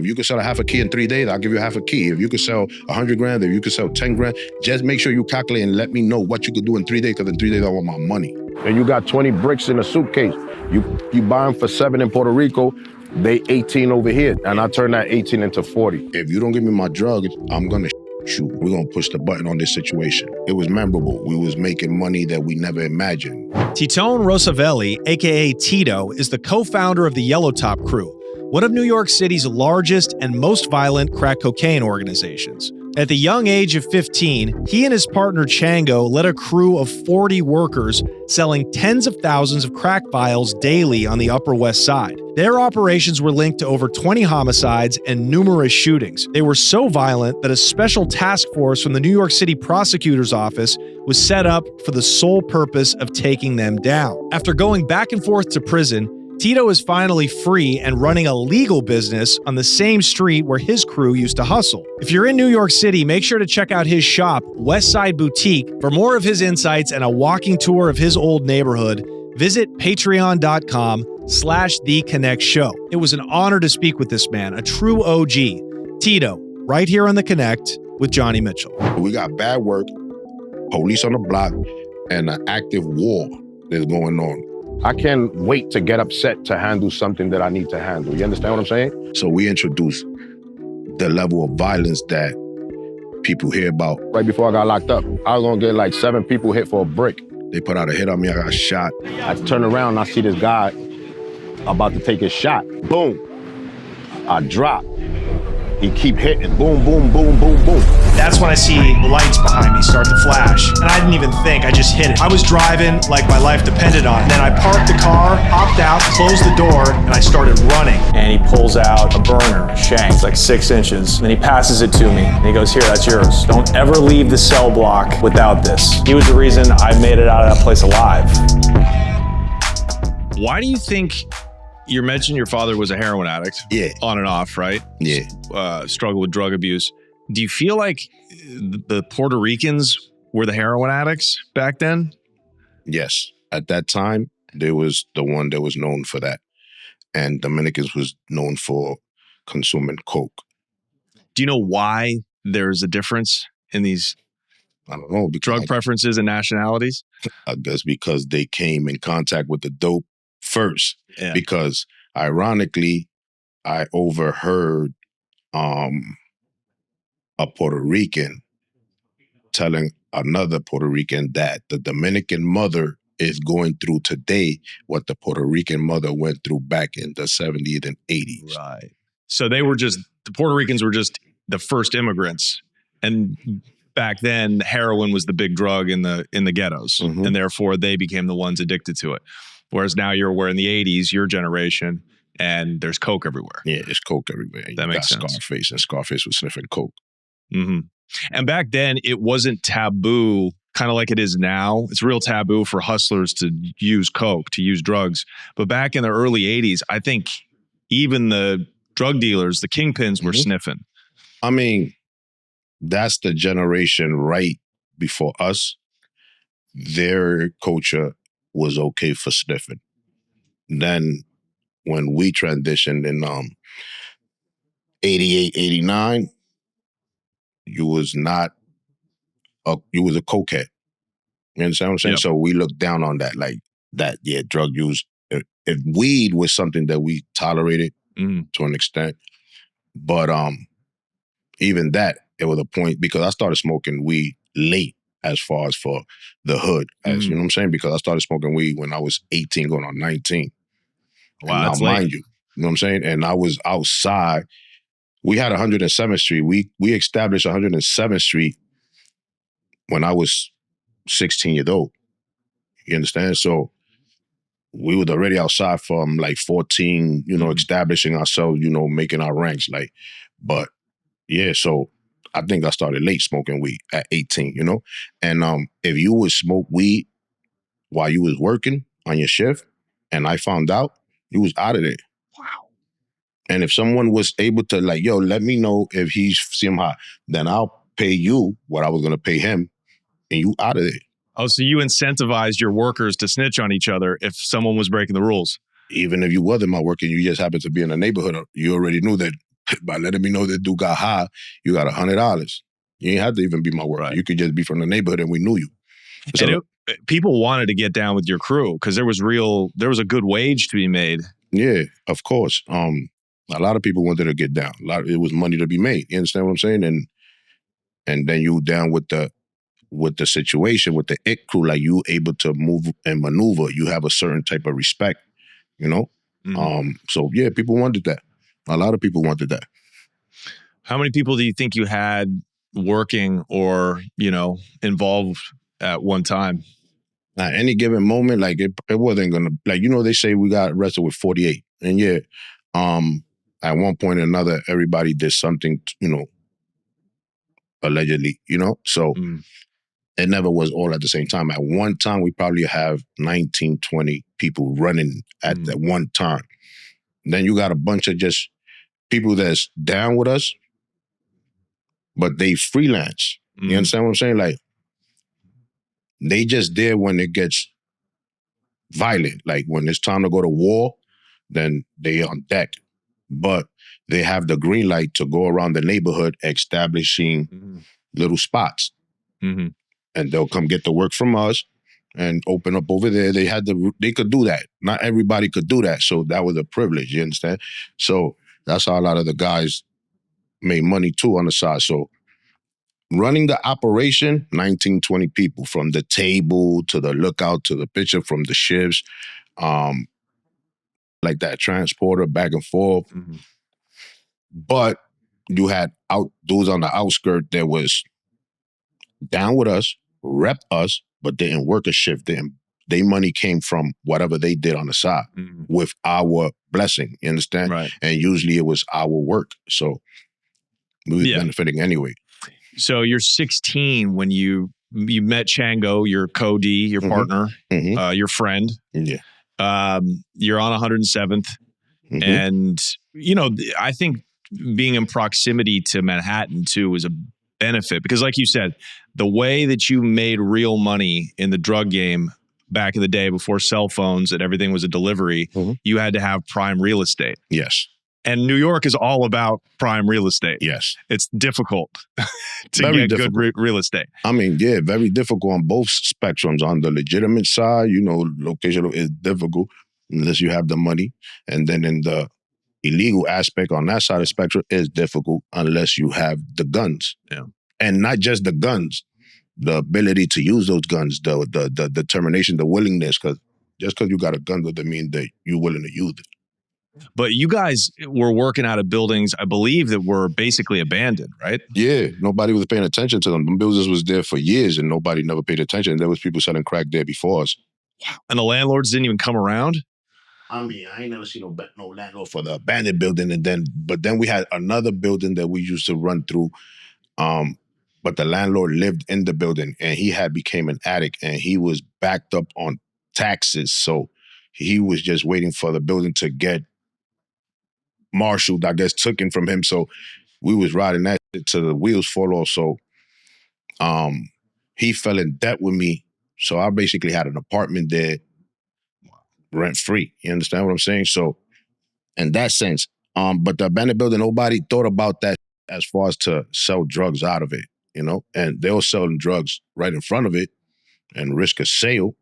If you could sell a half a key in 3 days, I'll give you half a key. If you could sell 100 grand, if you could sell 10 grand, just make sure you calculate and let me know what you could do in 3 days, because in 3 days I want my money. And you got 20 bricks in a suitcase. You buy them for 7 in Puerto Rico, they 18 over here, and I turn that 18 into 40. If you don't give me my drugs, I'm gonna shoot. We're gonna push the button on this situation. It was memorable. We was making money that we never imagined. Titone Rosavelli, aka Tito, is the co-founder of the Yellow Top Crew, one of New York City's largest and most violent crack cocaine organizations. At the young age of 15, he and his partner Chango led a crew of 40 workers selling tens of thousands of crack vials daily on the Upper West Side. Their operations were linked to over 20 homicides and numerous shootings. They were so violent that a special task force from the New York City Prosecutor's Office was set up for the sole purpose of taking them down. After going back and forth to prison, Tito is finally free and running a legal business on the same street where his crew used to hustle. If you're in New York City, make sure to check out his shop, West Side Boutique. For more of his insights and a walking tour of his old neighborhood, visit patreon.com/TheConnectShow. It was an honor to speak with this man, a true OG. Tito, right here on The Connect with Johnny Mitchell. We got bad work, police on the block, and an active war that's going on. I can't wait to get upset to handle something that I need to handle. You understand what I'm saying? So we introduced the level of violence that people hear about. Right before I got locked up, I was gonna get like 7 people hit for a brick. They put out a hit on me, I got shot. I turn around and I see this guy about to take his shot. Boom. I drop. He keep hitting. Boom, boom, boom, boom, boom. That's when I see the lights behind me start to flash. And I didn't even think, I just hit it. I was driving like my life depended on it. Then I parked the car, hopped out, closed the door, and I started running. And he pulls out a burner, shank, like 6 inches. And then he passes it to me. And he goes, here, that's yours. Don't ever leave the cell block without this. He was the reason I made it out of that place alive. Why do you think you mentioned your father was a heroin addict? Yeah. On and off, right? Yeah. Struggled with drug abuse. Do you feel like the Puerto Ricans were the heroin addicts back then? Yes. At that time, there was the one that was known for that. And Dominicans was known for consuming coke. Do you know why there's a difference in these I don't know. drug preferences and nationalities? I guess because they came in contact with the dope first. Yeah. Because ironically, I overheard a Puerto Rican telling another Puerto Rican that the Dominican mother is going through today what the Puerto Rican mother went through back in the 70s and 80s. Right. So the Puerto Ricans were just the first immigrants. And back then, heroin was the big drug in the ghettos. Mm-hmm. And therefore, they became the ones addicted to it. Whereas now you're aware in the 80s, your generation, and there's coke everywhere. Yeah, there's coke everywhere. That makes sense. Scarface, and Scarface was sniffing coke. Mm-hmm. And back then, it wasn't taboo, kind of like it is now. It's real taboo for hustlers to use coke, to use drugs. But back in the early 80s, I think even the drug dealers, the Kingpins, were sniffing. I mean, that's the generation right before us. Their culture was okay for sniffing. Then when we transitioned in 88, 89, you was a cokehead. You understand what I'm saying? Yep. So we looked down on that, drug use. If weed was something that we tolerated to an extent, but even that, it was a point, because I started smoking weed late as far as for the hood, you know what I'm saying? Because I started smoking weed when I was 18 going on 19. Wow, that's now, late. mind you know what I'm saying? And I was outside. We had 107th Street. We established 107th Street when I was 16 years old. You understand? So we were already outside from like 14, establishing ourselves, making our ranks. But yeah, so I think I started late smoking weed at 18, And if you would smoke weed while you was working on your shift, and I found out, you was out of there. Wow. And if someone was able to let me know if he's seem hot, then I'll pay you what I was going to pay him, and you out of there. Oh, so you incentivized your workers to snitch on each other if someone was breaking the rules? Even if you wasn't my worker, you just happened to be in the neighborhood, you already knew that by letting me know that dude got high, you got $100. You ain't have to even be my worker. Right. You could just be from the neighborhood and we knew you. So, And people wanted to get down with your crew because there was a good wage to be made. yeah, of course. A lot of people wanted to get down. It was money to be made. You understand what I'm saying? And then you down with the situation, with the it crew, like you able to move and maneuver. You have a certain type of respect, you know? So yeah, people wanted that. A lot of people wanted that. How many people do you think you had working or, involved at one time? At any given moment, like it wasn't gonna, like, they say we got arrested with 48. And yeah, at one point or another, everybody did something, allegedly, so it never was all at the same time. At one time, we probably have 19, 20 people running at that one time. Then you got a bunch of just people that's down with us, but they freelance. You understand what I'm saying? Like, they just there when it gets violent. Like, when it's time to go to war, then they on deck. But they have the green light to go around the neighborhood establishing little spots. And they'll come get the work from us and open up over there. They could do that. Not everybody could do that. So that was a privilege, you understand? So that's how a lot of the guys made money too on the side. So running the operation, 19, 20 people, from the table to the lookout to the picture, from the ships, like that transporter back and forth. But you had dudes on the outskirts that was down with us, rep us, but didn't work a shift. Their money came from whatever they did on the side with our blessing, you understand? Right. And usually it was our work. So we were benefiting anyway. So you're 16 when you met Chango, your co-D, your partner, your friend. Yeah. You're on 107th. And, I think being in proximity to Manhattan too was a benefit because, like you said, the way that you made real money in the drug game back in the day before cell phones and everything was a delivery, you had to have prime real estate. Yes. And New York is all about prime real estate. Yes. It's difficult to Very get difficult. good real estate. I mean, yeah, very difficult on both spectrums. On the legitimate side, location is difficult unless you have the money. And then in the illegal aspect on that side of the spectrum is difficult unless you have the guns. Yeah. And not just the guns, the ability to use those guns, the determination, the willingness, because just because you got a gun doesn't mean that you're willing to use it. But you guys were working out of buildings, I believe, that were basically abandoned, right? Yeah, nobody was paying attention to them. The buildings was there for years and nobody never paid attention. There was people selling crack there before us. Wow. And the landlords didn't even come around? I mean, I ain't never seen no landlord for the abandoned building. But then we had another building that we used to run through. But the landlord lived in the building and he had became an addict and he was backed up on taxes. So he was just waiting for the building to get marshaled, I guess, taken from him. So we was riding that to the wheels fall off. So he fell in debt with me. So I basically had an apartment there rent free. You understand what I'm saying? So in that sense, but the abandoned building, nobody thought about that as far as to sell drugs out of it, and they were selling drugs right in front of it and risk a sale,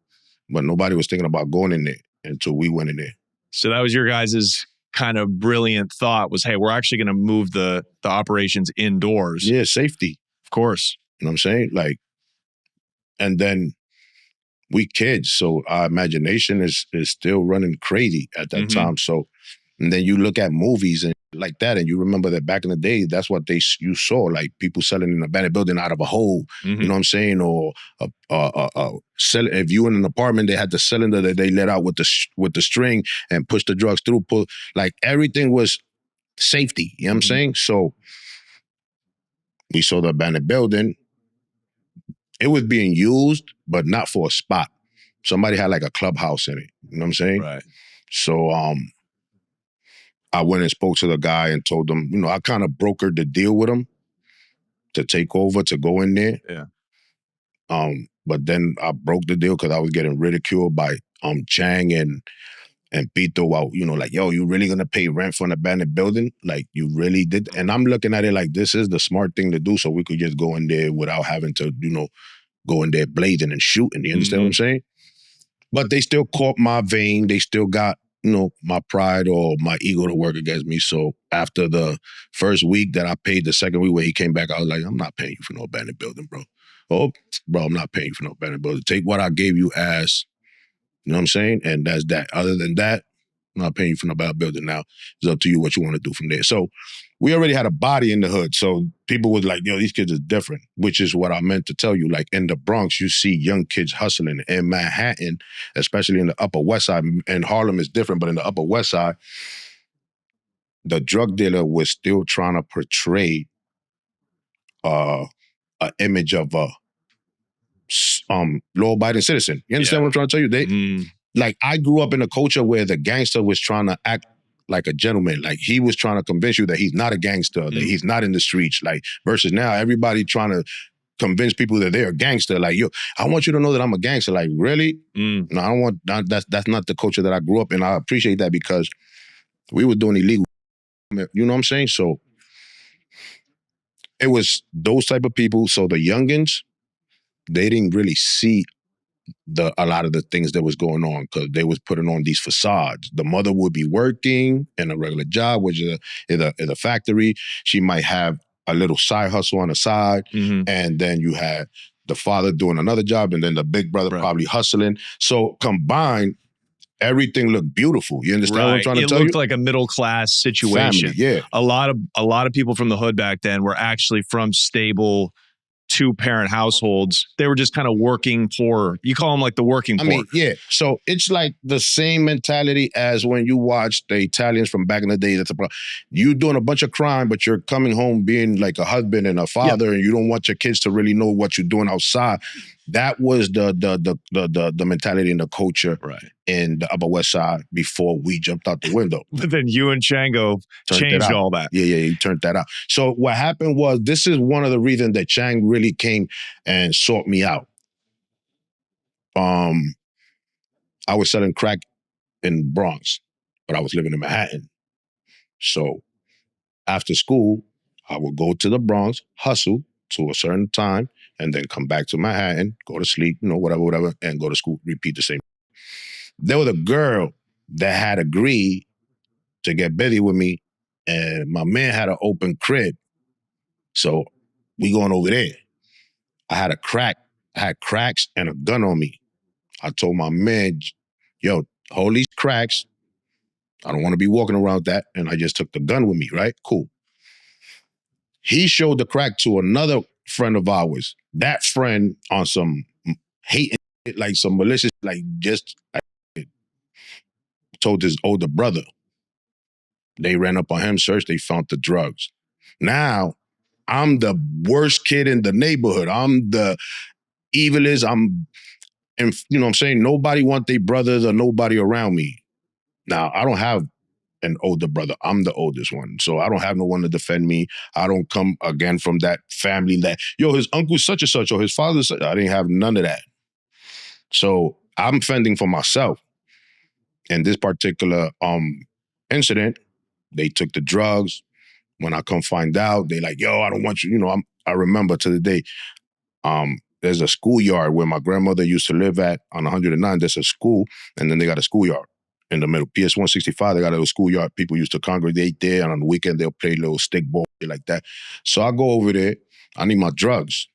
but nobody was thinking about going in there until we went in there. So that was your guys' kind of brilliant thought was, hey, we're actually going to move the operations indoors. Yeah, safety. Of course. You know what I'm saying? Like, and then we kids, so our imagination is still running crazy at that time. So, and then you look at movies and like that, and you remember that back in the day, that's what you saw, like people selling an abandoned building out of a hole. You know what I'm saying? Or if you in an apartment, they had the cylinder that they let out with the string and push the drugs through. Like everything was safety. You know what I'm saying? So we saw the abandoned building. It was being used, but not for a spot. Somebody had like a clubhouse in it. You know what I'm saying? Right. So I went and spoke to the guy and told him, I kind of brokered the deal with him to take over, to go in there. Yeah. But then I broke the deal because I was getting ridiculed by Chang And Tito, wow, like, yo, you really gonna pay rent for an abandoned building? Like, you really did? And I'm looking at it like, this is the smart thing to do, so we could just go in there without having to, go in there blazing and shooting. You understand what I'm saying? But they still caught my vein. They still got, my pride or my ego to work against me. So after the first week that I paid, the second week where he came back, I was like, I'm not paying you for no abandoned building, bro. Oh, bro, I'm not paying you for no abandoned building. Take what I gave you as, you know what I'm saying? And that's that. Other than that, I'm not paying you for no bad building. Now, it's up to you what you want to do from there. So we already had a body in the hood. So people was like, yo, these kids are different, which is what I meant to tell you. Like in the Bronx, you see young kids hustling. In Manhattan, especially in the Upper West Side, and Harlem is different, but in the Upper West Side, the drug dealer was still trying to portray an image of a law-abiding citizen. You understand what I'm trying to tell you? Like, I grew up in a culture where the gangster was trying to act like a gentleman. Like, he was trying to convince you that he's not a gangster, that he's not in the streets. Like, versus now, everybody trying to convince people that they're a gangster. Like, yo, I want you to know that I'm a gangster. Like, really? No, I don't want, that's not the culture that I grew up in. I appreciate that because we were doing illegal. You know what I'm saying? So, it was those type of people. So the youngins, they didn't really see a lot of the things that was going on because they was putting on these facades. The mother would be working in a regular job, which is a factory. She might have a little side hustle on the side, and then you had the father doing another job, and then the big brother probably hustling. So combined, everything looked beautiful. You understand what I'm trying to tell you? It looked like a middle class situation. Family, yeah. A lot of people from the hood back then were actually from stable 2-parent households. They were just kind of working poor. You call them like the working poor. I mean, yeah. So it's like the same mentality as when you watch the Italians from back in the day. You doing a bunch of crime, but you're coming home being like a husband and a father, and you don't want your kids to really know what you're doing outside. That was the mentality and the culture in the Upper West Side before we jumped out the window. But then you and Chango changed all that. Yeah, you turned that out. So what happened was, this is one of the reasons that Chang really came and sought me out. I was selling crack in Bronx, but I was living in Manhattan. So after school, I would go to the Bronx, hustle to a certain time, and then come back to Manhattan, go to sleep, whatever, and go to school, repeat the same. There was a girl that had agreed to get busy with me, and my man had an open crib. So we going over there. I had cracks and a gun on me. I told my man, yo, hold these cracks. I don't want to be walking around with that. And I just took the gun with me, right? Cool. He showed the crack to another friend of ours. That friend on some hating, like some malicious, told his older brother. They ran up on him, searched, they found the drugs. Now, I'm the worst kid in the neighborhood. I'm the evilest. And you know what I'm saying? Nobody want their brothers or nobody around me. Now, I don't have an older brother. I'm the oldest one. So I don't have no one to defend me. I don't come, again, from that family that, yo, his uncle's such and such, or his father's such. I didn't have none of that. So I'm fending for myself. In this particular incident, they took the drugs. When I come find out, they like, yo, I don't want you. I remember to the day, there's a schoolyard where my grandmother used to live at on 109. There's a school, and then they got a schoolyard in the middle. PS 165, they got a little schoolyard. People used to congregate there, and on the weekend, they'll play little stick ball, like that. So I go over there. I need my drugs.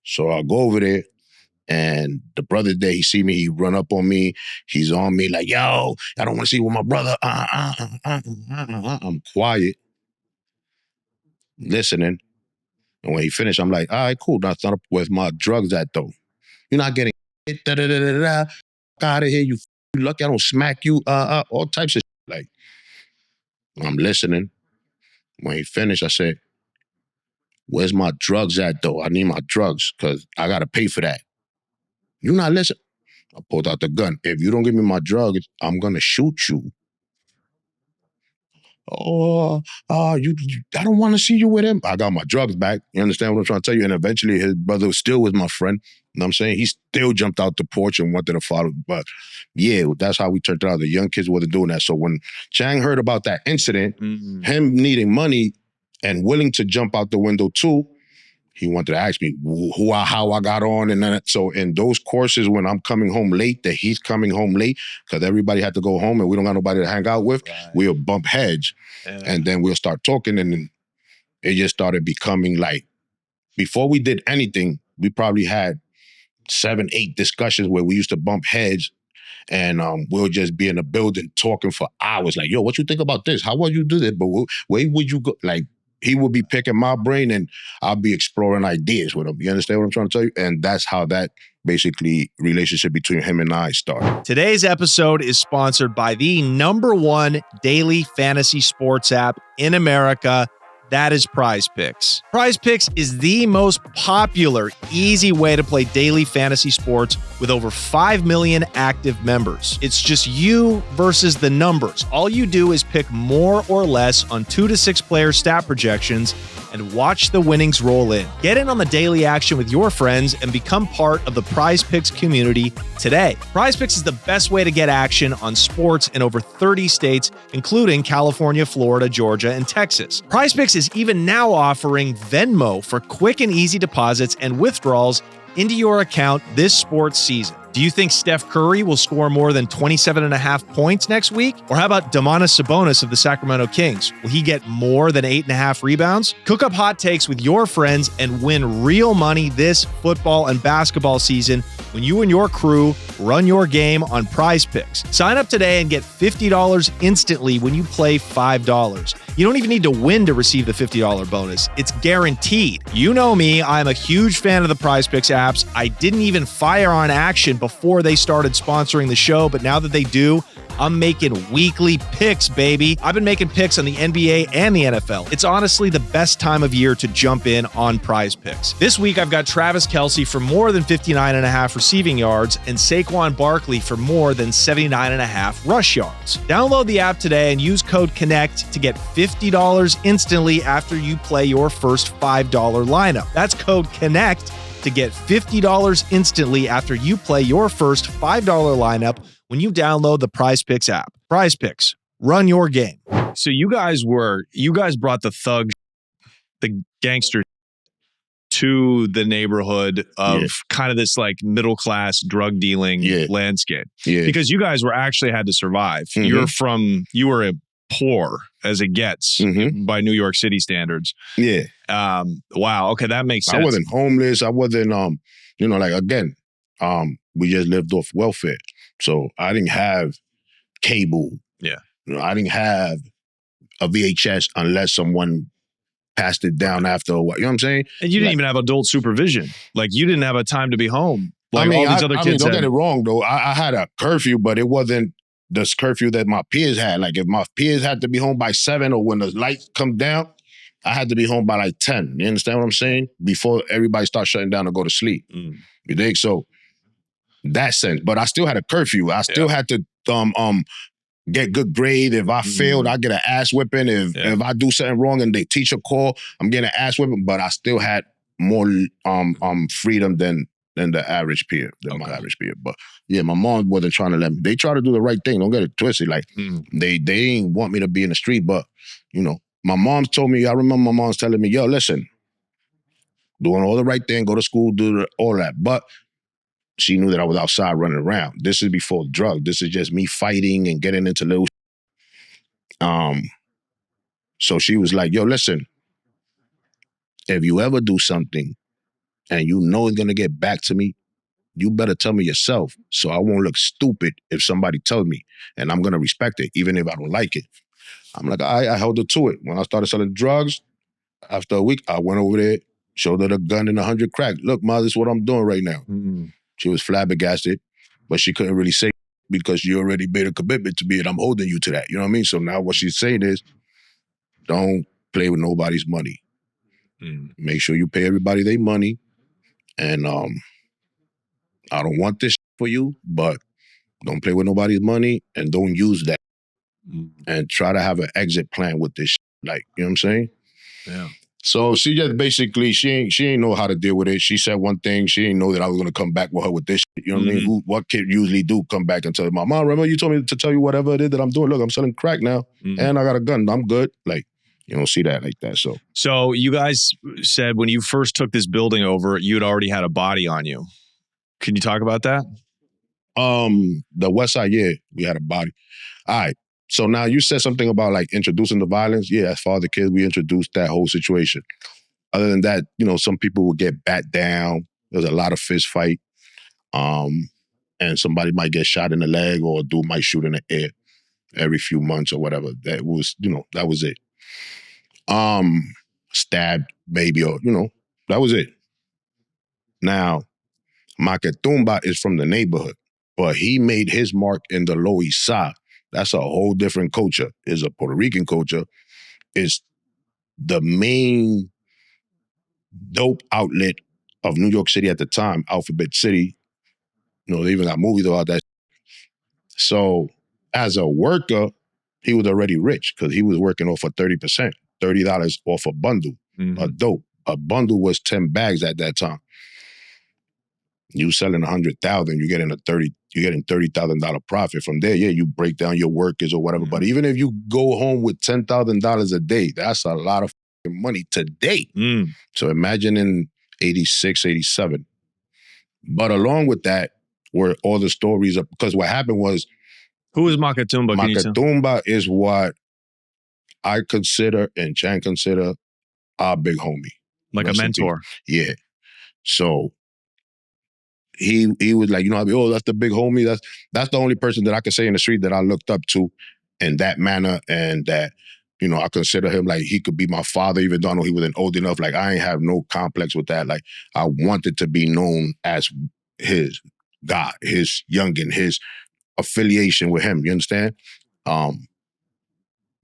So I go over there, and the brother there, he see me, he run up on me. He's on me like, yo, I don't want to see with my brother. I'm quiet, listening. And when he finished, I'm like, all right, cool. That's not where's my drugs at, though. You're not getting out of here. You lucky I don't smack you. All types of shit. Like, I'm listening. When he finished, I said, where's my drugs at, though? I need my drugs because I got to pay for that. You not listening? I pulled out the gun. If you don't give me my drugs, I'm going to shoot you. I don't want to see you with him. I got my drugs back. You understand what I'm trying to tell you? And eventually his brother still was my friend. You know what I'm saying? He still jumped out the porch and wanted to follow. But yeah, that's how we turned it out. The young kids wasn't doing that. So when Chang heard about that incident, him needing money and willing to jump out the window too, he wanted to ask me how I got on. And then, so in those courses, when I'm coming home late, that he's coming home late, because everybody had to go home and we don't got nobody to hang out with, we'll bump heads. And then we'll start talking. And then it just started becoming like, before we did anything, we probably had 7, 8 discussions where we used to bump heads. And we'll just be in the building talking for hours. Like, yo, what you think about this? How would you do this? But where would you go? Like, he would be picking my brain and I'll be exploring ideas with him. You understand what I'm trying to tell you? And that's how that basically relationship between him and I started. Today's episode is sponsored by the #1 daily fantasy sports app in America. That is PrizePicks. PrizePicks is the most popular, easy way to play daily fantasy sports with over 5 million active members. It's just you versus the numbers. All you do is pick more or less on 2 to 6 player stat projections and watch the winnings roll in. Get in on the daily action with your friends and become part of the PrizePicks community today. PrizePicks is the best way to get action on sports in over 30 states, including California, Florida, Georgia, and Texas. PrizePicks is even now offering Venmo for quick and easy deposits and withdrawals into your account this sports season. Do you think Steph Curry will score more than 27.5 points next week? Or how about Domantas Sabonis of the Sacramento Kings? Will he get more than 8.5 rebounds? Cook up hot takes with your friends and win real money this football and basketball season when you and your crew run your game on PrizePicks. Sign up today and get $50 instantly when you play $5. You don't even need to win to receive the $50 bonus. It's guaranteed. You know me, I'm a huge fan of the PrizePicks apps. I didn't even fire on action before they started sponsoring the show, but now that they do, I'm making weekly picks, baby. I've been making picks on the NBA and the NFL. It's honestly the best time of year to jump in on PrizePicks. This week, I've got Travis Kelce for more than 59.5 receiving yards and Saquon Barkley for more than 79.5 rush yards. Download the app today and use code CONNECT to get $50 instantly after you play your first $5 lineup. That's code CONNECT to get $50 instantly after you play your first $5 lineup when you download the PrizePicks app. PrizePicks, run your game. So you guys brought the thug, the gangster to the neighborhood of kind of this like middle class drug dealing landscape. Yeah. Because you guys actually had to survive. Mm-hmm. You were a poor as it gets by New York City standards. Yeah. Wow. Okay. That makes sense. I wasn't homeless. I wasn't, we just lived off welfare. So I didn't have cable. Yeah. I didn't have a VHS unless someone passed it down after a while. You know what I'm saying? And you didn't even have adult supervision. Like you didn't have a time to be home. Like all these other kids. Don't get it wrong though. I had a curfew, but it wasn't this curfew that my peers had. Like if my peers had to be home by 7 or when the lights come down, I had to be home by like 10. You understand what I'm saying? Before everybody starts shutting down to go to sleep. You think? So that sense. But I still had a curfew. I still had to get good grade. If I failed, I get an ass whipping. If I do something wrong and they teacher call, I'm getting an ass whipping. But I still had more freedom than the average peer, my average peer. But yeah, my mom wasn't trying to let me. They try to do the right thing. Don't get it twisted. Like they ain't want me to be in the street. But you know, my mom told me. I remember my mom's telling me, "Yo, listen, doing all the right thing, go to school, do all that." But she knew that I was outside running around. This is before drugs. This is just me fighting and getting into little. So she was like, "Yo, listen, if you ever do something and you know it's gonna get back to me, you better tell me yourself so I won't look stupid if somebody tells me, and I'm gonna respect it even if I don't like it." I'm like, I held her to it. When I started selling drugs, after a week, I went over there, showed her the gun and 100 crack. Look, Ma, this is what I'm doing right now. She was flabbergasted, but she couldn't really say because you already made a commitment to me and I'm holding you to that. You know what I mean? So now what she's saying is, don't play with nobody's money. Make sure you pay everybody their money. And I don't want this for you, but don't play with nobody's money and don't use that. and try to have an exit plan with this shit. Like, you know what I'm saying? Yeah. So she just basically, she ain't know how to deal with it. She said one thing, she ain't know that I was gonna come back with her with this shit. You know what I mean? What kid usually do, come back and tell my mom, remember you told me to tell you whatever it is that I'm doing. Look, I'm selling crack now and I got a gun. I'm good. Like, you don't see that like that. So you guys said when you first took this building over, you'd already had a body on you. Can you talk about that? The West Side, yeah, we had a body. All right. So now you said something about like introducing the violence. Yeah, as far as the kids, we introduced that whole situation. Other than that, you know, some people would get bat down. There's a lot of fist fight. And somebody might get shot in the leg or a dude might shoot in the air every few months or whatever. That was, you know, that was it. Stabbed, maybe, or, you know, that was it. Now, Makumba is from the neighborhood, but he made his mark in the Lower East Side. That's a whole different culture. It's a Puerto Rican culture. It's the main dope outlet of New York City at the time, Alphabet City. You know, they even got movies about that. So as a worker, he was already rich because he was working off of 30%, $30 off a bundle of dope. A bundle was 10 bags at that time. You selling 100,000, you're getting $30,000 profit. From there, yeah, you break down your workers or whatever. But even if you go home with $10,000 a day, that's a lot of money today. So imagine in 86, 87. But along with that were all the stories of, because what happened was, who is Makumba? Makumba is what I consider and Chan consider our big homie. Like a mentor. Yeah. So he was like, you know, oh, that's the big homie. That's the only person that I could say in the street that I looked up to in that manner, and that, you know, I consider him like he could be my father, even though I know he wasn't old enough. Like, I ain't have no complex with that. Like, I wanted to be known as his God, his youngin, his affiliation with him. You understand?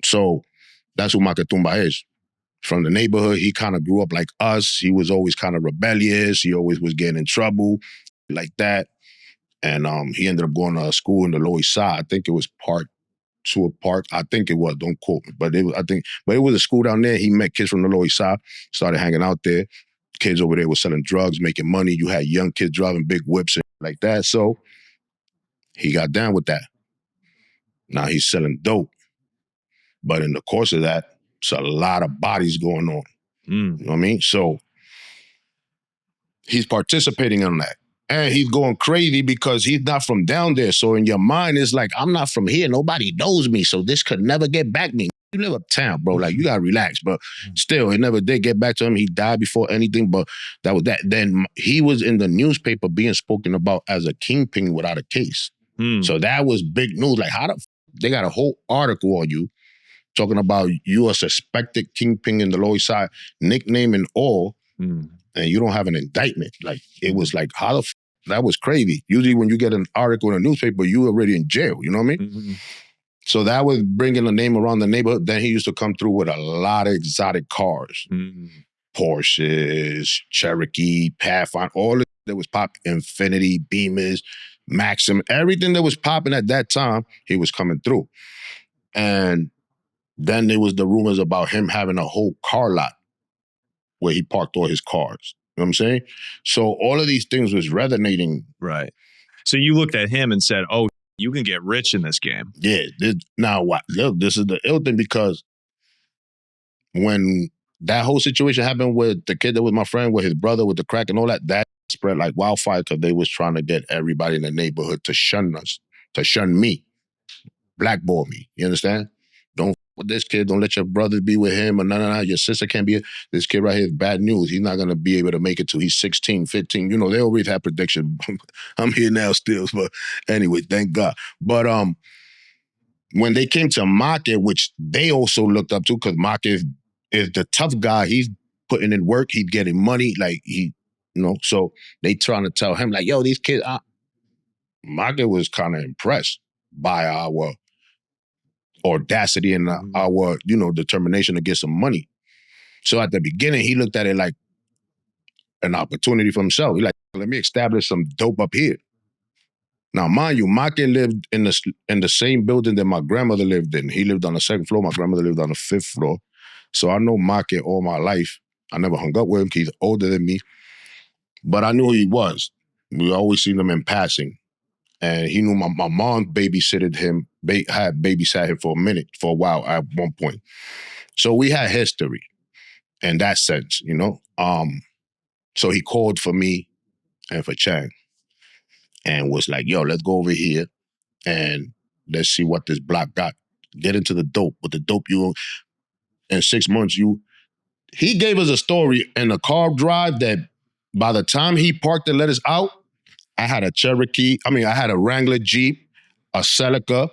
So that's who Makumba is. From the neighborhood, he kind of grew up like us. He was always kind of rebellious. He always was getting in trouble like that. And he ended up going to a school in the Lower East Side. I think it was Park. I think it was, don't quote me. But it was a school down there. He met kids from the Lower East Side, started hanging out there. Kids over there were selling drugs, making money. You had young kids driving big whips and like that. So he got down with that. Now he's selling dope. But in the course of that, it's a lot of bodies going on. You know what I mean? So he's participating in that. And he's going crazy because he's not from down there. So in your mind, it's like, I'm not from here. Nobody knows me. So this could never get back me. You live uptown, bro. Like, you got to relax. But still, it never did get back to him. He died before anything, but that was that. Then he was in the newspaper being spoken about as a kingpin without a case. So that was big news. Like, they got a whole article on you talking about you a suspected kingpin in the Lower East Side, nickname and all, and you don't have an indictment. Like, it was like, that was crazy. Usually when you get an article in a newspaper, you already in jail, you know what I mean? So that was bringing a name around the neighborhood. Then he used to come through with a lot of exotic cars. Porsches, Cherokee, Pathfinder, all that was popping, Infinity, Beamers, Maxim, everything that was popping at that time, he was coming through. And then there was the rumors about him having a whole car lot where he parked all his cars. You know what I'm saying? So all of these things was resonating. Right. So you looked at him and said, oh, you can get rich in this game. Yeah. Now, what? Look, this is the ill thing, because when that whole situation happened with the kid that was my friend, with his brother, with the crack and all that, that spread like wildfire because they was trying to get everybody in the neighborhood to shun us, to shun me, blackball me. You understand? Don't with this kid, don't let your brother be with him, or no, your sister can't be. This kid right here is bad news. He's not going to be able to make it till he's 16, 15. You know, they always have predictions. I'm here now still, but anyway, thank God. But when they came to Market, which they also looked up to, because Market is the tough guy. He's putting in work. He's getting money. Like, he, you know, so they trying to tell him like, yo, these kids, Market was kind of impressed by our audacity and our, you know, determination to get some money. So at the beginning, he looked at it like an opportunity for himself. He like, let me establish some dope up here. Now, mind you, Make lived in the same building that my grandmother lived in. He lived on the second floor. My grandmother lived on the fifth floor. So I know Make all my life. I never hung up with him. He's older than me. But I knew who he was. We always seen him in passing. And he knew my mom babysitted him, had babysat him for a while at one point. So we had history in that sense, you know? So he called for me and for Chang and was like, yo, let's go over here and let's see what this block got. Get into the dope. With the dope in 6 months, he gave us a story in a car drive that by the time he parked and let us out, I had a I had a Wrangler Jeep, a Celica,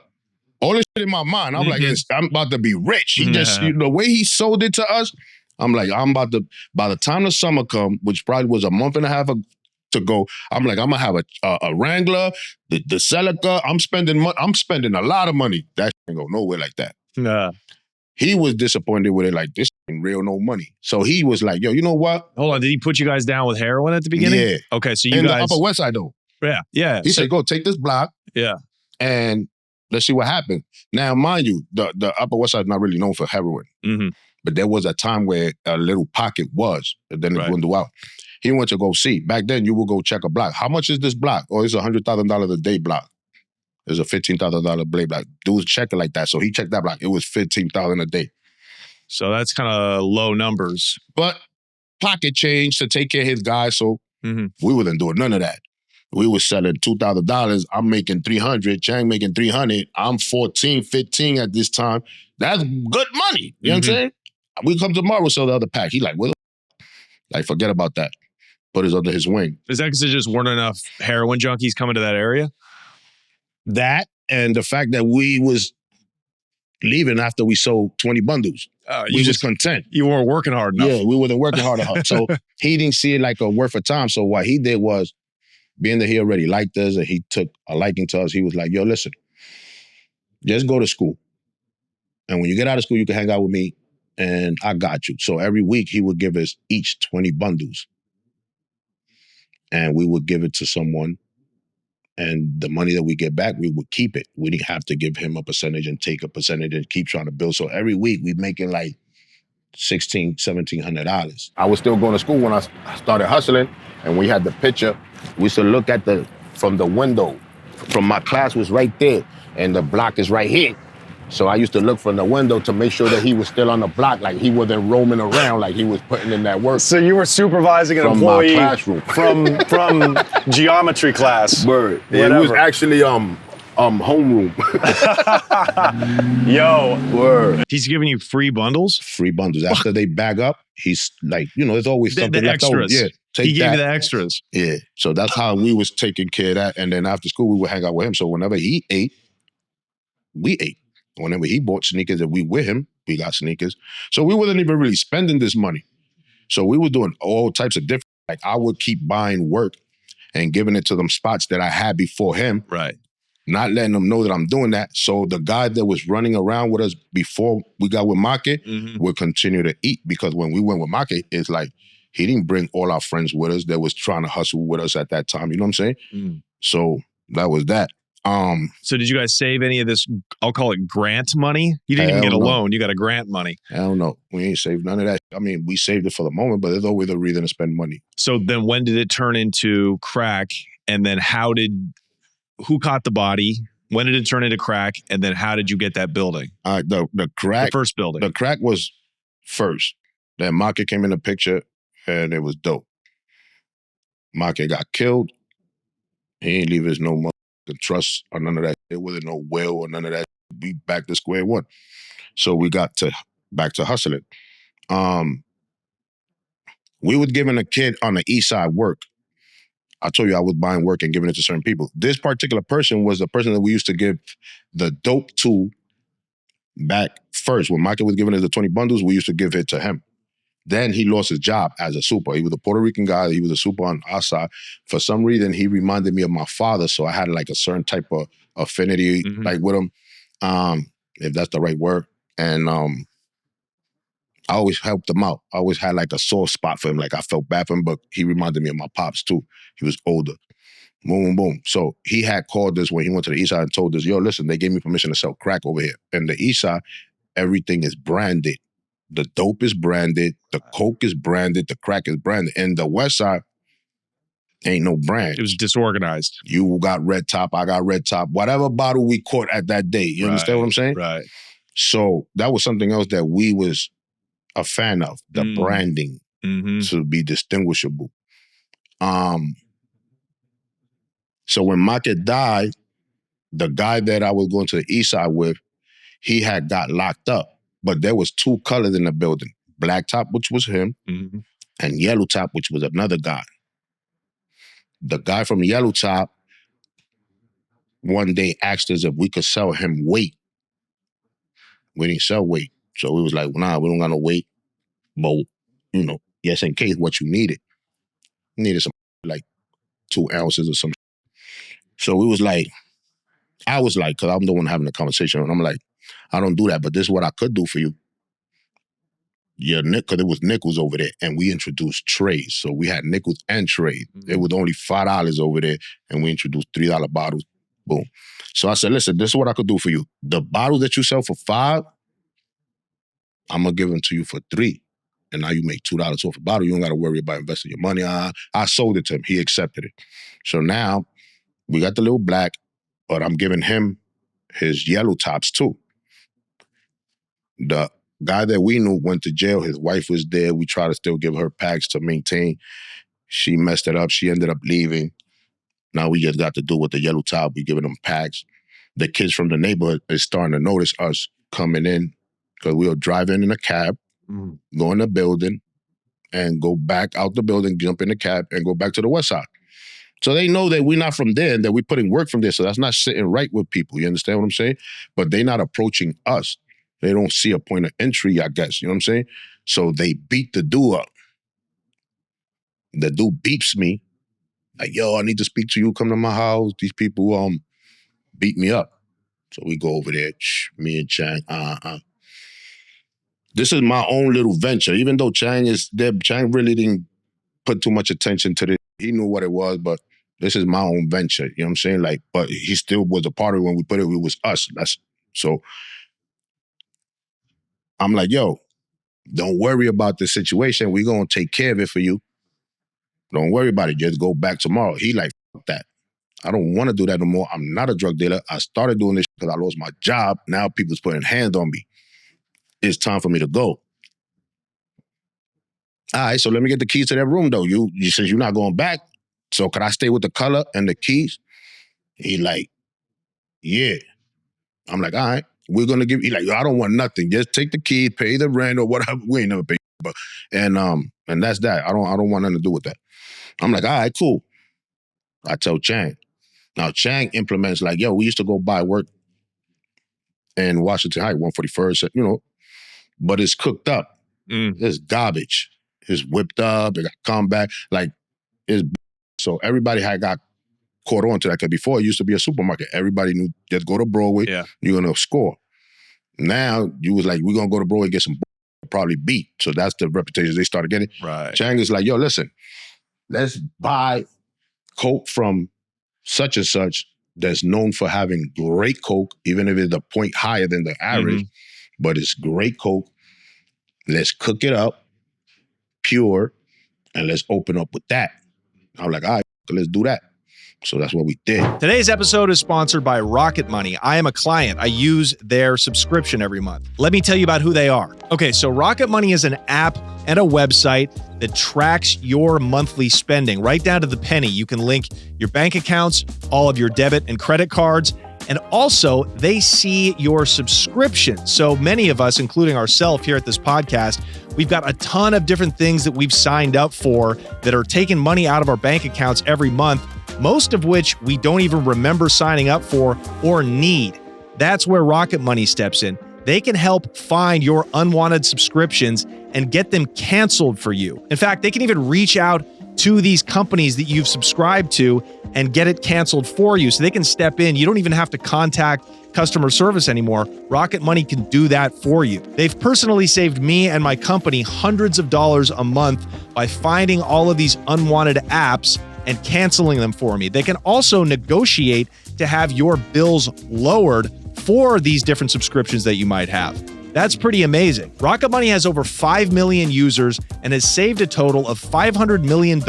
all this shit in my mind. I'm like, I'm about to be rich. He just, the way he sold it to us, I'm like, by the time the summer come, which probably was a month and a half to go, I'm like, I'm gonna have a Wrangler, the Celica. I'm spending a lot of money. That ain't go nowhere like that. Nah. He was disappointed with it, like, this ain't real no money. So he was like, yo, you know what? Hold on, did he put you guys down with heroin at the beginning? Yeah. Okay, so you in guys... the Upper West Side, though. Yeah. He said, go take this block. Yeah. And let's see what happens. Now, mind you, the Upper West Side is not really known for heroin. Mm-hmm. But there was a time where a little pocket was, and then it dwindled out. He went to go see. Back then, you would go check a block. How much is this block? Oh, it's $100,000 a day block. It's a $15,000 blade block. Dudes check it like that. So he checked that block. It was $15,000 a day. So that's kind of low numbers. But pocket change to take care of his guys. So we wasn't doing none of that. We was selling $2,000. I'm making $300. Chang making $300. I'm 14, 15 at this time. That's good money. You know what I'm saying? We come tomorrow, sell the other pack. He like, what? Like, forget about that. Put us under his wing. Is that because there just weren't enough heroin junkies coming to that area? That and the fact that we was leaving after we sold 20 bundles. We was content. You weren't working hard enough. Yeah, we wasn't working hard enough. So he didn't see it like a worth of time. So what he did was, being that he already liked us and he took a liking to us, he was like, yo, listen, just go to school. And when you get out of school, you can hang out with me and I got you. So every week he would give us each 20 bundles. And we would give it to someone. And the money that we get back, we would keep it. We didn't have to give him a percentage and take a percentage and keep trying to build. So every week we making like $1,600, $1,700. I was still going to school when I started hustling, and we had the picture. We used to look at from the window. From my class was right there, and the block is right here. So I used to look from the window to make sure that he was still on the block, like he wasn't roaming around, like he was putting in that work. So you were supervising an from employee my classroom. from geometry class. Word. Yeah, it was actually homeroom. Yo. Word. He's giving you free bundles? Free bundles. After they bag up, he's like, there's always something the left over. extras. Yeah. He gave you the extras. Yeah. So that's how we was taking care of that. And then after school, we would hang out with him. So whenever he ate, we ate. Whenever he bought sneakers and we with him, we got sneakers. So we wasn't even really spending this money. So we were doing all types of different, like I would keep buying work and giving it to them spots that I had before him. Right. Not letting them know that I'm doing that. So the guy that was running around with us before we got with Make would continue to eat, because when we went with Make, it's like he didn't bring all our friends with us that was trying to hustle with us at that time. You know what I'm saying? So that was that. So did you guys save any of this, I'll call it grant money? You didn't even get a loan. You got a grant money. I don't know. We ain't saved none of that. I mean, we saved it for the moment, but there's always a reason to spend money. So then when did it turn into crack? And then who caught the body? When did it turn into crack? And then how did you get that building? The crack. The first building. The crack was first. Then Make came in the picture and it was dope. Make got killed. He ain't leave us no money. The trust or none of that. There wasn't no will or none of that. We back to square one. So we got back to hustling. We was giving a kid on the east side work. I told you I was buying work and giving it to certain people. This particular person was the person that we used to give the dope to back first. When Michael was giving us the 20 bundles, we used to give it to him. Then he lost his job as a super. He was a Puerto Rican guy. He was a super on our side. For some reason, he reminded me of my father, so I had like a certain type of affinity like with him, if that's the right word. And I always helped him out. I always had like a sore spot for him. Like I felt bad for him, but he reminded me of my pops too. He was older. Boom, boom, boom. So he had called us when he went to the east side and told us, yo, listen, they gave me permission to sell crack over here. And the east side, everything is branded. The dope is branded. The coke is branded. The crack is branded. And the west side, ain't no brand. It was disorganized. You got red top, I got red top. Whatever bottle we caught at that day. You understand what I'm saying? Right. So that was something else that we was a fan of, the branding to be distinguishable. So when Market died, the guy that I was going to the east side with, he had got locked up. But there was two colors in the building. Black top, which was him, and yellow top, which was another guy. The guy from yellow top one day asked us if we could sell him weight. We didn't sell weight. So we was like, nah, we don't got no weight. But, you know, yes, in case what you needed. You needed some, like 2 ounces or something. So we was like, I was like, because I'm the one having the conversation, and I'm like, I don't do that, but this is what I could do for you. Yeah, because it was nickels over there, and we introduced trays. So we had nickels and trays. It was only $5 over there, and we introduced $3 bottles. Boom. So I said, listen, this is what I could do for you. The bottles that you sell for $5, I'm going to give them to you for $3. And now you make $2 off a bottle. You don't got to worry about investing your money. I sold it to him. He accepted it. So now we got the little black, but I'm giving him his yellow tops too. The guy that we knew went to jail. His wife was there. We tried to still give her packs to maintain. She messed it up. She ended up leaving. Now we just got to do with the yellow top. We giving them packs. The kids from the neighborhood is starting to notice us coming in because we were driving in a cab, go in the building, and go back out the building, jump in the cab, and go back to the west side. So they know that we're not from there and that we're putting work from there. So that's not sitting right with people. You understand what I'm saying? But they're not approaching us. They don't see a point of entry, I guess. You know what I'm saying? So they beat the dude up. The dude beeps me. Like, yo, I need to speak to you. Come to my house. These people beat me up. So we go over there. Me and Chang. This is my own little venture. Even though Chang is there, Chang really didn't put too much attention to this. He knew what it was, but this is my own venture. You know what I'm saying? Like, but he still was a part of it when we put it. It was us. So I'm like, yo, don't worry about the situation. We're going to take care of it for you. Don't worry about it. Just go back tomorrow. He like, fuck that. I don't want to do that no more. I'm not a drug dealer. I started doing this because I lost my job. Now people's putting hands on me. It's time for me to go. All right, so let me get the keys to that room, though. You since you're not going back, so could I stay with the color and the keys? He like, yeah. I'm like, all right, we're going to give, he like, yo, I don't want nothing. Just take the keys, pay the rent or whatever. We ain't never paid. But, and that's that. I don't want nothing to do with that. I'm like, all right, cool. I tell Chang. Now, Chang implements like, yo, we used to go buy work in Washington Heights, 141st, you know, but it's cooked up. It's garbage. It's whipped up. It got come back. Like, it's so everybody had got caught on to that because before it used to be a supermarket. Everybody knew just go to Broadway, you're going to score. Now, you was like, we're going to go to Broadway and get some probably beat. So that's the reputation they started getting. Right. Chang is like, yo, listen, let's buy Coke from such and such that's known for having great Coke, even if it's a point higher than the average, but it's great Coke. Let's cook it up, pure, and let's open up with that. I'm like, all right, let's do that. So that's what we did. Today's episode is sponsored by Rocket Money. I am a client. I use their subscription every month. Let me tell you about who they are. Okay, so Rocket Money is an app and a website that tracks your monthly spending right down to the penny. You can link your bank accounts, all of your debit and credit cards, and also they see your subscription. So many of us, including ourselves here at this podcast, we've got a ton of different things that we've signed up for that are taking money out of our bank accounts every month, most of which we don't even remember signing up for or need. That's where Rocket Money steps in. They can help find your unwanted subscriptions and get them canceled for you. In fact, they can even reach out to these companies that you've subscribed to and get it canceled for you. So they can step in. You don't even have to contact customer service anymore. Rocket Money can do that for you. They've personally saved me and my company hundreds of dollars a month by finding all of these unwanted apps and canceling them for me. They can also negotiate to have your bills lowered for these different subscriptions that you might have. That's pretty amazing. Rocket Money has over 5 million users and has saved a total of $500 million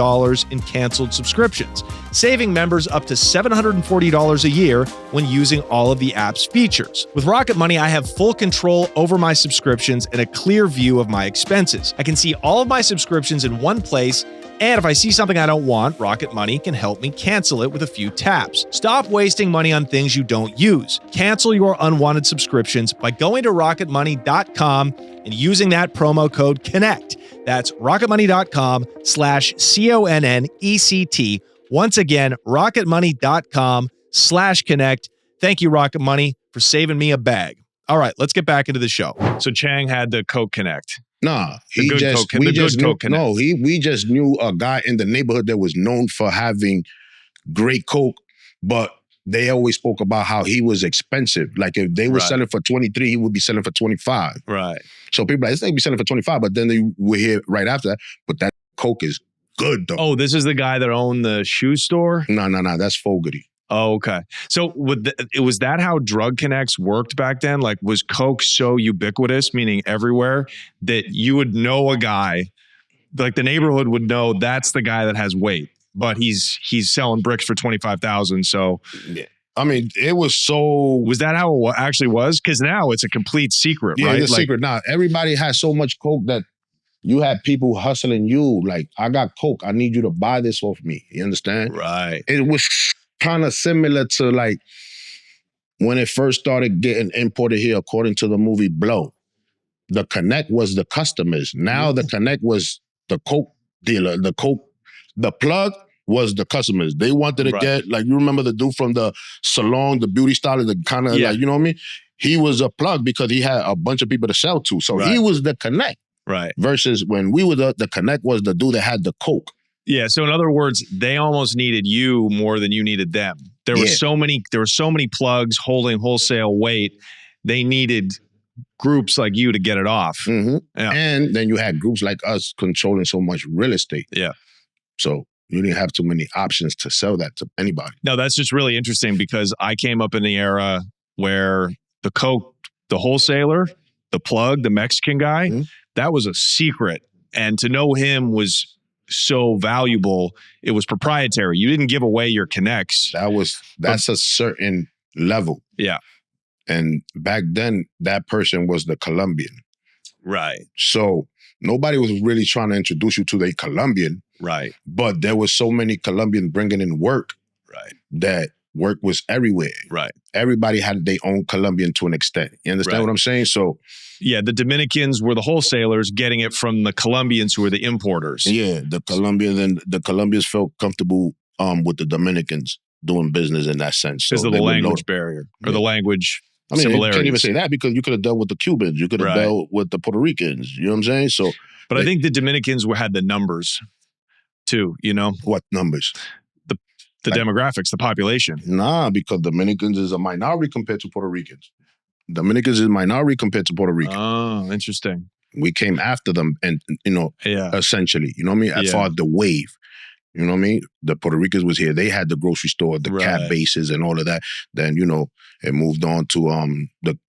in canceled subscriptions, saving members up to $740 a year when using all of the app's features. With Rocket Money, I have full control over my subscriptions and a clear view of my expenses. I can see all of my subscriptions in one place, and if I see something I don't want, Rocket Money can help me cancel it with a few taps. Stop wasting money on things you don't use. Cancel your unwanted subscriptions by going to rocketmoney.com and using that promo code CONNECT. That's rocketmoney.com/CONNECT. Once again, rocketmoney.com/connect. Thank you, Rocket Money, for saving me a bag. All right, let's get back into the show. So Chang had the Coke Connect. Nah, We just knew a guy in the neighborhood that was known for having great Coke, but they always spoke about how he was expensive. Like if they were selling for 23, he would be selling for 25. Right. So people are like, this thing be selling for 25, but then they would hear right after that, but that Coke is good though. Oh, this is the guy that owned the shoe store? No, that's Fogarty. Oh, okay. So was that how drug connects worked back then? Like, was Coke so ubiquitous, meaning everywhere, that you would know a guy, like the neighborhood would know that's the guy that has weight, but he's selling bricks for 25,000. So, yeah. I mean, it was so. Was that how it actually was? Because now it's a complete secret, yeah, right? It's a secret. Now everybody has so much Coke that you had people hustling you. Like, I got Coke. I need you to buy this off me. You understand? Right. It was kind of similar to like when it first started getting imported here, according to the movie Blow. The Connect was the customers. Now the Connect was the Coke dealer. The plug was the customers. They wanted to get, like, you remember the dude from the salon, the beauty stylist, the kind of like, you know what I mean? He was a plug because he had a bunch of people to sell to. So he was the Connect. Right. Versus when we were the Connect was the dude that had the Coke. Yeah. So in other words, they almost needed you more than you needed them. There were so many plugs holding wholesale weight. They needed groups like you to get it off. Mm-hmm. Yeah. And then you had groups like us controlling so much real estate. Yeah. So you didn't have too many options to sell that to anybody. No, that's just really interesting because I came up in the era where the Coke, the wholesaler, the plug, the Mexican guy, that was a secret. And to know him was so valuable. It was proprietary. You didn't give away your connects. That's a certain level. Yeah. And back then, that person was the Colombian. Right. So nobody was really trying to introduce you to the Colombian. Right. But there was so many Colombians bringing in work. Right. That work was everywhere. Right. Everybody had their own Colombian to an extent. You understand what I'm saying? So yeah, the Dominicans were the wholesalers getting it from the Colombians who were the importers. Yeah, the Colombians felt comfortable with the Dominicans doing business in that sense. Because of the language barrier or the language similarities. You can't even say that because you could have dealt with the Cubans. You could have dealt with the Puerto Ricans. You know what I'm saying? So, but I think the Dominicans had the numbers too, you know? What numbers? The demographics, the population. Nah, because Dominicans is a minority compared to Puerto Ricans. Dominicans is a minority compared to Puerto Rican. Oh, interesting. We came after them and, essentially, you know what I mean? As far as the wave, you know what I mean? The Puerto Ricans was here. They had the grocery store, the cat bases and all of that. Then, it moved on to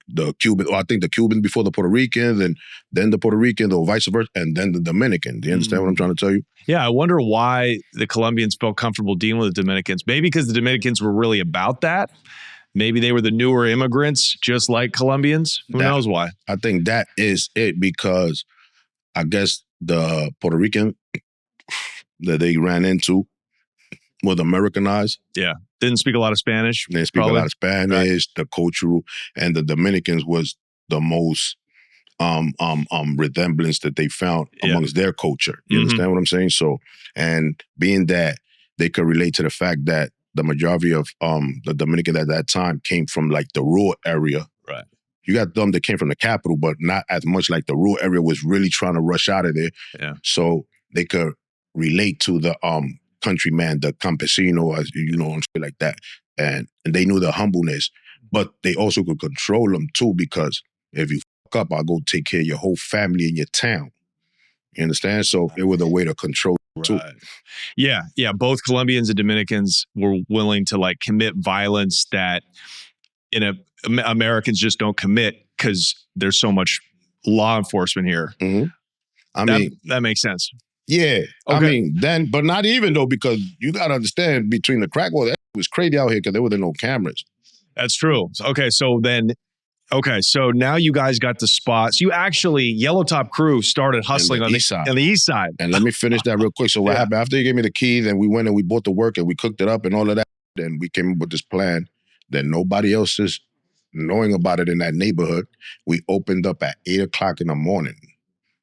the Cuban, or I think the Cubans before the Puerto Ricans, and then the Puerto Ricans, or vice versa, and then the Dominican. Do you understand what I'm trying to tell you? Yeah, I wonder why the Colombians felt comfortable dealing with the Dominicans. Maybe because the Dominicans were really about that. Maybe they were the newer immigrants, just like Colombians. Who knows why? I think that is it, because I guess the Puerto Rican that they ran into was Americanized. Yeah. Didn't speak a lot of Spanish. They didn't speak a lot of Spanish. The cultural, and the Dominicans was the most resemblance that they found amongst their culture. You understand what I'm saying? So, and being that they could relate to the fact that the majority of the Dominican at that time came from like the rural area. Right. You got them that came from the capital, but not as much. Like the rural area was really trying to rush out of there. Yeah. So they could relate to the countryman, the campesino, as you know, and shit like that. And they knew the humbleness, but they also could control them too, because if you fuck up, I'll go take care of your whole family in your town. You understand? So it was a way to control too. Right. Yeah. Yeah. Both Colombians and Dominicans were willing to like commit violence that Americans just don't commit because there's so much law enforcement here. Mm-hmm. I mean, that makes sense. Yeah. Okay. I mean, then, but not even though, because you got to understand between the crack wars, it was crazy out here because there were no cameras. That's true. Okay. So now you guys got the spots. You actually, Yellow Top crew started hustling on the east side. And let me finish that real quick. So what happened after you gave me the key, then we went and we bought the work and we cooked it up and all of that. Then we came up with this plan that nobody else is knowing about it in that neighborhood. We opened up at 8 o'clock in the morning.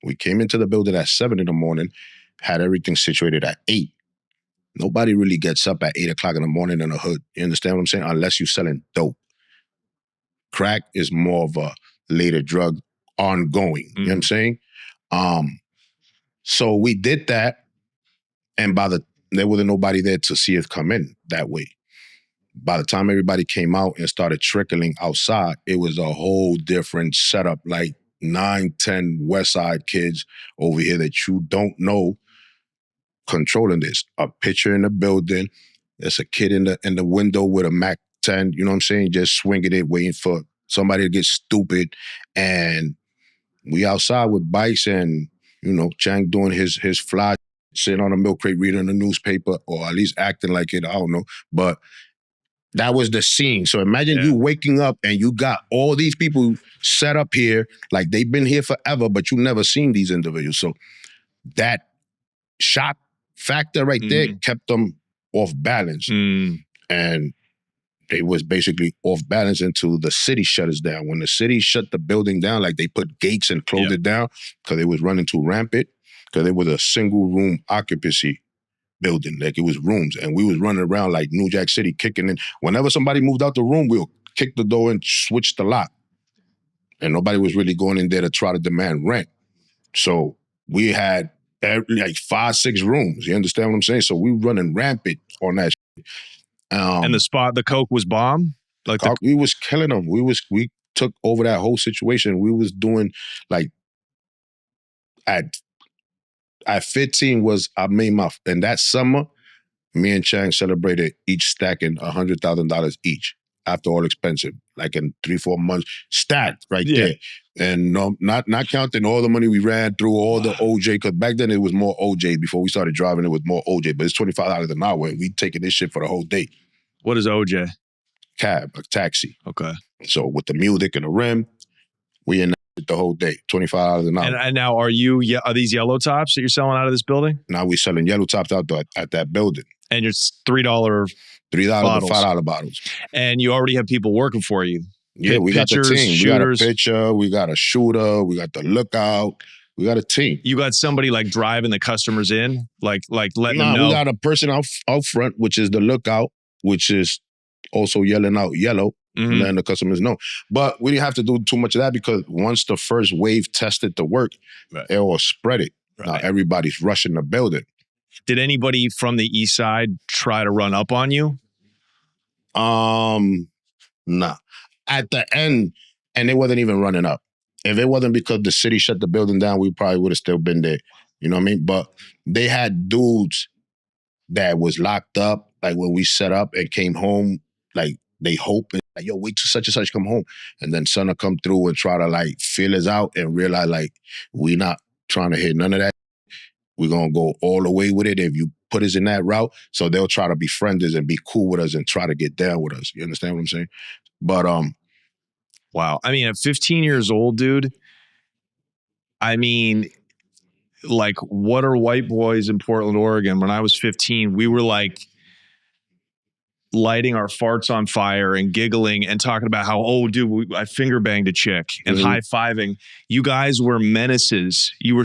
We came into the building at 7 in the morning, had everything situated at 8. Nobody really gets up at 8 o'clock in the morning in the hood. You understand what I'm saying? Unless you're selling dope. Crack is more of a later drug, ongoing. You know what I'm saying? So we did that, and there wasn't nobody there to see it come in that way. By the time everybody came out and started trickling outside, it was a whole different setup, like 9, 10 West Side kids over here that you don't know controlling this. A picture in the building, there's a kid in the window with a Mac 10, you know what I'm saying, just swinging it, waiting for somebody to get stupid. And we outside with bikes and, you know, Chang doing his fly, sitting on a milk crate reading the newspaper, or at least acting like it, I don't know. But that was the scene. So imagine you waking up and you got all these people set up here, like they've been here forever, but you never seen these individuals. So that shock factor right there kept them off balance. And they was basically off balance until the city shut us down. When the city shut the building down, like they put gates and closed it down because it was running too rampant, because it was a single room occupancy building, like it was rooms. And we was running around like New Jack City, kicking in. Whenever somebody moved out the room, we'll kick the door and switch the lock. And nobody was really going in there to try to demand rent. So we had like 5, 6 rooms. You understand what I'm saying? So we running rampant on that shit. And the coke was bomb? We was killing them. We took over that whole situation. We was doing like at 15 and that summer, me and Chang celebrated each stacking $100,000 each after all expensive, like in 3-4 months, stacked right there. And not counting all the money we ran through, all the OJ, because back then it was more OJ. Before we started driving, it was more OJ, but it's $25 an hour and we taking this shit for the whole day. What is OJ? Cab, a taxi. Okay. So with the music and the rim, we in the whole day, $25 an hour. And now are these yellow tops that you're selling out of this building? Now we selling yellow tops out at that building. And it's $3 bottles. $5 bottles. And you already have people working for you. Yeah, we got the team. Shooters. We got a pitcher, we got a shooter, we got the lookout, we got a team. You got somebody like driving the customers in, like letting them know. We got a person out front, which is the lookout, which is also yelling out yellow, letting the customers know. But we didn't have to do too much of that because once the first wave tested the work, it all spread it. Right. Now everybody's rushing the building. Did anybody from the east side try to run up on you? Nah. At the end, and it wasn't even running up. If it wasn't because the city shut the building down, we probably would have still been there. You know what I mean? But they had dudes that was locked up, like when we set up and came home, like they hope, and like, yo, wait till such and such come home. And then son will come through and try to like feel us out and realize like, we not trying to hit none of that. We're going to go all the way with it if you put us in that route. So they'll try to befriend us and be cool with us and try to get down with us. You understand what I'm saying? But wow. I mean, at 15 years old, dude, I mean, like, what are white boys in Portland, Oregon? When I was 15, we were like lighting our farts on fire and giggling and talking about how, oh, dude, I finger banged a chick and high-fiving. You guys were menaces. You were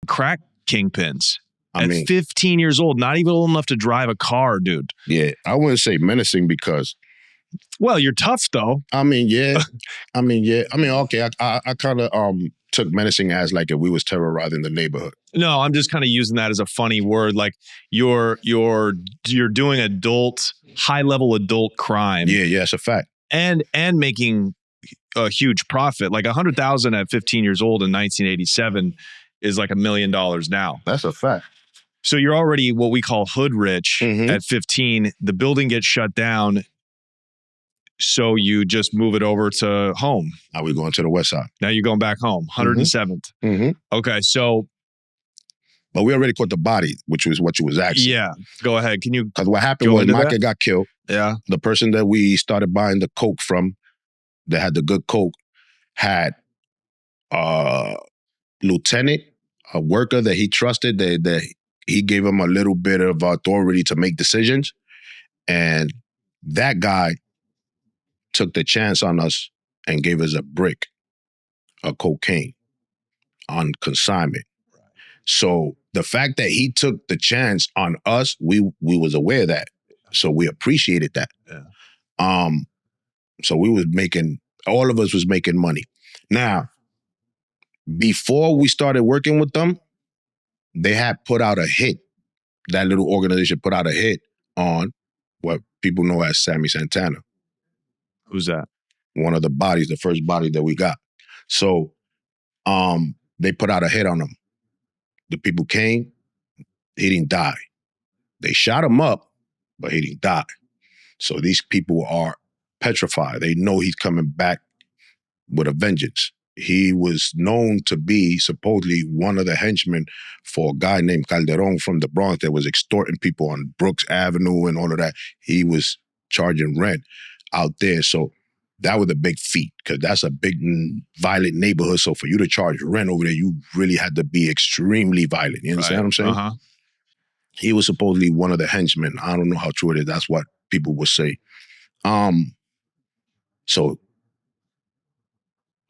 crack kingpins. At 15 years old, not even old enough to drive a car, dude. Yeah, I wouldn't say menacing because... Well, you're tough, though. I mean, yeah. Okay, I kind of took menacing as like if we was terrorizing the neighborhood. No, I'm just kind of using that as a funny word. Like you're doing high-level adult crime. Yeah, it's a fact. And making a huge profit. Like $100,000 at 15 years old in 1987 is like $1 million now. That's a fact. So you're already what we call hood rich at 15. The building gets shut down. So you just move it over to home. Now we're going to the west side. Now you're going back home, 107th. Okay, so. But we already caught the body, which was what you was asking. Yeah, go ahead. Can you? Because what happened was Maka got killed. Yeah. The person that we started buying the coke from, that had the good coke, had a lieutenant, a worker that he trusted, that he gave him a little bit of authority to make decisions. And that guy took the chance on us and gave us a brick of cocaine on consignment. So the fact that he took the chance on us, we was aware of that. So we appreciated that. Yeah. So we was making, all of us was making money. Now, before we started working with them, they had put out a hit. That little organization put out a hit on what people know as Sammy Santana. Who's that? One of the bodies, the first body that we got. So they put out a hit on him. The people came, he didn't die. They shot him up, but he didn't die. So these people are petrified. They know he's coming back with a vengeance. He was known to be supposedly one of the henchmen for a guy named Calderon from the Bronx that was extorting people on Brooks Avenue and all of that. He was charging rent out there. So that was a big feat, because that's a big violent neighborhood. So for you to charge rent over there, you really had to be extremely violent. You understand what I'm saying? Uh-huh. He was supposedly one of the henchmen. I don't know how true it is. That's what people would say. So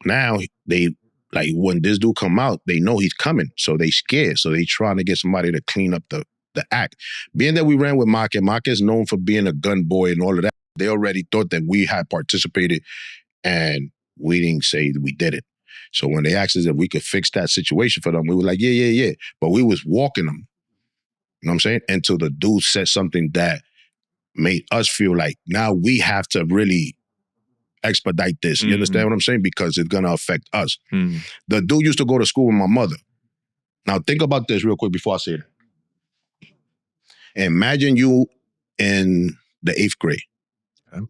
now they, like, when this dude come out, they know he's coming. So they scared. So they trying to get somebody to clean up the act. Being that we ran with Maka is known for being a gun boy and all of that. They already thought that we had participated, and we didn't say we did it. So when they asked us if we could fix that situation for them, we were like, yeah. But we was walking them, you know what I'm saying? Until the dude said something that made us feel like now we have to really expedite this. You understand what I'm saying? Because it's going to affect us. The dude used to go to school with my mother. Now think about this real quick before I say it. Imagine you in the 8th grade. Okay.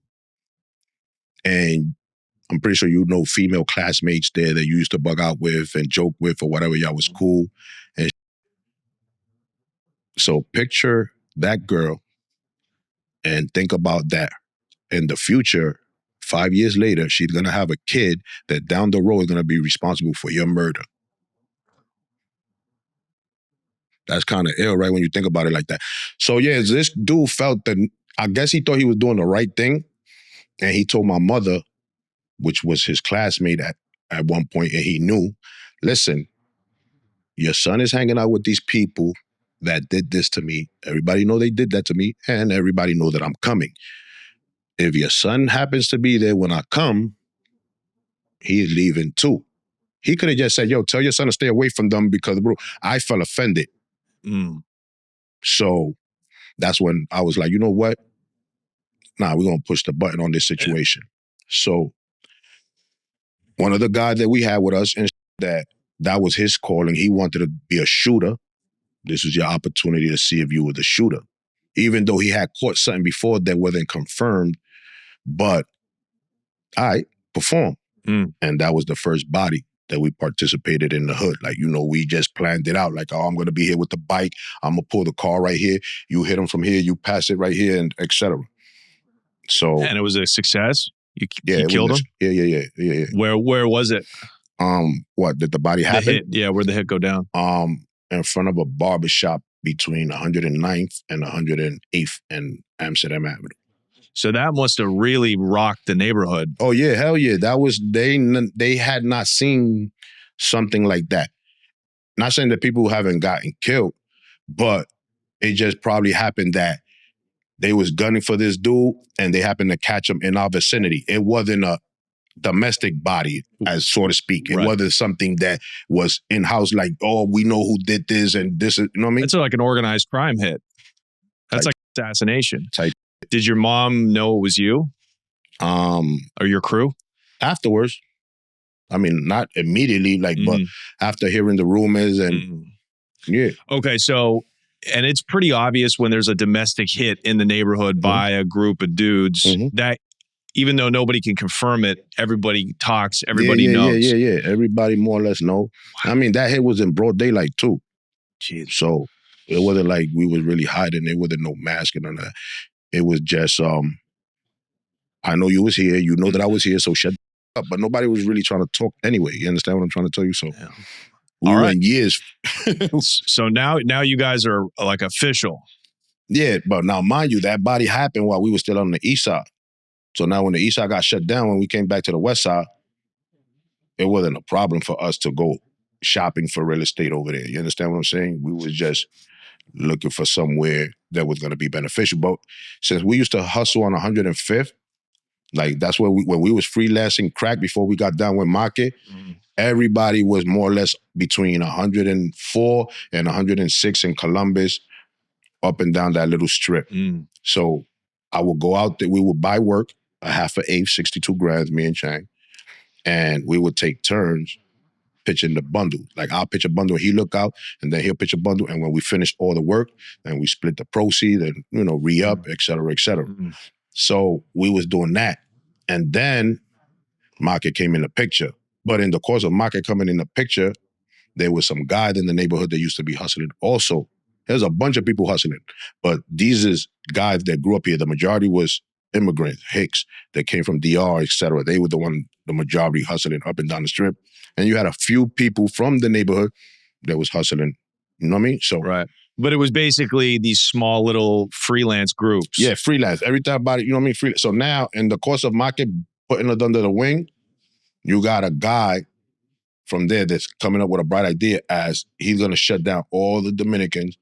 And I'm pretty sure you know female classmates there that you used to bug out with and joke with or whatever. Y'all was cool. And so picture that girl and think about that. In the future, 5 years later, she's going to have a kid that down the road is going to be responsible for your murder. That's kind of ill, right, when you think about it like that. So yeah, this dude felt that, I guess he thought he was doing the right thing. And he told my mother, which was his classmate at one point, and he knew, listen, your son is hanging out with these people that did this to me. Everybody know they did that to me, and everybody know that I'm coming. If your son happens to be there when I come, he's leaving too. He could have just said, yo, tell your son to stay away from them because, bro, I felt offended. So that's when I was like, you know what? Nah, we're going to push the button on this situation. So one of the guys that we had with us, and that was his calling. He wanted to be a shooter. This was your opportunity to see if you were the shooter. Even though he had caught something before that wasn't confirmed, but I performed. And that was the first body that we participated in the hood. Like, you know, we just planned it out. Like, oh, I'm going to be here with the bike. I'm going to pull the car right here. You hit him from here. You pass it right here, and et cetera. So, and it was a success? You killed him? Yeah. Where was it? What, did the body happen? The hit, yeah, where'd the hit go down? In front of a barbershop between 109th and 108th and Amsterdam Avenue. So that must have really rocked the neighborhood. Oh yeah, hell yeah. That was, they had not seen something like that. Not saying that people haven't gotten killed, but it just probably happened that they was gunning for this dude and they happened to catch him in our vicinity. It wasn't a domestic body, as so to speak. It wasn't something that was in-house like, oh, we know who did this and this is, you know what I mean? It's like an organized crime hit. That's like assassination. Did your mom know it was you? Or your crew? Afterwards. I mean, not immediately, like, but after hearing the rumors and yeah. Okay, so, and it's pretty obvious when there's a domestic hit in the neighborhood by a group of dudes that even though nobody can confirm it, everybody talks, everybody knows. Yeah. Everybody more or less know. Wow. I mean, that hit was in broad daylight too. Jeez. So it wasn't like we was really hiding. There wasn't no mask and none of that. It was just, I know you was here. You know that I was here, so shut up. But nobody was really trying to talk anyway. You understand what I'm trying to tell you? So we were in years. So now you guys are like official. Yeah, but now mind you, that body happened while we were still on the east side. So now when the east side got shut down, when we came back to the west side, it wasn't a problem for us to go shopping for real estate over there. You understand what I'm saying? We was just looking for somewhere that was going to be beneficial. But since we used to hustle on 105th, like that's where when we was freelancing crack before we got down with market, everybody was more or less between 104 and 106 in Columbus, up and down that little strip. So I would go out there, we would buy work, a half an eighth, 62 grand, me and Chang, and we would take turns pitching the bundle. Like I'll pitch a bundle, he look out, and then he'll pitch a bundle, and when we finish all the work, then we split the proceeds and, re-up, et cetera, et cetera. So we was doing that. And then market came in the picture. But in the course of market coming in the picture, there was some guy in the neighborhood that used to be hustling also. There's a bunch of people hustling, but these is guys that grew up here. The majority was immigrants, Hicks, that came from DR, et cetera. They were the majority hustling up and down the strip. And you had a few people from the neighborhood that was hustling, you know what I mean? So right. But it was basically these small little freelance groups. Yeah, freelance. Every time about it, you know what I mean? Freelance. So now, in the course of market, putting it under the wing, you got a guy from there that's coming up with a bright idea as he's going to shut down all the Dominicans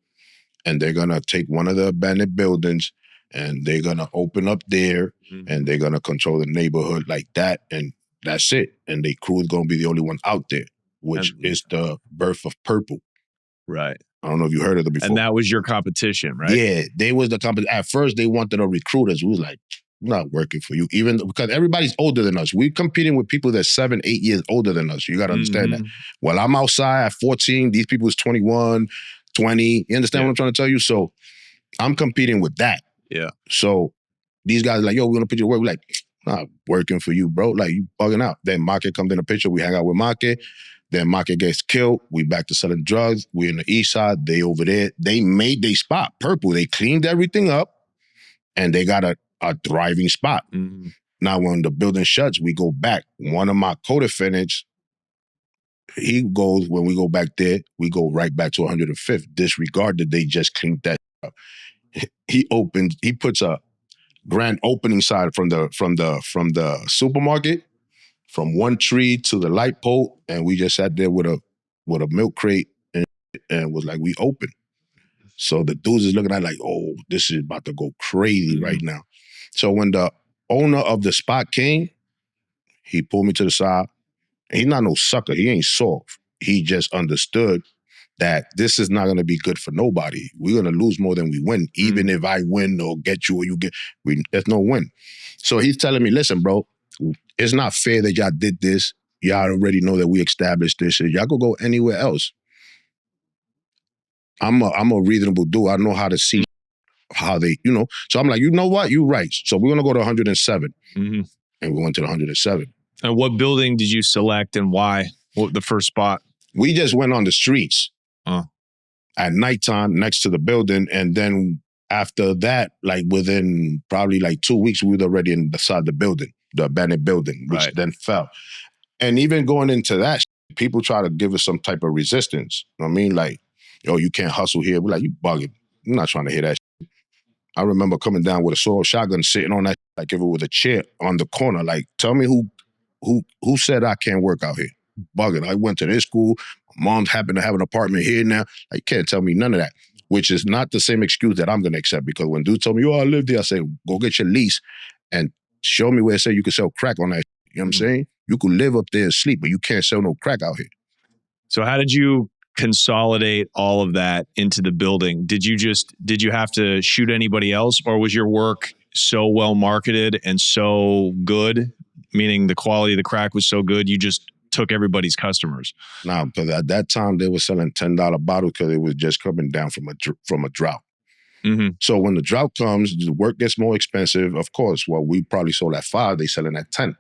and they're going to take one of the abandoned buildings and they're going to open up there and they're going to control the neighborhood like that. And that's it. And the crew is going to be the only one out there, which is the birth of Purple. Right. I don't know if you heard of it before. And that was your competition, right? Yeah, they was the competition. At first, they wanted to recruit us. We was like, not working for you. Even because everybody's older than us. We're competing with people that's 7, 8 years older than us. You got to understand that. Well, I'm outside at 14. These people is 21, 20. You understand what I'm trying to tell you? So I'm competing with that. Yeah. So these guys are like, yo, we're going to put you to work. We're like, not working for you, bro. Like, you bugging out. Then Market comes in the picture. We hang out with Market. Then Market gets killed. We back to selling drugs. We in the east side. They over there. They made their spot Purple. They cleaned everything up and they got a thriving spot. Now, when the building shuts, we go back. One of my co-defendants, he goes, when we go back there, we go right back to 105th. Disregard that they just cleaned that up. He puts a grand opening sign from the supermarket, from one tree to the light pole, and we just sat there with a milk crate and was like, we open. So the dudes is looking at it like, oh, this is about to go crazy right now. So when the owner of the spot came, he pulled me to the side. He's not no sucker. He ain't soft. He just understood that this is not going to be good for nobody. We're going to lose more than we win. Even if I win or get you or you get, there's no win. So he's telling me, listen, bro, it's not fair that y'all did this. Y'all already know that we established this. Y'all could go anywhere else. I'm a reasonable dude. I know how to see how they, So I'm like, you know what? You're right. So we're going to go to 107. And we went to the 107. And what building did you select and why? What the first spot? We just went on the streets at nighttime next to the building. And then after that, like within probably like 2 weeks, we were already inside the building, the abandoned building, which then fell. And even going into that, people try to give us some type of resistance. You know what I mean? Like, yo, you can't hustle here. We're like, you bugging. I'm not trying to hear that shit. I remember coming down with a sawed shotgun, sitting on that, like if it was a chair on the corner. Like, tell me who said I can't work out here? Bugging. I went to this school. My mom happened to have an apartment here now. You can't tell me none of that, which is not the same excuse that I'm going to accept, because when dudes told me, oh, I live there, I say, go get your lease and show me where it says you can sell crack on that. You know what I'm saying? You could live up there and sleep, but you can't sell no crack out here. So how did you consolidate all of that into the building? Did you have to shoot anybody else, or was your work so well marketed and so good, meaning the quality of the crack was so good, you just took everybody's customers. Now, because at that time they were selling $10 bottles because it was just coming down from a drought. Mm-hmm. So when the drought comes, the work gets more expensive. Of course, well, we probably sold at 5, they selling at 10.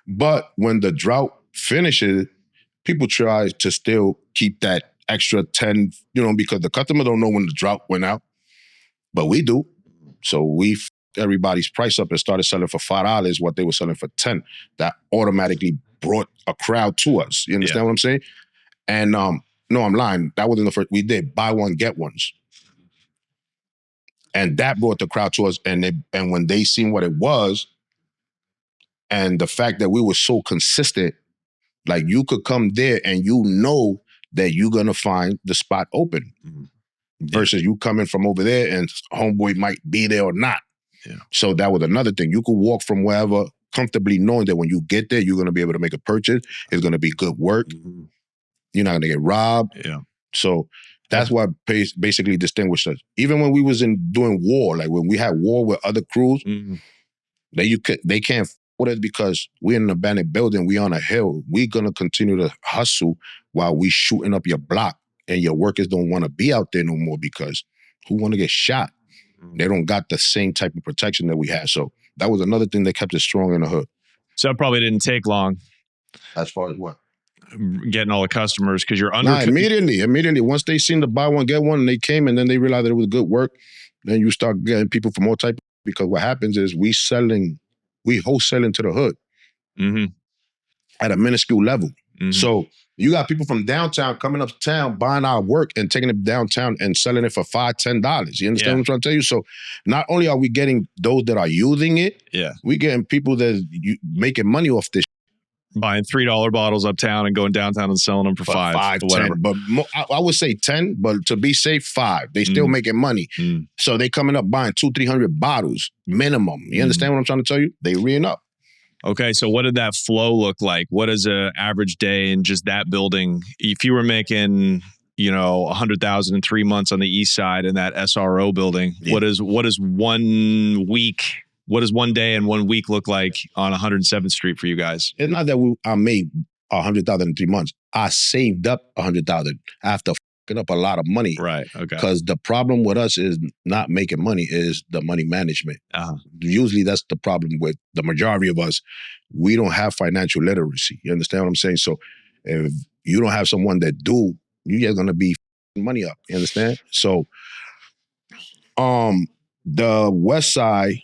But when the drought finishes, people try to still keep that extra 10, because the customer don't know when the drought went out, but we do. So we f***ed everybody's price up and started selling for $5 what they were selling for 10. That automatically brought a crowd to us. You understand what I'm saying? And no, I'm lying. That wasn't the first. We did buy one, get ones. And that brought the crowd to us. And when they seen what it was, and the fact that we were so consistent, like you could come there and that you're going to find the spot open. Mm-hmm. Versus you coming from over there and homeboy might be there or not. Yeah. So that was another thing. You could walk from wherever comfortably knowing that when you get there, you're going to be able to make a purchase. It's going to be good work. Mm-hmm. You're not going to get robbed. Yeah. So that's what basically distinguished us. Even when we was doing war, like when we had war with other crews, mm-hmm. they can't with us because we're in an abandoned building. We on a hill. We're going to continue to hustle while we shooting up your block. And your workers don't want to be out there no more because who want to get shot? Mm-hmm. They don't got the same type of protection that we had. So that was another thing that kept us strong in the hood. So it probably didn't take long. As far as what? Getting all the customers because you're under. Immediately. Once they seen the buy one, get one, and they came and then they realized that it was good work, then you start getting people from all type. Because what happens is we wholesaling to the hood mm-hmm. at a minuscule level. Mm-hmm. So you got people from downtown coming uptown, buying our work and taking it downtown and selling it for $5, $10. You understand what I'm trying to tell you? So not only are we getting those that are using it, we getting people that making money off this. Buying $3 bottles uptown and going downtown and selling them for $5, whatever. 10, but I would say 10, but to be safe, 5. They still making money. Mm. So they coming up buying 200-300 bottles minimum. You understand what I'm trying to tell you? They reeing up. Okay, so what did that flow look like? What is an average day in just that building? If you were making, $100,000 in 3 months on the east side in that SRO building, what is 1 week? What does 1 day and 1 week look like on 107th Street for you guys? It's not that I made 100,000 in 3 months. I saved up 100,000 after fucking up a lot of money. Right. Okay. Because the problem with us is not making money, is the money management. Uh-huh. Usually that's the problem with the majority of us. We don't have financial literacy. You understand what I'm saying? So if you don't have someone that do, you're just gonna be money up. You understand? So the West Side,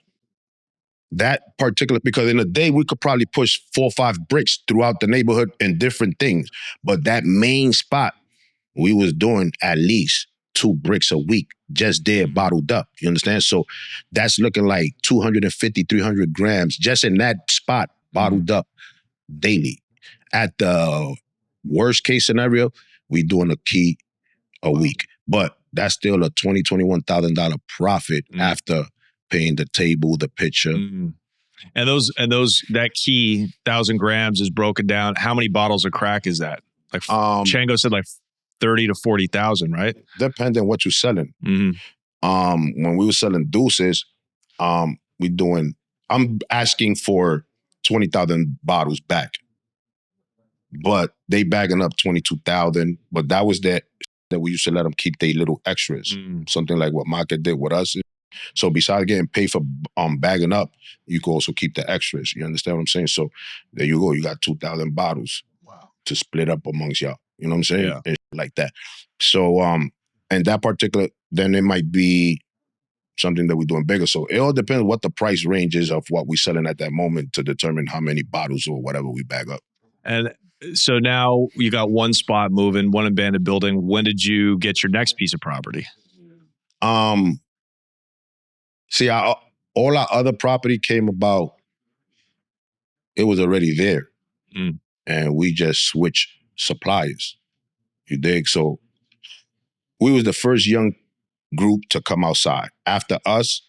that particular, because in a day we could probably push 4 or 5 bricks throughout the neighborhood in different things. But that main spot, we was doing at least 2 bricks a week just there bottled up. You understand? So that's looking like 250, 300 grams just in that spot bottled up daily. At the worst case scenario, we doing a key a week. But that's still a $20,000, $21,000 profit after paying the table, the pitcher. Mm-hmm. And that key 1,000 grams is broken down. How many bottles of crack is that? Like Chango said, like 30 to 40,000, right? Depending on what you're selling. Mm-hmm. When we were selling deuces, I'm asking for 20,000 bottles back, but they bagging up 22,000. But that was that we used to let them keep their little extras, something like what Market did with us. So besides getting paid for bagging up, you can also keep the extras. You understand what I'm saying? So there you go. You got 2,000 bottles to split up amongst y'all. You know what I'm saying? Yeah. And like that. So and that particular, then it might be something that we're doing bigger. So it all depends what the price range is of what we're selling at that moment to determine how many bottles or whatever we bag up. And so now you got one spot moving, one abandoned building. When did you get your next piece of property? See, all our other property came about, it was already there. Mm. And we just switched suppliers. You dig? So we was the first young group to come outside. After us,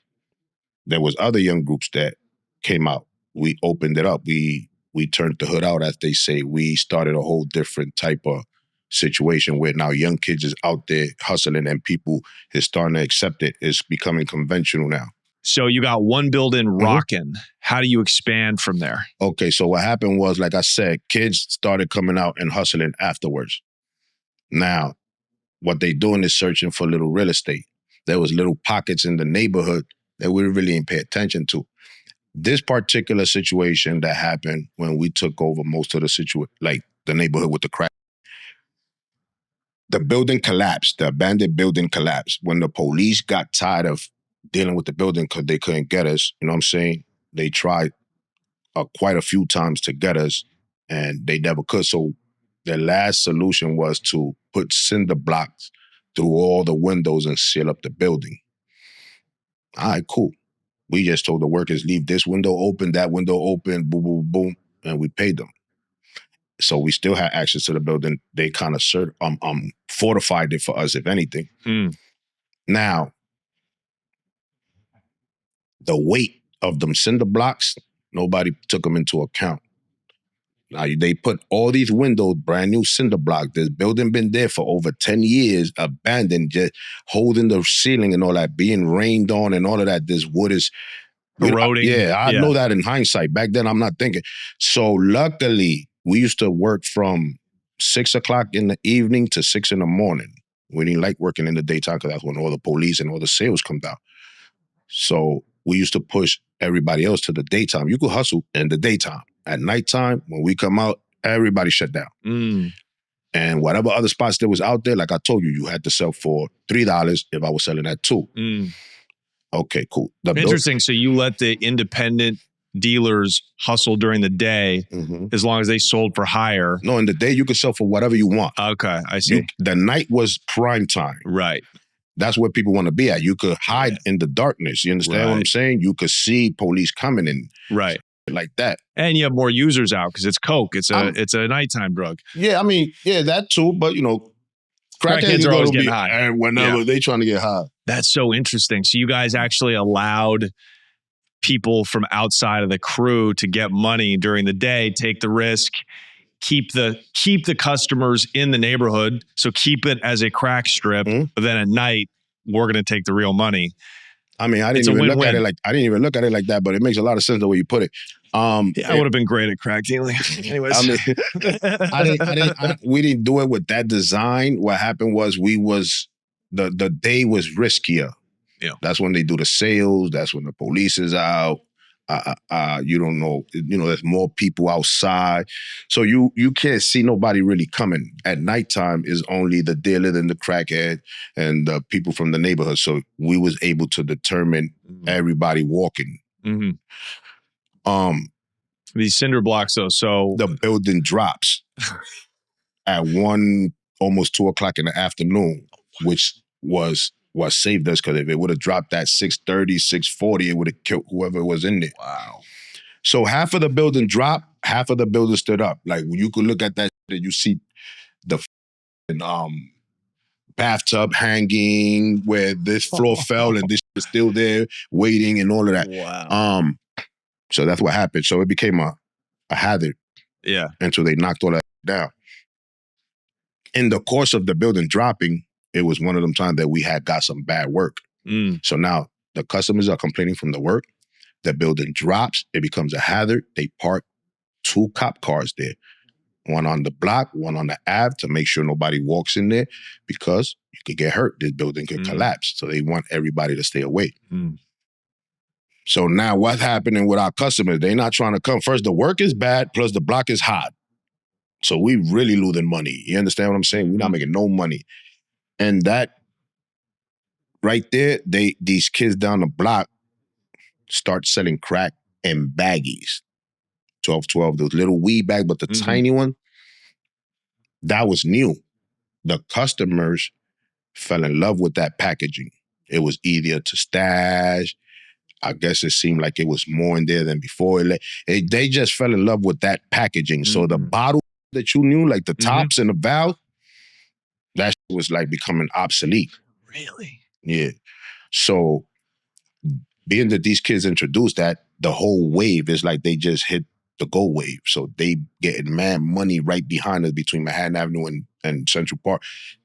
there was other young groups that came out. We opened it up. We turned the hood out, as they say. We started a whole different type of situation where now young kids is out there hustling and people is starting to accept it. It's becoming conventional now. So you got one building rocking. How do you expand from there? Okay, so what happened was, like I said, kids started coming out and hustling afterwards. Now, what they doing is searching for little real estate. There was little pockets in the neighborhood that we really didn't pay attention to. This particular situation that happened when we took over most of the like the neighborhood with the crack, the building collapsed, the abandoned building collapsed. When the police got tired of dealing with the building because they couldn't get us, you know what I'm saying? They tried quite a few times to get us and they never could. So the last solution was to put cinder blocks through all the windows and seal up the building. All right, cool. We just told the workers, leave this window open, that window open, boom, boom, boom, and we paid them. So we still had access to the building. They kind of fortified it for us, if anything. Now, the weight of them cinder blocks, nobody took them into account. Now, they put all these windows, brand new cinder blocks. This building been there for over 10 years, abandoned, just holding the ceiling and all that, being rained on and all of that. This wood is eroding. I know that in hindsight. Back then, I'm not thinking. So luckily, we used to work from 6 o'clock in the evening to 6 in the morning. We didn't like working in the daytime because that's when all the police and all the sales come down. So we used to push everybody else to the daytime. You could hustle in the daytime. At nighttime, when we come out, everybody shut down. And whatever other spots that was out there, like I told you, you had to sell for $3 if I was selling at $2. Okay, cool. Interesting. So you let the independent dealers hustle during the day as long as they sold for higher. No, in the day, you could sell for whatever you want. Okay, I see. The night was prime time. Right. That's where people want to be at. You could hide in the darkness. You understand what I'm saying? You could see police coming in. Right. Like that. And you have more users out because it's coke. It's a nighttime drug. Yeah, I mean, that too. But, crackheads are always getting high. And whenever they trying to get high. That's so interesting. So you guys actually allowed people from outside of the crew to get money during the day, take the risk, keep the customers in the neighborhood. So keep it as a crack strip. But then at night, we're going to take the real money. I mean, I didn't even look at it like that, but it makes a lot of sense the way you put it. I would have been great at crack dealing. Anyways, we didn't do it with that design. What happened was the day was riskier. Yeah, that's when they do the sales. That's when the police is out. You don't know. There's more people outside, so you can't see nobody really coming. At nighttime is only the dealer and the crackhead and the people from the neighborhood. So we was able to determine everybody walking. These cinder blocks, though. So the building drops at almost 2 o'clock in the afternoon, which was what saved us, because if it would have dropped at 6:30, 6:40, it would have killed whoever was in there. Wow. So half of the building dropped, half of the building stood up. Like, you could look at that and you see the bathtub hanging where this floor fell and this was still there waiting and all of that. Wow. So that's what happened. So it became a hazard. Yeah. Until they knocked all that down. In the course of the building dropping, it was one of them times that we had got some bad work. So now the customers are complaining from the work. The building drops. It becomes a hazard. They park 2 cop cars there. One on the block, one on the Ave, to make sure nobody walks in there, because you could get hurt. This building could collapse. So they want everybody to stay away. So now what's happening with our customers? They're not trying to come. First, the work is bad, plus the block is hot. So we really losing money. You understand what I'm saying? We're not making no money. And that right there, these kids down the block start selling crack in baggies. 12, those little weed bags, but the tiny one, that was new. The customers fell in love with that packaging. It was easier to stash. I guess it seemed like it was more in there than before. They just fell in love with that packaging. So the bottle that you knew, like the tops and the valve, that was like becoming obsolete. Really? Yeah. So being that these kids introduced that, the whole wave is like they just hit the gold wave. So they getting mad money right behind us between Manhattan Avenue and Central Park.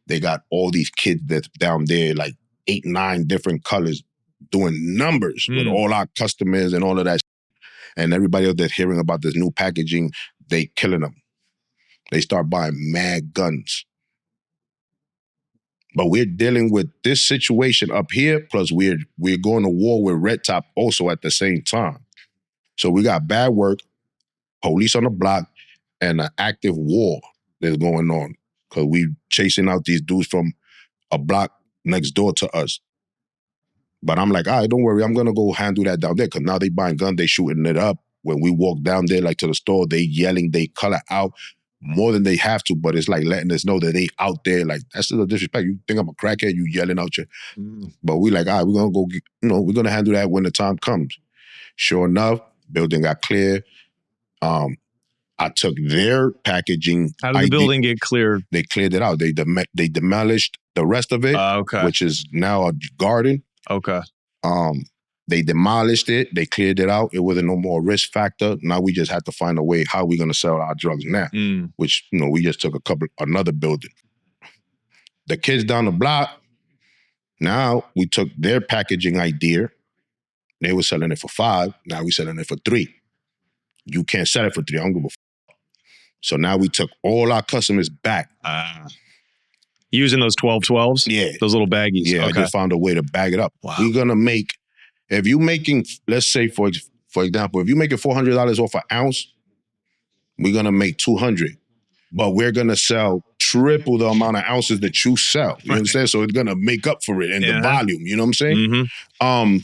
They got all these kids that's down there, like 8, 9 different colors, doing numbers with all our customers and all of that. And everybody else that's hearing about this new packaging, they killing them. They start buying mad guns. But we're dealing with this situation up here, plus we're going to war with Red Top also at the same time. So we got bad work, police on the block, and an active war that's going on. Because we chasing out these dudes from a block next door to us. But I'm like, all right, don't worry, I'm gonna go handle that down there. Because now they buying guns, they shooting it up. When we walk down there, like to the store, they yelling, they color out more than they have to, but it's like letting us know that they out there. Like, that's still a disrespect. You think I'm a crackhead, you yelling out your... But we like, all right, we're gonna go, we're gonna handle that when the time comes. Sure enough, building got cleared. I took their packaging. How did the building get cleared? They cleared it out. They demolished the rest of it, which is now a garden. Okay. They demolished it. They cleared it out. It wasn't no more risk factor. Now we just had to find a way how we're going to sell our drugs now, which, we just took another building. The kids down the block, now we took their packaging idea. They were selling it for $5. Now we selling it for $3. You can't sell it for $3. I don't give a f***. So now we took all our customers back. Using those 1212s? Yeah. Those little baggies? Yeah, okay. I just found a way to bag it up. Wow. We're going to make, if you're making, let's say, for example, if you're making $400 off an ounce, we're going to make $200. But we're going to sell triple the amount of ounces that you sell. You know what I'm saying? So it's going to make up for it in the volume. You know what I'm saying? Mm-hmm.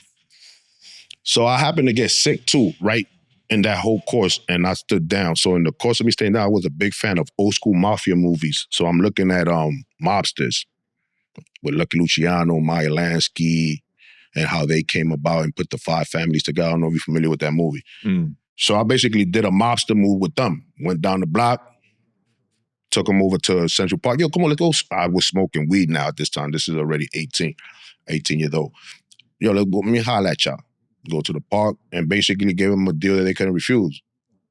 So I happened to get sick too, right? In that whole course, and I stood down. So in the course of me staying down, I was a big fan of old school mafia movies. So I'm looking at Mobsters with Lucky Luciano, Meyer Lansky, and how they came about and put the 5 families together. I don't know if you're familiar with that movie. So I basically did a mobster move with them. Went down the block, took them over to Central Park. Yo, come on, let's go. I was smoking weed now at this time. This is already 18 years old. Yo, let me holler at y'all. Go to the park and basically gave them a deal that they couldn't refuse.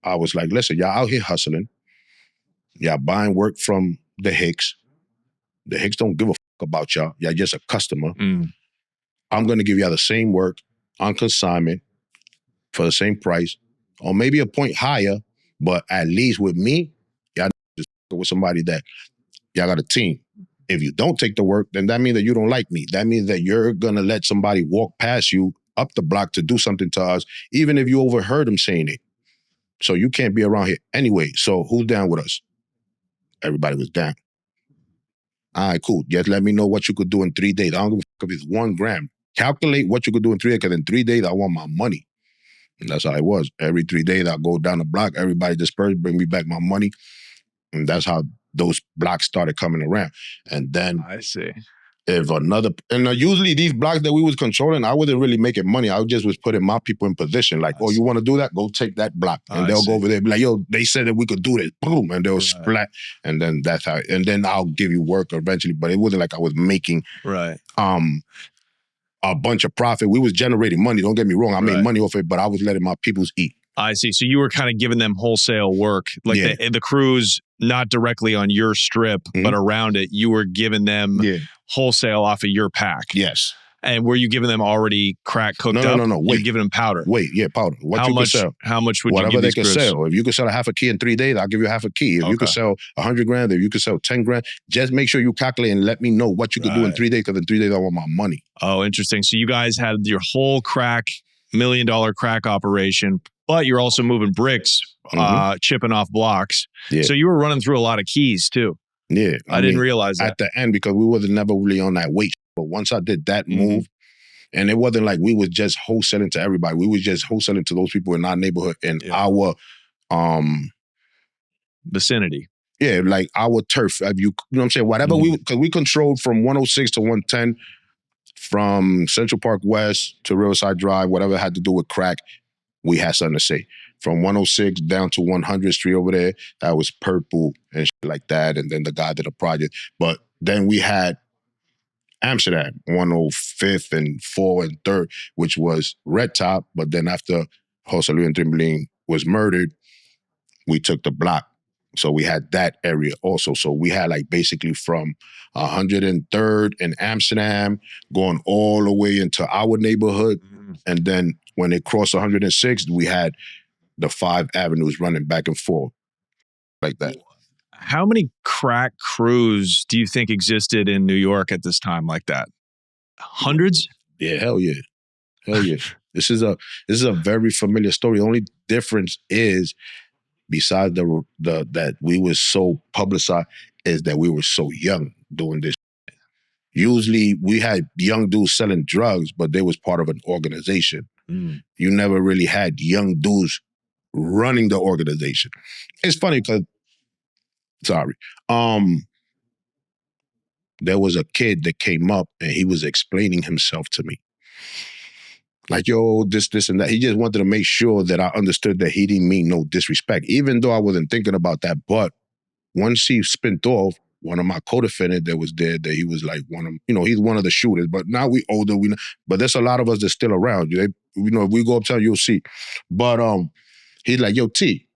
I was like, listen, y'all out here hustling. Y'all buying work from the Hicks. The Hicks don't give a fuck about y'all. Y'all just a customer. I'm going to give y'all the same work on consignment for the same price, or maybe a point higher, but at least with me, y'all just with somebody that y'all got a team. If you don't take the work, then that means that you don't like me. That means that you're going to let somebody walk past you up the block to do something to us, even if you overheard them saying it. So you can't be around here anyway. So who's down with us? Everybody was down. All right, cool. Just let me know what you could do in 3 days. I don't give a fuck if it's 1 gram. Calculate what you could do in 3 days, because in 3 days, I want my money. And that's how it was. Every 3 days, I go down the block, everybody disperse, bring me back my money. And that's how those blocks started coming around. And then I see. If usually these blocks that we was controlling, I wasn't really making money. I just was putting my people in position. Like, oh, you want to do that? Go take that block. And they'll go over there and be like, yo, they said that we could do this. Boom. And they'll splat. And then that's how, and then I'll give you work eventually. But it wasn't like I was making a bunch of profit. We was generating money. Don't get me wrong. I made money off it, but I was letting my peoples eat. I see. So you were kind of giving them wholesale work. Like the crews, not directly on your strip, but around it, you were giving them wholesale off of your pack. Yes. And were you giving them already crack cooked up? No. Wait. You're giving them powder? Wait, powder. What you could sell. How much would Whatever you give they these could crews? sell. If you could sell a half a key in 3 days, I'll give you half a key. If you could sell 100 grand, if you could sell 10 grand, just make sure you calculate and let me know what you could do in 3 days, because in 3 days, I want my money. Oh, interesting. So you guys had your whole $1 million crack operation, but you're also moving bricks, chipping off blocks. Yeah. So you were running through a lot of keys too. Yeah. I didn't realize that. At the end, because we wasn't never really on that weight. But once I did that move, and it wasn't like we was just wholesaling to everybody. We was just wholesaling to those people in our neighborhood, in our vicinity. Yeah, like our turf. You know what I'm saying? Whatever because we controlled from 106 to 110, from Central Park West to Riverside Drive, whatever had to do with crack, we had something to say. From 106 down to 100th Street over there, that was Purple and shit like that. And then the guy did a project. But then we had Amsterdam, 105th and 4 and 3rd, which was Red Top. But then after Jose Luis and Trimblin was murdered, we took the block. So we had that area also. So we had like basically from 103rd in Amsterdam going all the way into our neighborhood. And then when it crossed 106th, we had the 5 avenues running back and forth like that. How many crack crews do you think existed in New York at this time like that? Hundreds? Yeah, hell yeah. Hell yeah. This is a very familiar story. The only difference is, besides the that we were so publicized, is that we were so young doing this. Usually we had young dudes selling drugs, but they was part of an organization. You never really had young dudes running the organization. It's funny because, there was a kid that came up and he was explaining himself to me. Like, yo, this, and that. He just wanted to make sure that I understood that he didn't mean no disrespect, even though I wasn't thinking about that. But once he spent off, one of my co-defendants that was there, that he was like one of, he's one of the shooters. But now we older, but there's a lot of us that's still around. If we go uptown, you'll see. But he's like, yo, T,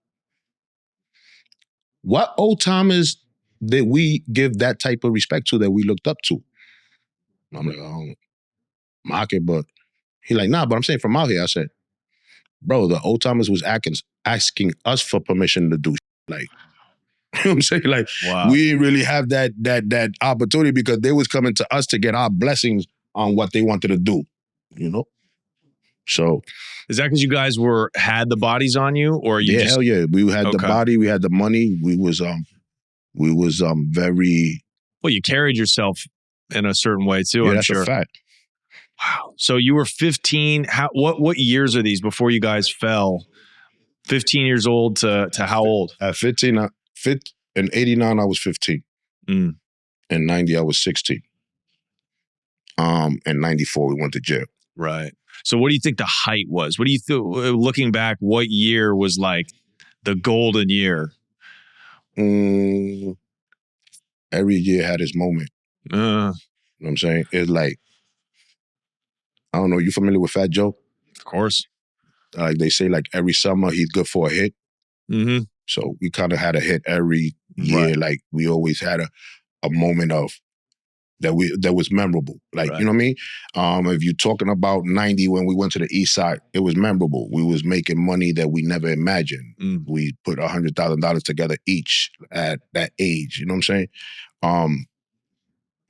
what old timers did we give that type of respect to that we looked up to? I'm like, I don't mock it, but he's like, nah, but I'm saying from out here. I said, bro, the old timers was asking us for permission to do like, you know what I'm saying? Like, wow. We didn't really have that opportunity because they was coming to us to get our blessings on what they wanted to do, So is that because you guys had the bodies on you, or you hell yeah. We had the body, we had the money, we was very, well, you carried yourself in a certain way too. Yeah, I'm that's sure. a fact. Wow. So you were 15. What years are these before you guys fell? 15 years old to how old? At 15, in 89, I was 15. In 90, I was 16. In 94, we went to jail. Right. So what do you think the height was? What do you think, looking back, what year was like the golden year? Every year had its moment. You know what I'm saying? It's like, I don't know, you familiar with Fat Joe? Of course. Like they say, like every summer he's good for a hit. Mm-hmm. So we kind of had a hit every year. Right. Like we always had a moment of that was memorable. Like, You know what I mean? If you're talking about 90 when we went to the East Side, it was memorable. We was making money that we never imagined. We put $100,000 together each at that age. You know what I'm saying?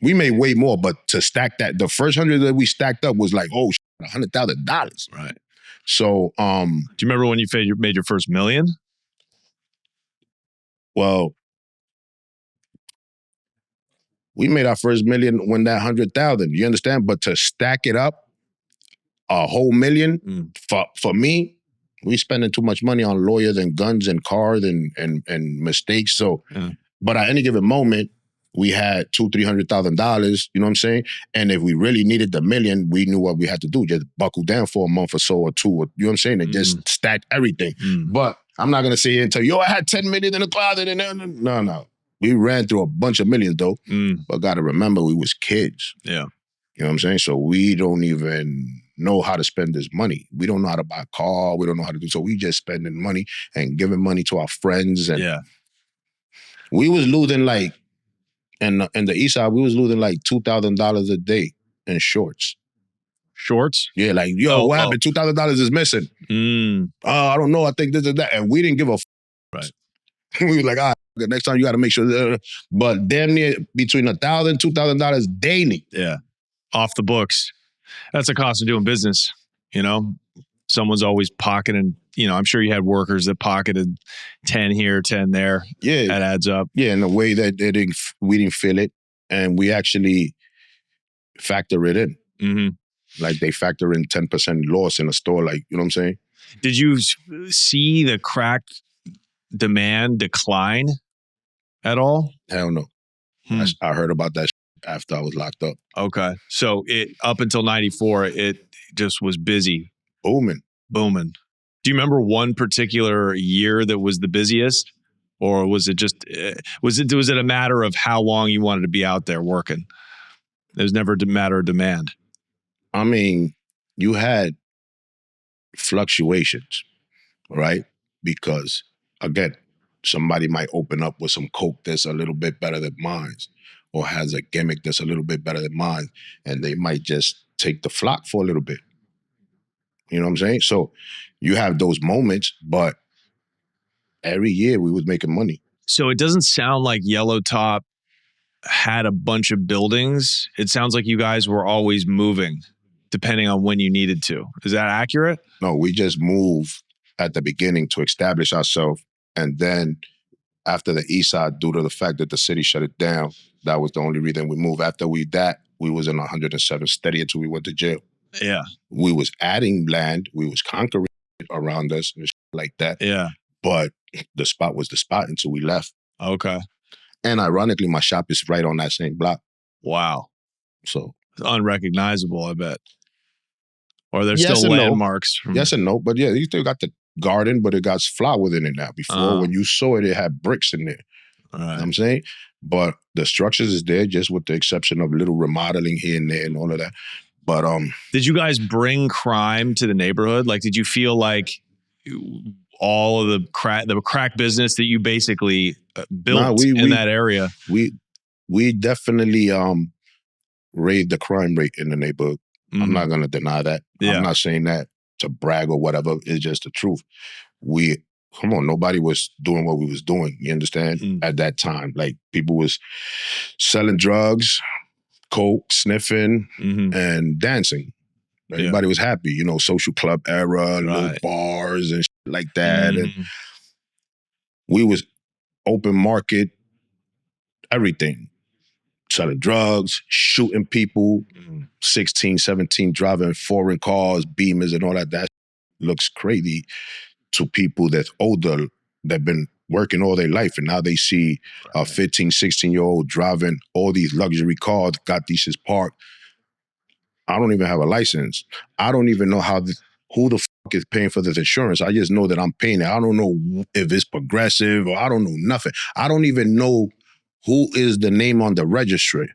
We made way more, but to stack that, the first 100 that we stacked up was like, oh, $100,000. Right. So, do you remember when you made your first million? Well, we made our first million when that 100,000. You understand? But to stack it up, a whole million for me, we spending too much money on lawyers and guns and cars and mistakes. So, but at any given moment, we had $200,000-$300,000. You know what I'm saying? And if we really needed the million, we knew what we had to do. Just buckle down for a month or so or two. Or, you know what I'm saying? And just stack everything. But I'm not gonna sit here and tell you, I had 10 million in the closet and no. We ran through a bunch of millions though. But gotta remember, we was kids. Yeah. You know what I'm saying? So we don't even know how to spend this money. We don't know how to buy a car. We don't know how to do. So we just spending money and giving money to our friends. And we was losing like, in the East Side, we was losing like $2,000 a day in shorts. Shorts? Yeah, like, yo, what happened? $2,000 is missing. I don't know. I think this is that. And we didn't give a Right. We was like, all right, next time you got to make sure. But damn near between $1,000, $2,000 daily. Yeah. Off the books. That's a cost of doing business. Someone's always pocketing, I'm sure you had workers that pocketed 10 here, 10 there. Yeah. That adds up. Yeah, in a way that we didn't feel it. And we actually factor it in. Like they factor in 10% loss in a store, like, you know what I'm saying? Did you see the crack demand decline at all? Hell no. I heard about that after I was locked up. Okay. So up until 94, it just was busy. Booming. Do you remember one particular year that was the busiest? Or was it just, was it a matter of how long you wanted to be out there working? It was never a matter of demand. I mean, you had fluctuations, right? Because, again, somebody might open up with some coke that's a little bit better than mine, or has a gimmick that's a little bit better than mine, and they might just take the flock for a little bit. You know what I'm saying? So you have those moments, but every year we was making money. So it doesn't sound like Yellow Top had a bunch of buildings. It sounds like you guys were always moving depending on when you needed to. Is that accurate? No, we just moved at the beginning to establish ourselves. And then after the east side, due to the fact that the city shut it down, that was the only reason we moved. After we was in 107 steady until we went to jail. Yeah. We was adding land. We was conquering around us and shit like that. Yeah. But the spot was the spot until we left. Okay. And ironically, my shop is right on that same block. Wow. So it's unrecognizable, I bet. Or there's yes still and no. landmarks. Yes and no. But yeah, you still got the garden, but it got flowers in it now. Before, when you saw it, it had bricks in there. All right. You know what I'm saying? But the structures is there, just with the exception of little remodeling here and there and all of that. But did you guys bring crime to the neighborhood? Like, did you feel like all of the crack business that you basically built in that area? We definitely raised the crime rate in the neighborhood. Mm-hmm. I'm not gonna deny that. Yeah. I'm not saying that to brag or whatever. It's just the truth. Nobody was doing what we was doing. You understand? Mm. At that time, like people was selling drugs, coke, sniffing, and dancing. Everybody was happy, you know, social club era, little bars and shit like that. And we was open market, everything. Selling drugs, shooting people, 16, 17, driving foreign cars, Beamers and all that. That looks crazy to people that's older, that been working all their life, and now they see a 15, 16-year-old driving all these luxury cars, got these shits parked. I don't even have a license. I don't even know who the fuck is paying for this insurance. I just know that I'm paying it. I don't know if it's Progressive, or I don't know nothing. I don't even know who is the name on the registry.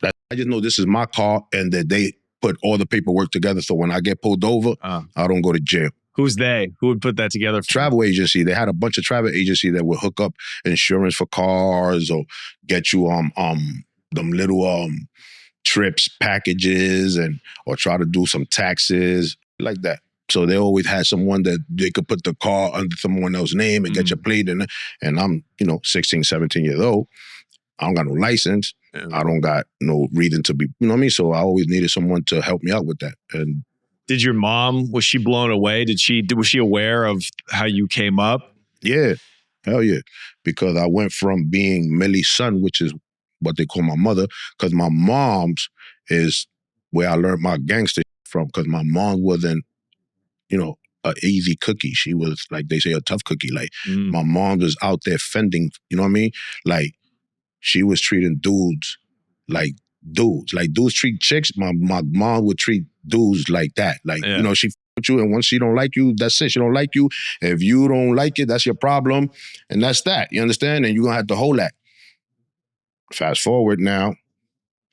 I just know this is my car, and that they put all the paperwork together, so when I get pulled over, I don't go to jail. Who's they? Who would put that together? Travel agency. They had a bunch of travel agency that would hook up insurance for cars, or get you them little trips, packages, or try to do some taxes like that. So they always had someone that they could put the car under someone else's name and get your plate in it. And I'm, 16, 17 years old. I don't got no license. I don't got no reason to be, you know what I mean? So I always needed someone to help me out with that. And did your mom, was she blown away? Was she aware of how you came up? Yeah. Hell yeah. Because I went from being Millie's son, which is what they call my mother, because my mom's is where I learned my gangster from, because my mom wasn't, an easy cookie. She was, like they say, a tough cookie. Like, my mom was out there fending, you know what I mean? Like, she was treating dudes like dudes. Like, dudes treat chicks. My mom would treat dudes like that. Like, she with you, and once she don't like you, that's it. She don't like you. If you don't like it, that's your problem. And that's that. You understand? And you're going to have to hold that. Fast forward now,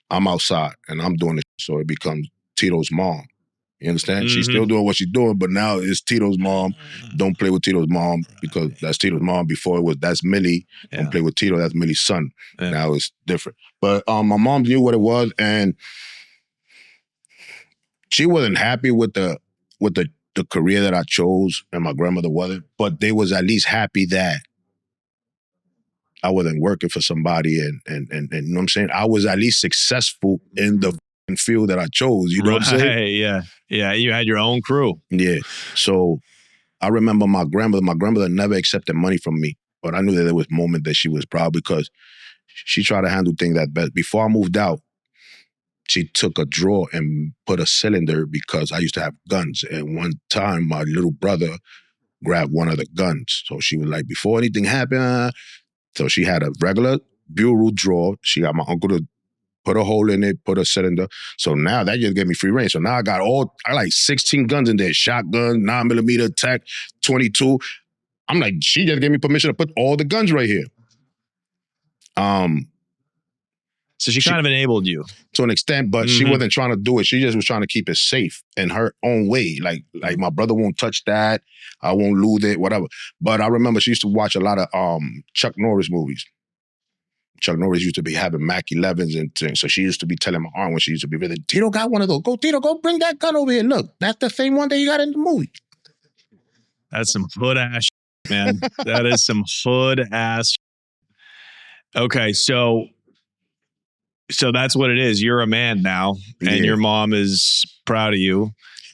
I'm outside, and I'm doing it. So it becomes Tito's mom. You understand? She's still doing what she's doing, but now it's Tito's mom. Don't play with Tito's mom, because that's Tito's mom. Before it was, that's Millie. Don't play with Tito, that's Millie's son. Now it's different. But my mom knew what it was, and she wasn't happy with the career that I chose, and my grandmother wasn't. But they was at least happy that I wasn't working for somebody, and you know what I'm saying? I was at least successful in the field that I chose, you know what I'm saying? Yeah. Yeah, you had your own crew. Yeah. So I remember my grandmother never accepted money from me, but I knew that there was a moment that she was proud, because she tried to handle things that best. Before I moved out, she took a drawer and put a cylinder, because I used to have guns. And one time, my little brother grabbed one of the guns. So she was like, before anything happened, so she had a regular bureau drawer. She got my uncle to put a hole in it, put a cylinder. So now that just gave me free range. So now I like 16 guns in there. Shotgun, 9mm, Tech, 22. I'm like, she just gave me permission to put all the guns right here. So she kind of enabled you to an extent, but she wasn't trying to do it. She just was trying to keep it safe in her own way. Like my brother won't touch that. I won't lose it, whatever. But I remember she used to watch a lot of Chuck Norris movies. Chuck Norris used to be having Mac 11s and things. So she used to be telling my aunt when she used to be with it, Tito got one of those. Go, Tito, go bring that gun over here. Look, that's the same one that you got in the movie. That's some hood ass shit, man. That is some hood ass shit. Okay, so that's what it is. You're a man now, and your mom is proud of you.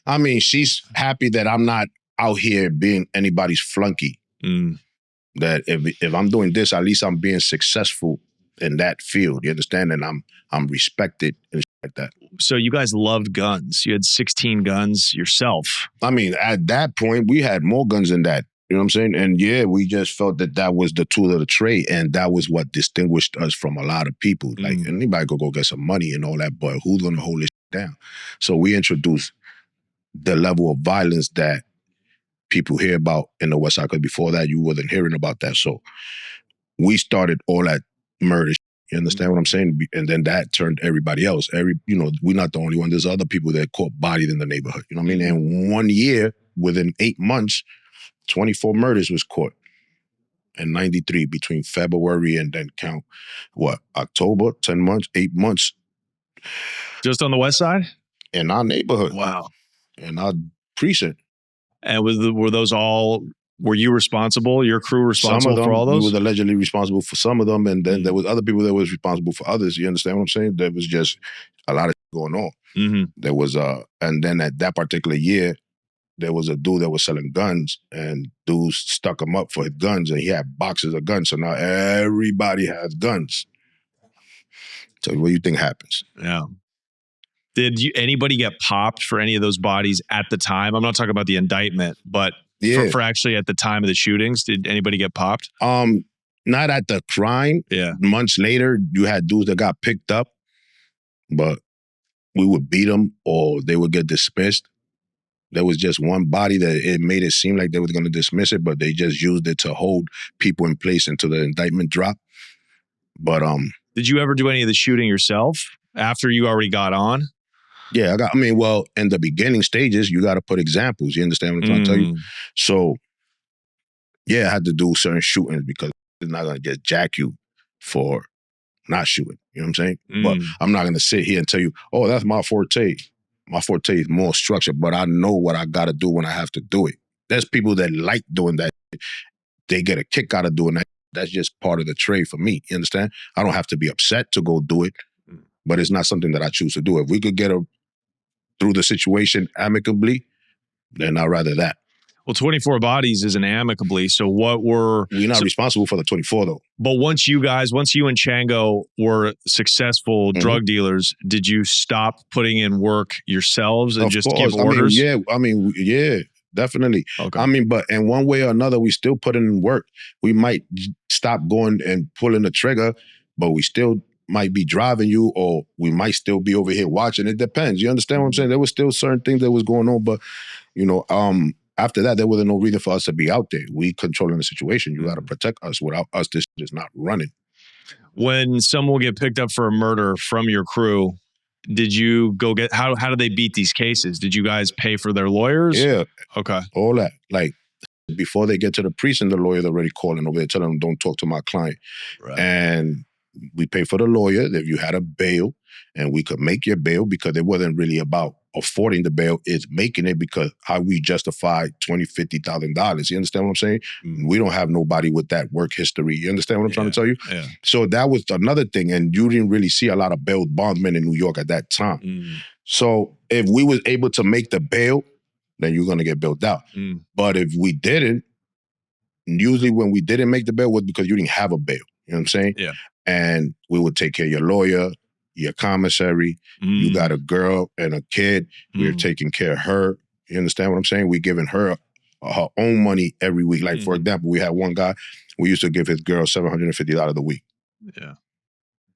I mean, she's happy that I'm not out here being anybody's flunky. That if I'm doing this, at least I'm being successful in that field. You understand? And I'm respected and shit like that. So you guys loved guns. You had 16 guns yourself. I mean, at that point, we had more guns than that. You know what I'm saying? And yeah, we just felt that was the tool of the trade, and that was what distinguished us from a lot of people. Like anybody could go get some money and all that, but who's gonna hold this down? So we introduced the level of violence that people hear about in the West Side, because before that, you wasn't hearing about that. So we started all that murder. You understand what I'm saying? And then that turned everybody else. We're not the only one. There's other people that caught bodied in the neighborhood. You know what I mean? And 1 year, within 8 months, 24 murders was caught. In 93, between February and then count, October, 10 months, 8 months. Just on the West Side? In our neighborhood. Wow. In our precinct. And were you responsible, your crew responsible for all those? We was allegedly responsible for some of them, and then there was other people that was responsible for others. You understand what I'm saying? There was just a lot of going on. There was, and then at that particular year, there was a dude that was selling guns, and dudes stuck him up for his guns, and he had boxes of guns, so now everybody has guns. So what do you think happens? Yeah. Did anybody get popped for any of those bodies at the time? I'm not talking about the indictment, but for actually at the time of the shootings, did anybody get popped? Not at the crime. Yeah. Months later, you had dudes that got picked up, but we would beat them or they would get dismissed. There was just one body that it made it seem like they were going to dismiss it, but they just used it to hold people in place until the indictment dropped. But did you ever do any of the shooting yourself after you already got on? Yeah, in the beginning stages, you got to put examples. You understand what I'm trying to tell you? So, yeah, I had to do certain shootings because it's not going to just jack you for not shooting. You know what I'm saying? But I'm not going to sit here and tell you, oh, that's my forte. My forte is more structured, but I know what I got to do when I have to do it. There's people that like doing that. They get a kick out of doing that. That's just part of the trade for me. You understand? I don't have to be upset to go do it, but it's not something that I choose to do. If we could get through the situation amicably, then I'd rather that. Well, 24 bodies isn't amicably. So we're not responsible for the 24 though. But once you and Chango were successful drug dealers, did you stop putting in work yourselves and just give orders? Yeah, definitely. Okay. But in one way or another, we still put in work. We might stop going and pulling the trigger, but we still might be driving you, or we might still be over here watching. It depends. You understand what I'm saying? There was still certain things that was going on, but after that, there wasn't no reason for us to be out there. We controlling the situation. You got to protect us. Without us, this is not running. When someone will get picked up for a murder from your crew, did you go get, how do they beat these cases? Did you guys pay for their lawyers? Yeah. Okay. All that. Like, before they get to the precinct, the lawyer's already calling over there, telling them, don't talk to my client. Right. And we pay for the lawyer if you had a bail, and we could make your bail, because it wasn't really about affording the bail, it's making it because how we justify $20,000, $50,000. You understand what I'm saying? We don't have nobody with that work history. You understand what I'm trying to tell you? Yeah. So that was another thing, and you didn't really see a lot of bail bondmen in New York at that time. So if we was able to make the bail, then you're gonna get bailed out. But if we didn't, usually when we didn't make the bail was because you didn't have a bail. You know what I'm saying? Yeah. And we would take care of your lawyer, your commissary. You got a girl and a kid. We're taking care of her. You understand what I'm saying? We're giving her her own money every week. Like, for example, we had one guy, we used to give his girl $750 a week. Yeah.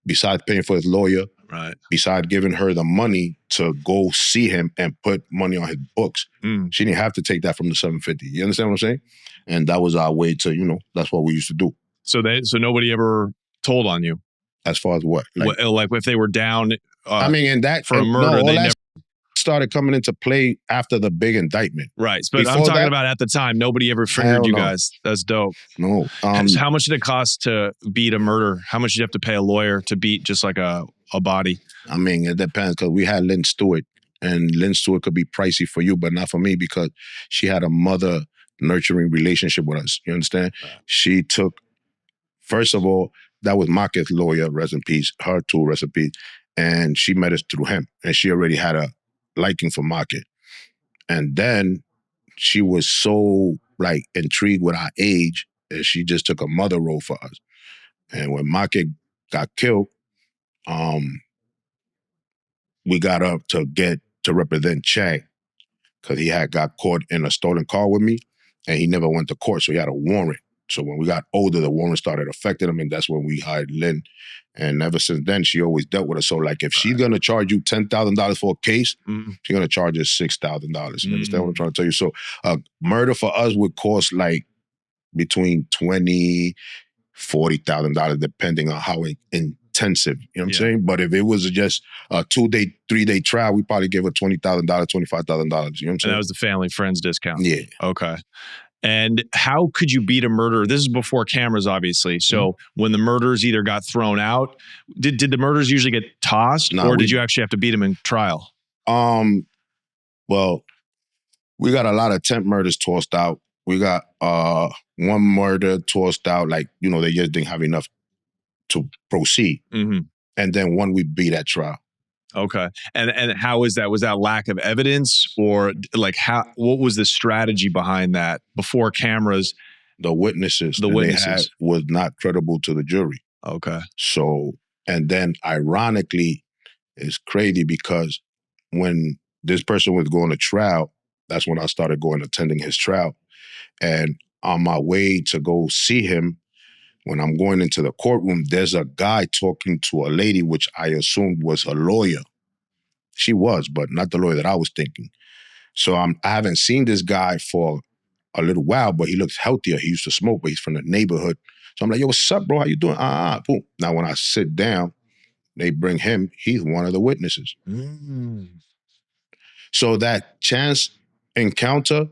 Besides paying for his lawyer, right? Besides giving her the money to go see him and put money on his books, she didn't have to take that from the $750. You understand what I'm saying? And that was our way to, that's what we used to do. So nobody ever told on you? As far as what? Like if they were down I mean, and that for a murder, all they that never started coming into play after the big indictment. right. But I'm Before talking that, about at the time, nobody ever fingered hell you no. guys. That's dope. No. So how much did it cost to beat a murder? How much did you have to pay a lawyer to beat just like a body? I mean, it depends because we had Lynn Stewart, and Lynn Stewart could be pricey for you, but not for me because she had a mother nurturing relationship with us. You understand? She took, first of all, that was Marcus' lawyer, rest in peace, her too, rest in peace, and she met us through him, and she already had a liking for Marcus. And then she was so like intrigued with our age that she just took a mother role for us. And when Marcus got killed, we got up to represent Chang because he had got caught in a stolen car with me and he never went to court, so he had a warrant. So when we got older, the warrant started affecting him, and that's when we hired Lynn. And ever since then, she always dealt with us. So like if she's gonna charge you $10,000 for a case, she's gonna charge us $6,000. You understand what I'm trying to tell you? So murder for us would cost like between $20,000, $40,000, depending on how intensive, you know what I'm saying? But if it was just a 2-day, 3-day trial, we probably give her $20,000, $25,000, you know what I'm saying? And that was the family friends discount. Yeah. Okay. And how could you beat a murderer? This is before cameras, obviously. So when the murders either got thrown out, did the murders usually get tossed, or did you actually have to beat them in trial? Well, we got a lot of attempt murders tossed out. We got one murder tossed out, like, you know, they just didn't have enough to proceed. And then one we beat at trial. Okay. And how is that? Was that lack of evidence, or like what was the strategy behind that before cameras? The witnesses they had was not credible to the jury. Okay. So, and then ironically, it's crazy because when this person was going to trial, that's when I started attending his trial. And on my way to go see him, when I'm going into the courtroom, there's a guy talking to a lady, which I assumed was a lawyer. She was, but not the lawyer that I was thinking. So I haven't seen this guy for a little while, but he looks healthier. He used to smoke, but he's from the neighborhood. So I'm like, yo, what's up, bro? How you doing? Boom. Now, when I sit down, they bring him. He's one of the witnesses. So that chance encounter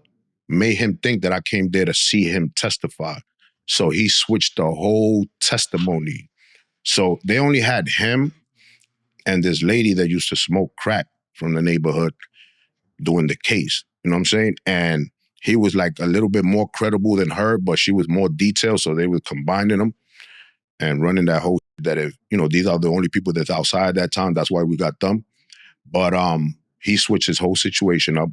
made him think that I came there to see him testify. So he switched the whole testimony. So they only had him and this lady that used to smoke crack from the neighborhood doing the case. You know what I'm saying? And he was like a little bit more credible than her, but she was more detailed. So they were combining them and running that whole that if, you know, these are the only people that's outside that town. That's why we got them. But he switched his whole situation up.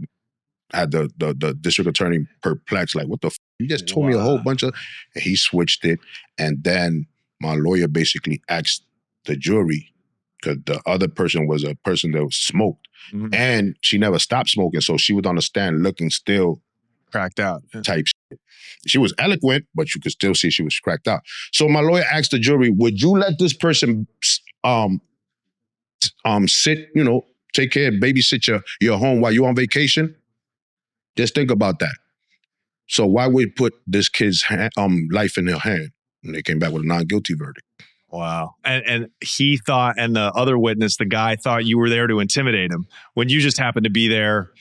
Had the district attorney perplexed, like, what the you just told me a whole bunch of, and he switched it. And then my lawyer basically asked the jury, because the other person was a person that was smoked. And she never stopped smoking, so she was on the stand looking still cracked out type shit. She was eloquent, but you could still see she was cracked out. So my lawyer asked the jury, would you let this person sit, you know, take care, babysit your home while you're on vacation? Just think about that. So why would we put this kid's life in their hand? And they came back with a non-guilty verdict. Wow. And he thought, and the other witness, the guy, thought you were there to intimidate him when you just happened to be there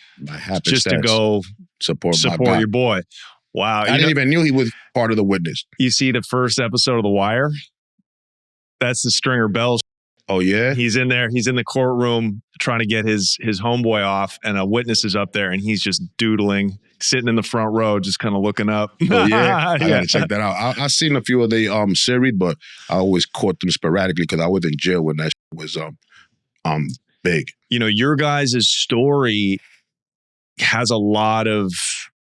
just to go support your boy. Wow. I didn't even knew he was part of the witness. You see the first episode of The Wire? That's the Stringer Bell. Oh, yeah? He's in there. He's in the courtroom trying to get his homeboy off, and a witness is up there, and he's just doodling, sitting in the front row, just kind of looking up. Oh, yeah? I got to check that out. I've seen a few of the series, but I always caught them sporadically because I was in jail when that was big. You know, your guys' story has a lot of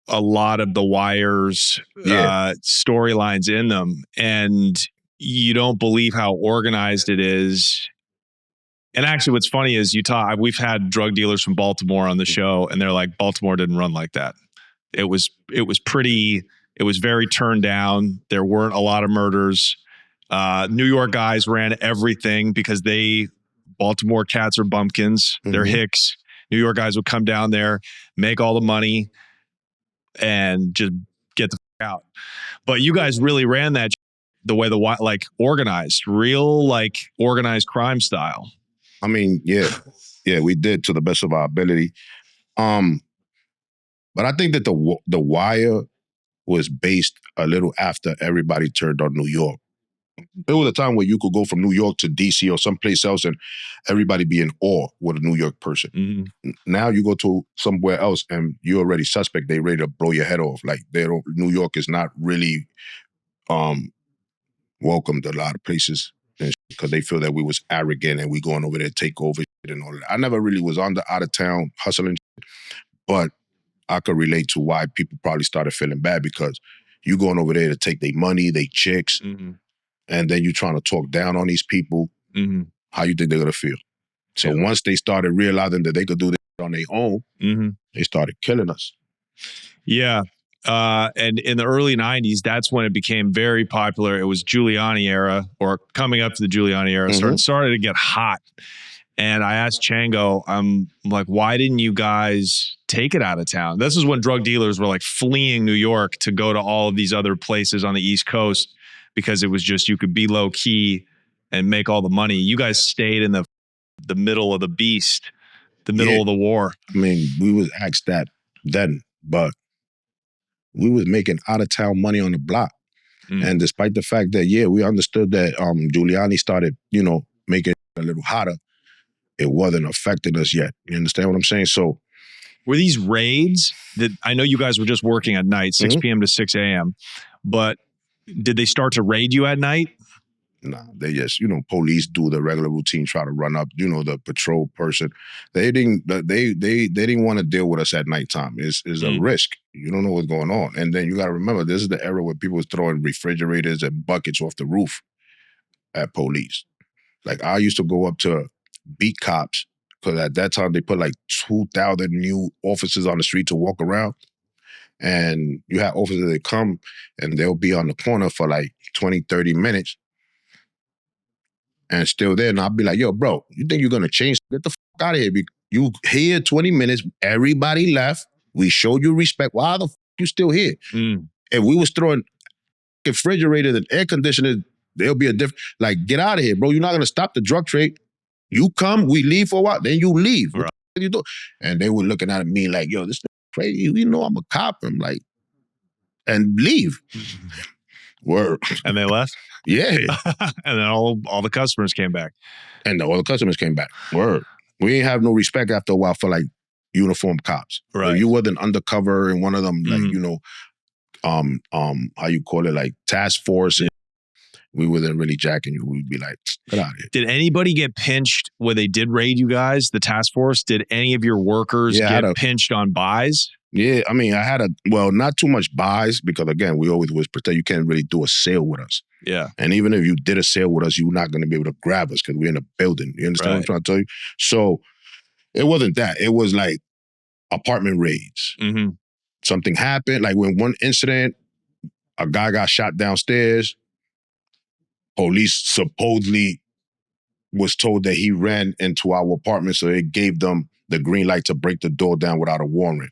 The Wire's storylines in them, and you don't believe how organized it is. And actually, what's funny is we've had drug dealers from Baltimore on the show, and they're like, Baltimore didn't run like that. It was very turned down. There weren't a lot of murders. New York guys ran everything because Baltimore cats are bumpkins. They're hicks. New York guys would come down there, make all the money, and just get the f out. But you guys really ran that. the way like organized, real like organized crime style. I mean, yeah, we did to the best of our ability. But I think that the Wire was based a little after everybody turned on New York. There was a time where you could go from New York to DC or someplace else and everybody be in awe with a New York person. Mm-hmm. Now you go to somewhere else and you're already suspect. They ready to blow your head off. Like New York is not really welcomed a lot of places because they feel that we was arrogant and we going over there to take over and all that. I never really was on the out of town hustling, but I could relate to why people probably started feeling bad because you going over there to take their money, they chicks, mm-hmm. and then you trying to talk down on these people. Mm-hmm. How you think they're gonna feel? So once they started realizing that they could do this on their own, mm-hmm. they started killing us. Yeah. And in the early 90s, that's when it became very popular. It was Giuliani era, or coming up to the Giuliani era, Mm-hmm. started to get hot. And I asked Chango, I'm like, why didn't you guys take it out of town? This is when drug dealers were like fleeing New York to go to all of these other places on the East Coast because it was just, you could be low key and make all the money. You guys stayed in the middle of the beast, the middle of the war. I mean, we was asked that then, but we was making out of town money on the block. And despite the fact that, we understood that Giuliani started, making it a little hotter, it wasn't affecting us yet. You understand what I'm saying? So were these raids that, I know you guys were just working at night, 6 p.m. to 6 a.m., but did they start to raid you at night? Nah, they just, police do the regular routine, try to run up, the patrol person. They didn't want to deal with us at nighttime. It's a risk. You don't know what's going on. And then you got to remember, this is the era where people was throwing refrigerators and buckets off the roof at police. Like, I used to go up to beat cops, because at that time they put like 2,000 new officers on the street to walk around. And you had officers that come and they'll be on the corner for like 20, 30 minutes and still there. And I'll be like, yo, bro, you think you're going to change? Get the fuck out of here. You here 20 minutes, everybody left. We showed you respect. Why the fuck you still here? If we was throwing refrigerators and air conditioners, there'll be a different, like, get out of here, bro. You're not going to stop the drug trade. You come, we leave for a while, then you leave. Right. What you do? And they were looking at me like, yo, this is crazy. I'm a cop. I'm like, and leave. Word. And they left? Yeah. And then all the customers came back. And all the customers came back. Word. We ain't have no respect after a while for like uniformed cops. Right. If you wasn't undercover in one of them, like, how you call it, like task force, we wasn't really jacking you. We'd be like, get out of here. Did anybody get pinched when they did raid you guys, the task force? Did any of your workers get pinched on buys? Yeah, I mean, not too much buys, because again, we always was pretend you can't really do a sale with us. Yeah. And even if you did a sale with us, you're not going to be able to grab us because we're in a building. You understand what I'm trying to tell you? So it wasn't that. It was like apartment raids. Mm-hmm. Something happened. Like when one incident, a guy got shot downstairs. Police supposedly was told that he ran into our apartment, so it gave them the green light to break the door down without a warrant.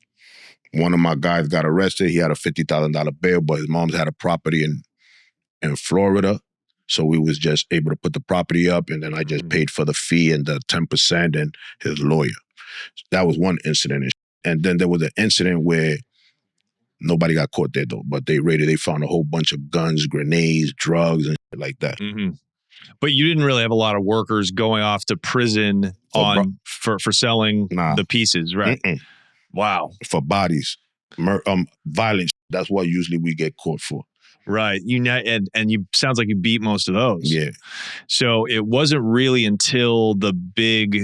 One of my guys got arrested. He had a $50,000 bail, but his mom's had a property in Florida. So we was just able to put the property up, and then I just paid for the fee and the 10% and his lawyer. That was one incident. And then there was an incident where nobody got caught there though, but they found a whole bunch of guns, grenades, drugs, and shit like that. Mm-hmm. But you didn't really have a lot of workers going off to prison for selling the pieces, right? Mm-mm. Wow. For bodies, violence. That's what usually we get caught for. Right. And you sounds like you beat most of those. Yeah. So it wasn't really until the big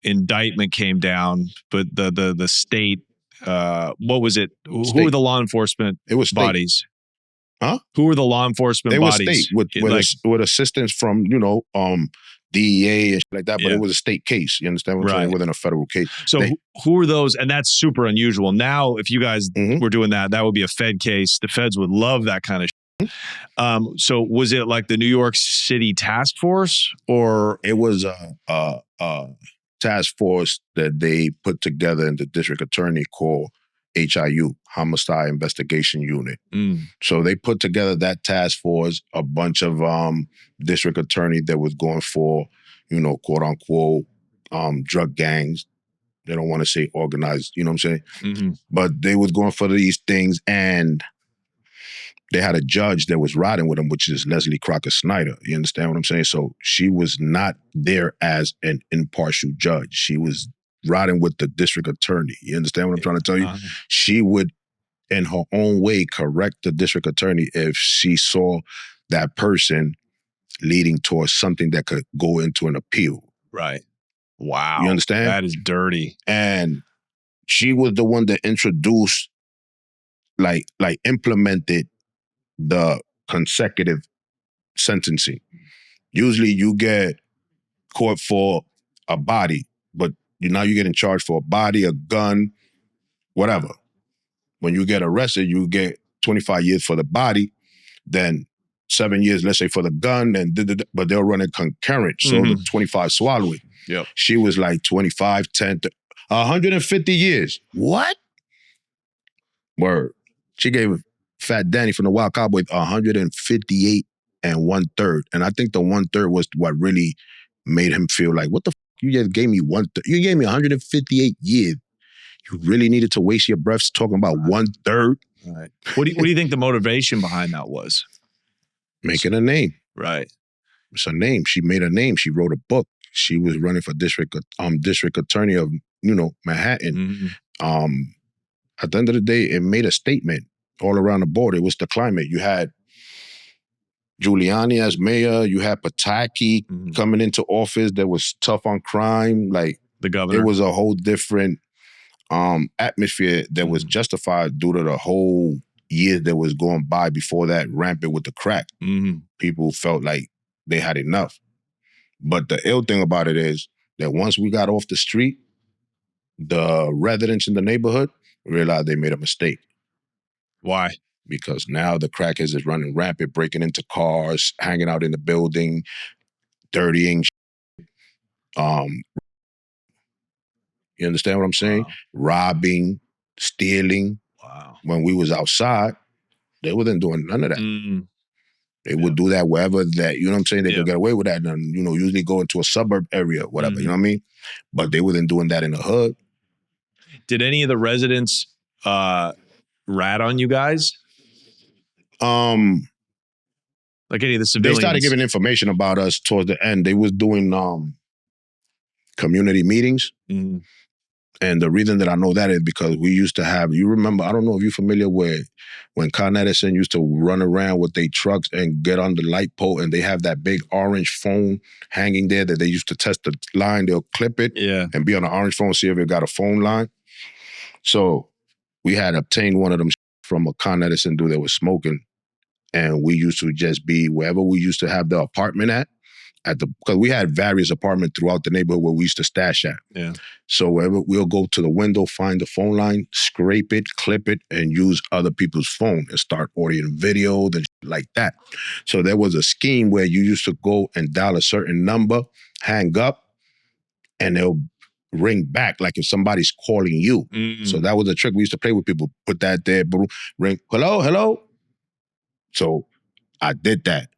indictment came down, but the state, what was it? State. Who were the law enforcement bodies? Huh? Who were the law enforcement bodies? They were state with assistance from, DEA and shit like that, but it was a state case. You understand what I'm saying? It wasn't a federal case. So who are those? And that's super unusual. Now, if you guys were doing that would be a Fed case. The feds would love that kind of shit. So was it like the New York City task force, or? It was a task force that they put together in the district attorney called HIU, Homicide Investigation Unit. So they put together that task force, a bunch of district attorneys that was going for, quote unquote, drug gangs. They don't want to say organized, you know what I'm saying? But they was going for these things, and they had a judge that was riding with them, which is Leslie Crocker Snyder. You understand what I'm saying? So she was not there as an impartial judge. She was riding with the district attorney. You understand what I'm trying to tell you? She would, in her own way, correct the district attorney if she saw that person leading towards something that could go into an appeal. Right. Wow. You understand? That is dirty. And she was the one that introduced, like implemented the consecutive sentencing. Usually you get caught for a body, but now you get in charge for a body, a gun, whatever. When you get arrested, you get 25 years for the body, then 7 years, let's say, for the gun, and but they'll run it concurrent. So the 25 swallow it. Yep. She was like 25, 10, 150 years. What? Word. She gave Fat Danny from the Wild Cowboys 158 and 1/3. And I think the 1/3 was what really made him feel like, what the f***? You just gave me 1/3. You gave me 158 years. You really needed to waste your breath talking about 1/3? Right. What do you think the motivation behind that was? Making a name. Right. It's a name. She made a name. She wrote a book. She was running for district attorney of, Manhattan. At the end of the day, it made a statement all around the board. It was the climate. You had Giuliani as mayor. You had Pataki coming into office that was tough on crime. Like, the governor. It was a whole different atmosphere that was justified due to the whole year that was going by before that, rampant with the crack. People felt like they had enough. But the ill thing about it is that once we got off the street, the residents in the neighborhood realized they made a mistake. Why? Because now the crackheads is running rampant, breaking into cars, hanging out in the building, dirtying. You understand what I'm saying? Wow. Robbing, stealing. Wow. When we was outside, they wasn't doing none of that. They would do that wherever that, you know what I'm saying? They could get away with that and, usually go into a suburb area, whatever, you know what I mean? But they wasn't doing that in the hood. Did any of the residents rat on you guys? Like any of the civilians? They started giving information about us towards the end. They was doing community meetings. And the reason that I know that is because we used to have, you remember, I don't know if you're familiar with when Con Edison used to run around with their trucks and get on the light pole and they have that big orange phone hanging there that they used to test the line. They'll clip it and be on the orange phone, see if it got a phone line. So we had obtained one of them from a Con Edison dude that was smoking. And we used to just be wherever we used to have the apartment because we had various apartments throughout the neighborhood where we used to stash at. Yeah. So wherever we'll go to the window, find the phone line, scrape it, clip it, and use other people's phone and start ordering videos and like that. So there was a scheme where you used to go and dial a certain number, hang up, and they'll ring back like if somebody's calling you. So that was a trick we used to play with people. Put that there, ring, hello. So I did that.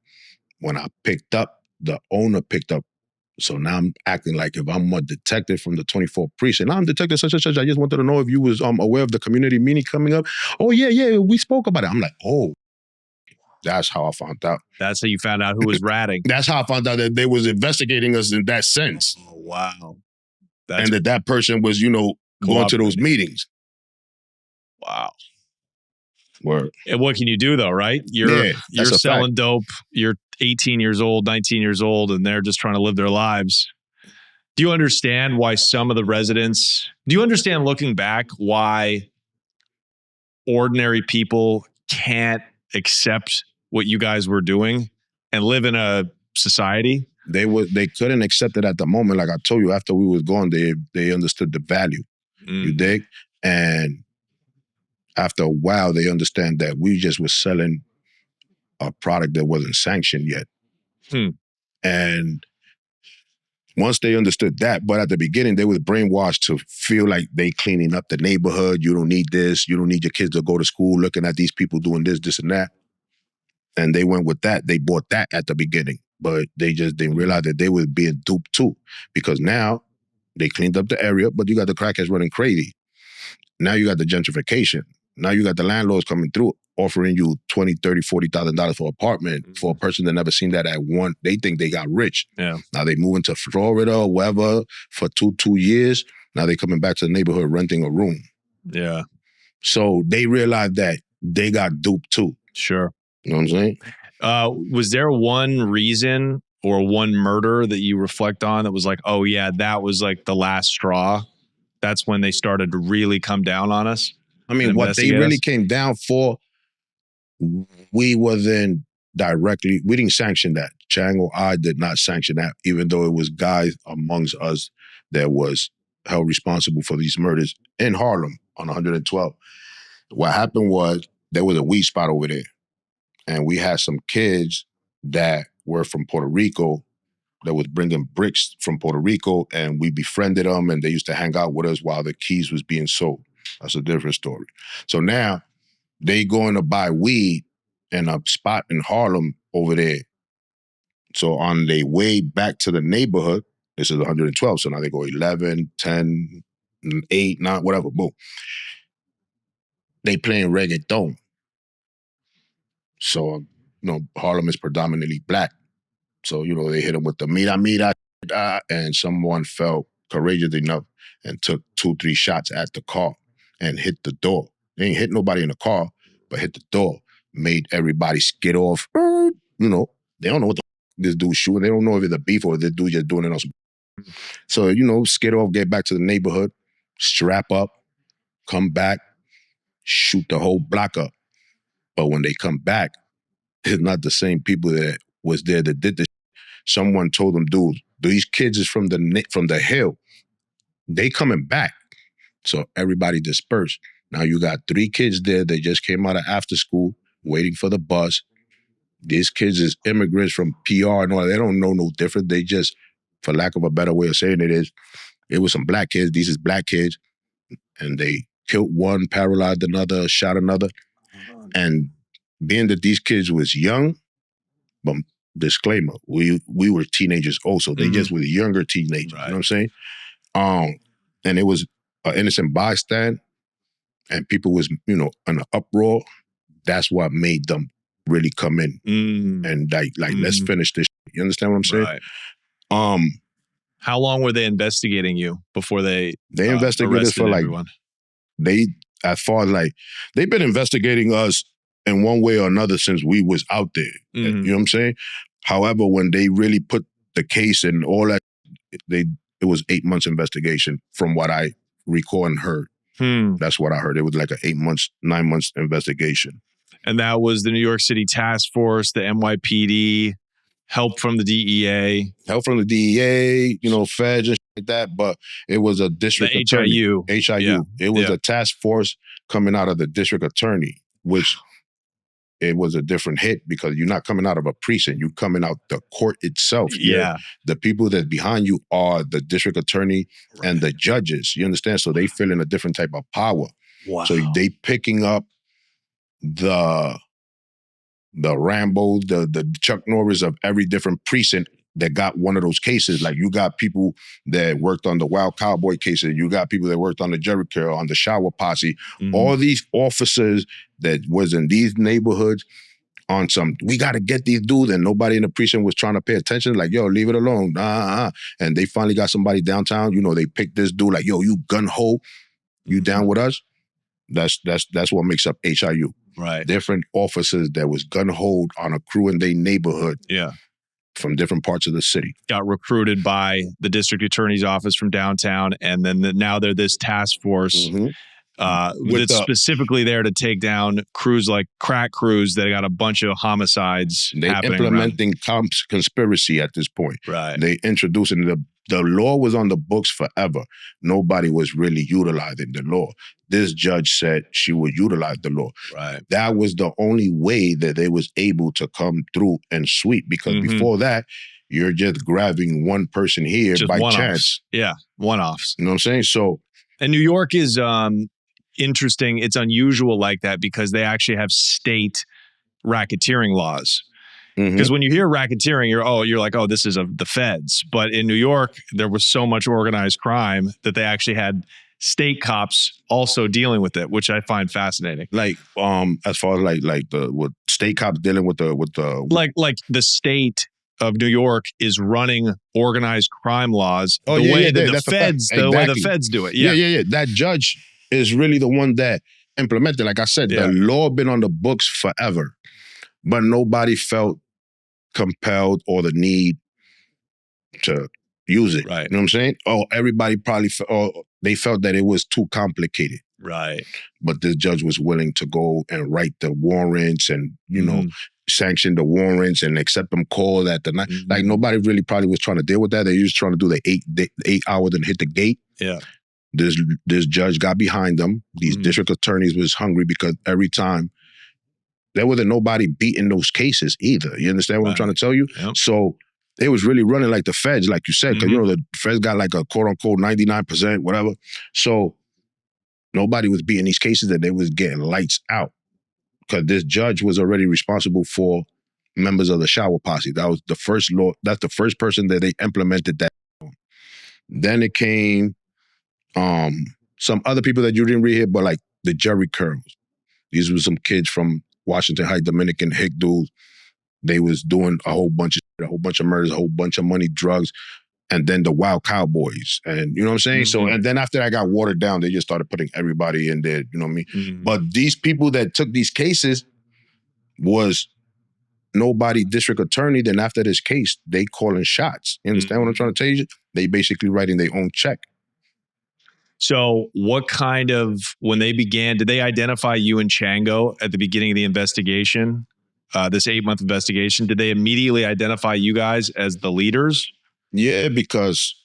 When I picked up, the owner picked up. So now I'm acting like if I'm a detective from the 24th precinct. I'm detective such and such. I just wanted to know if you was aware of the community meeting coming up. Oh, yeah, we spoke about it. I'm like, oh, that's how I found out. That's how you found out who was ratting. That's how I found out that they was investigating us in that sense. Oh, wow. And that person was, going to those meetings. Wow. Word. And what can you do though, right? You're selling dope. You're 18 years old, 19 years old, and they're just trying to live their lives. Do you understand why some of the residents, do you understand looking back why ordinary people can't accept what you guys were doing and live in a society? They couldn't accept it at the moment. Like I told you, after we was gone, they understood the value. You dig? And after a while, they understand that we just was selling a product that wasn't sanctioned yet. And Once they understood that, but at the beginning, they was brainwashed to feel like they cleaning up the neighborhood. You don't need this. You don't need your kids to go to school looking at these people doing this, this, and that. And they went with that. They bought that at the beginning, but they just didn't realize that they were being duped too. Because now they cleaned up the area, but you got the crackheads running crazy. Now you got the gentrification. Now you got the landlords coming through offering you $20,000, $30,000, $40,000 for an apartment for a person that never seen that at one. They think they got rich. Yeah. Now they moving to Florida or wherever for two years. Now they coming back to the neighborhood renting a room. Yeah. So they realized that they got duped too. Sure. You know what I'm saying? Was there one reason or one murder that you reflect on that was like, oh yeah, that was like the last straw? That's when they started to really come down on us? I mean, what they really came down for, we wasn't directly, we didn't sanction that. Chango, I did not sanction that, even though it was guys amongst us that was held responsible for these murders in Harlem on 112. What happened was there was a weed spot over there, and we had some kids that were from Puerto Rico that was bringing bricks from Puerto Rico, and we befriended them, and they used to hang out with us while the keys was being sold. That's a different story. So now they going to buy weed in a spot in Harlem over there. So on their way back to the neighborhood, this is 112, so now they go 11, 10, 8, 9, whatever, boom. They playing reggaeton. So, Harlem is predominantly black. So, they hit them with the mira, and someone felt courageous enough and took 2-3 shots at the car and hit the door. They ain't hit nobody in the car, but hit the door. Made everybody skid off. They don't know what this dude's shooting. They don't know if it's a beef or this dude just doing it on some. So, skid off, get back to the neighborhood, strap up, come back, shoot the whole block up. But when they come back, it's not the same people that was there that did this. Someone told them, dude, these kids is from the hill. They coming back. So everybody dispersed. Now you got 3 kids there. They just came out of after school, waiting for the bus. These kids is immigrants from PR and all. They don't know no different. They just, for lack of a better way of saying it was some black kids. These is black kids. And they killed one, paralyzed another, shot another. And being that these kids was young, but disclaimer, we were teenagers also. They just were younger teenagers. Right. You know what I'm saying? And it was an innocent bystand, and people was, in an uproar. That's what made them really come in and let's finish this. You understand what I'm saying? Right. How long were they investigating you before they investigated us for everyone? As far as they've been investigating us in one way or another since we was out there. You know what I'm saying? However, when they really put the case and all that, it was 8 months investigation from what I recall and heard. That's what I heard. It was like a 9 months investigation. And that was the New York City Task Force, the NYPD, help from the DEA. Help from the DEA, feds and shit like that. But it was a district attorney. HIU. Yeah. It was a task force coming out of the district attorney, which it was a different hit because you're not coming out of a precinct. You're coming out the court itself. Yeah. The people that behind you are the district attorney and the judges. You understand? So they feel in a different type of power. Wow. So they picking up the Rambo, the Chuck Norris of every different precinct that got one of those cases. Like you got people that worked on the Wild Cowboy cases. You got people that worked on the Jerry Curl, on the Shower Posse. All these officers that was in these neighborhoods on some, we got to get these dudes, and nobody in the precinct was trying to pay attention. Like, yo, leave it alone. And they finally got somebody downtown. They picked this dude like, yo, you gun ho, you down with us? That's what makes up HIU. Right. Different officers that was gun hold on a crew in their neighborhood. Yeah. From different parts of the city. Got recruited by the district attorney's office from downtown, and then now they're this task force that's specifically there to take down crews like crack crews that got a bunch of homicides happening. They implementing conspiracy at this point. Right. They introducing the law was on the books forever. Nobody was really utilizing the law. This judge said she would utilize the law. Right. That was the only way that they was able to come through and sweep, because before that, you're just grabbing one person here Just by one-offs. chance. Yeah, one-offs. You know what I'm saying? So, And New York is interesting. It's unusual like that because they actually have state racketeering laws. Because when you hear racketeering, you're like, oh, this is the feds. But in New York, there was so much organized crime that they actually had state cops also dealing with it, which I find fascinating. like, as far as like with state cops dealing with the Like the state of New York is running organized crime laws the way that the feds, the way the feds do it. Yeah. That judge is really the one that implemented. Like I said, the law been on the books forever, but nobody felt compelled or the need to use it. Right. You know what I'm saying? Oh, everybody probably they felt that it was too complicated. Right. But this judge was willing to go and write the warrants and, you know, sanction the warrants and accept them call at the night. Like nobody really probably was trying to deal with that. They were just trying to do the 8 hours and hit the gate. Yeah. This judge got behind them. These district attorneys was hungry because every time there wasn't nobody beating those cases either. You understand what I'm trying to tell you? Yep. So they was really running like the feds, like you said, because you know the feds got like a quote unquote 99%, whatever. So nobody was beating these cases and they was getting lights out. Because this judge was already responsible for members of the shower posse. That was the first law. That's the first person that they implemented that. Then it came some other people that you didn't read here, but like the Jerry Curls. These were some kids from Washington Heights, Dominican hick dudes. They was doing a whole bunch of murders, a whole bunch of money, drugs, and then the Wild Cowboys. And you know what I'm saying? So, and then after that got watered down, they just started putting everybody in there, you know what I mean? But these people that took these cases was nobody district attorney. Then after this case, they calling shots. You understand what I'm trying to tell you? They basically writing their own check. So what kind of, when they began, did they identify you and Chango at the beginning of the investigation, this 8-month investigation? Did they immediately identify you guys as the leaders? Yeah, because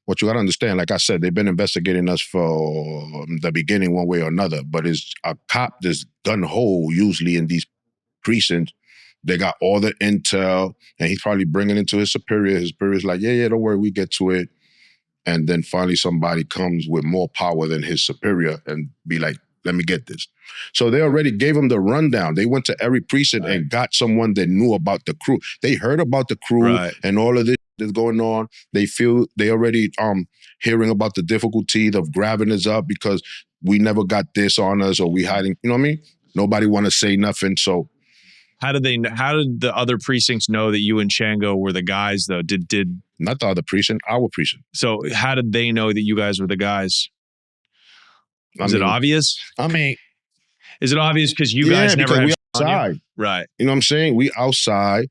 what you got to understand, like I said, they've been investigating us for the beginning one way or another, but it's a cop that's gun-ho usually in these precincts. They got all the intel, and he's probably bringing it to his superior. His superior's like, yeah, don't worry, we get to it. And then finally somebody comes with more power than his superior and be like, let me get this. So they already gave him the rundown. They went to every precinct and got someone that knew about the crew. They heard about the crew and all of this that's going on. They feel they already hearing about the difficulty of grabbing us up because we never got this on us or we hiding, you know what I mean? Nobody want to say nothing, so. How did the other precincts know that you and Chango were the guys though? Did Not the other precinct, our precinct. So how did they know that you guys were the guys? Is it obvious? I mean, is it obvious because you guys never had we outside, right? You know what I'm saying? We outside,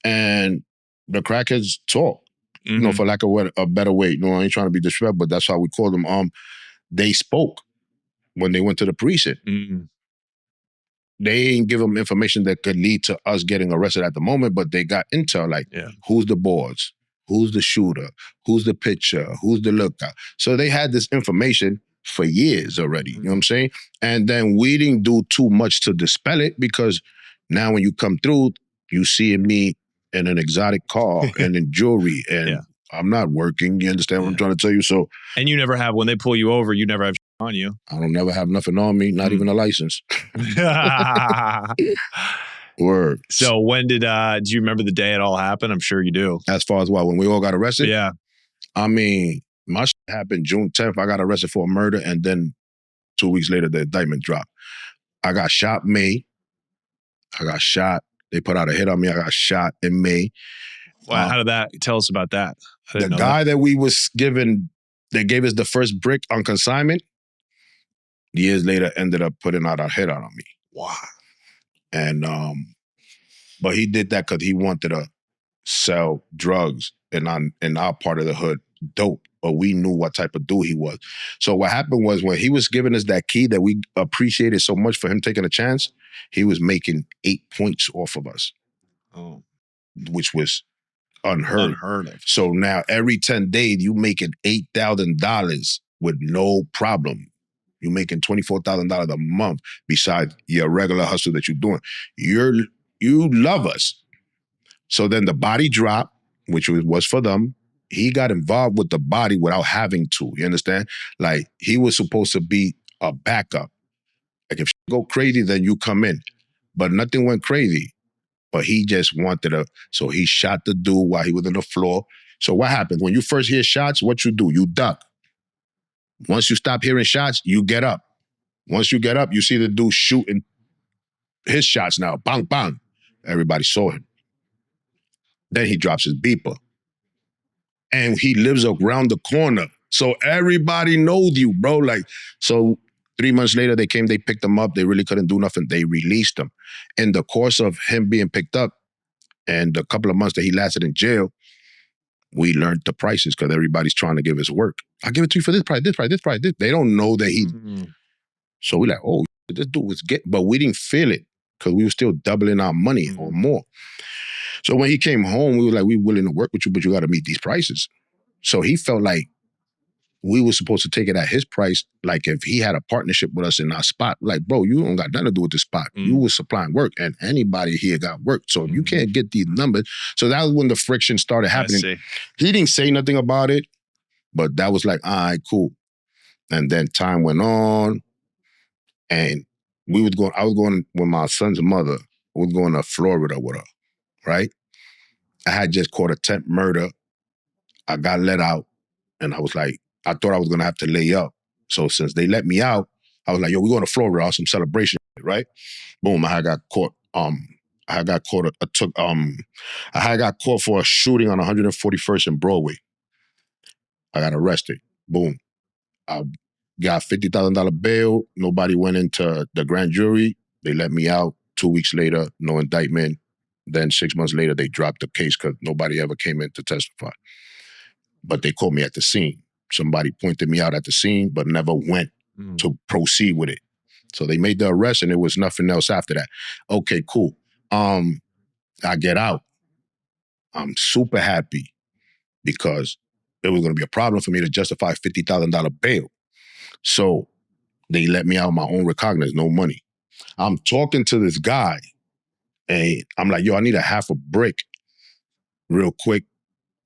and the crackheads talk. You know, for lack of a better way. You know, I ain't trying to be disrespectful, but that's how we call them. They spoke when they went to the precinct. They ain't give them information that could lead to us getting arrested at the moment, but they got intel like, who's the boards, who's the shooter, who's the pitcher, who's the lookout. So they had this information for years already, you know what I'm saying? And then we didn't do too much to dispel it because now when you come through, you see me in an exotic car and in jewelry and I'm not working, you understand what I'm trying to tell you? So, and you never have, when they pull you over, you never have on you. I don't never have nothing on me, not even a license. Word. So when do you remember the day it all happened? I'm sure you do. As far as what, when we all got arrested? Yeah. I mean, my shit happened June 10th. I got arrested for a murder and then 2 weeks later, the indictment dropped. I got shot May. I got shot. They put out a hit on me. I got shot in May. Wow, how did that, tell us about that? The guy that we was given, that gave us the first brick on consignment, years later ended up putting out a hit on me. Wow. And, but he did that because he wanted to sell drugs in our part of the hood, dope, but we knew what type of dude he was. So what happened was when he was giving us that key that we appreciated so much for him taking a chance, he was making 8 points off of us, which was unheard of. So now every 10 days, you making $8,000 with no problem. You're making $24,000 a month besides your regular hustle that you're doing. You love us. So then the body dropped. which was for them. He got involved with the body without having to. You understand? Like, he was supposed to be a backup. Like, if go crazy, then you come in. But nothing went crazy. But he just wanted to, so he shot the dude while he was on the floor. So what happens? When you first hear shots, what you do? You duck. Once you stop hearing shots, you get up. Once you get up, you see the dude shooting his shots now. Bang, bang. Everybody saw him. Then he drops his beeper. And he lives around the corner. So everybody knows you, bro. Like, so 3 months later, they came, they picked him up. They really couldn't do nothing. They released him. In the course of him being picked up and a couple of months that he lasted in jail, we learned the prices because everybody's trying to give us work. I'll give it to you for this price, this price, this price, this. They don't know that he... So we like, oh, this dude was getting... But we didn't feel it because we were still doubling our money or more. So when he came home, we were like, we're willing to work with you, but you got to meet these prices. So he felt like we were supposed to take it at his price. Like, if he had a partnership with us in our spot, like, bro, you don't got nothing to do with the spot. You was supplying work, and anybody here got work. So if you can't get these numbers, so that was when the friction started happening. He didn't say nothing about it, but that was like, all right, cool. And then time went on, and I was going with my son's mother. We was going to Florida with her, right? I had just caught attempt murder. I got let out, and I was like, I thought I was gonna have to lay up. So since they let me out, I was like, yo, we're going to Florida, some celebration, right? Boom, I had got caught. I had got caught for a shooting on 141st and Broadway. I got arrested. Boom. I got $50,000 bail. Nobody went into the grand jury. They let me out. 2 weeks later, no indictment. Then 6 months later, they dropped the case because nobody ever came in to testify. But they caught me at the scene. Somebody pointed me out at the scene, but never went to proceed with it. So they made the arrest, and there was nothing else after that. Okay, cool. I get out. I'm super happy because it was going to be a problem for me to justify $50,000 bail. So they let me out on my own recognizance, no money. I'm talking to this guy, and I'm like, yo, I need a half a brick real quick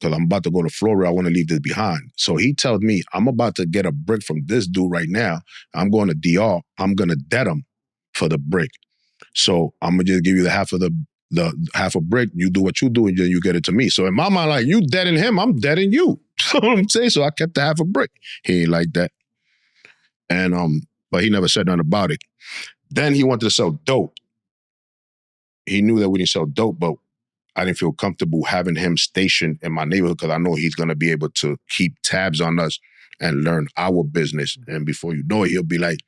because I'm about to go to Florida. I want to leave this behind. So he tells me, I'm about to get a brick from this dude right now. I'm going to DR. I'm going to debt him for the brick. So I'm going to just give you the half a brick. You do what you do, and then you get it to me. So in my mind, like, you deading him, I'm deading you. You know what I'm saying? So I kept the half a brick. He ain't like that. And but he never said nothing about it. Then he wanted to sell dope. He knew that we didn't sell dope, but I didn't feel comfortable having him stationed in my neighborhood because I know he's going to be able to keep tabs on us and learn our business. And before you know it, he'll be like,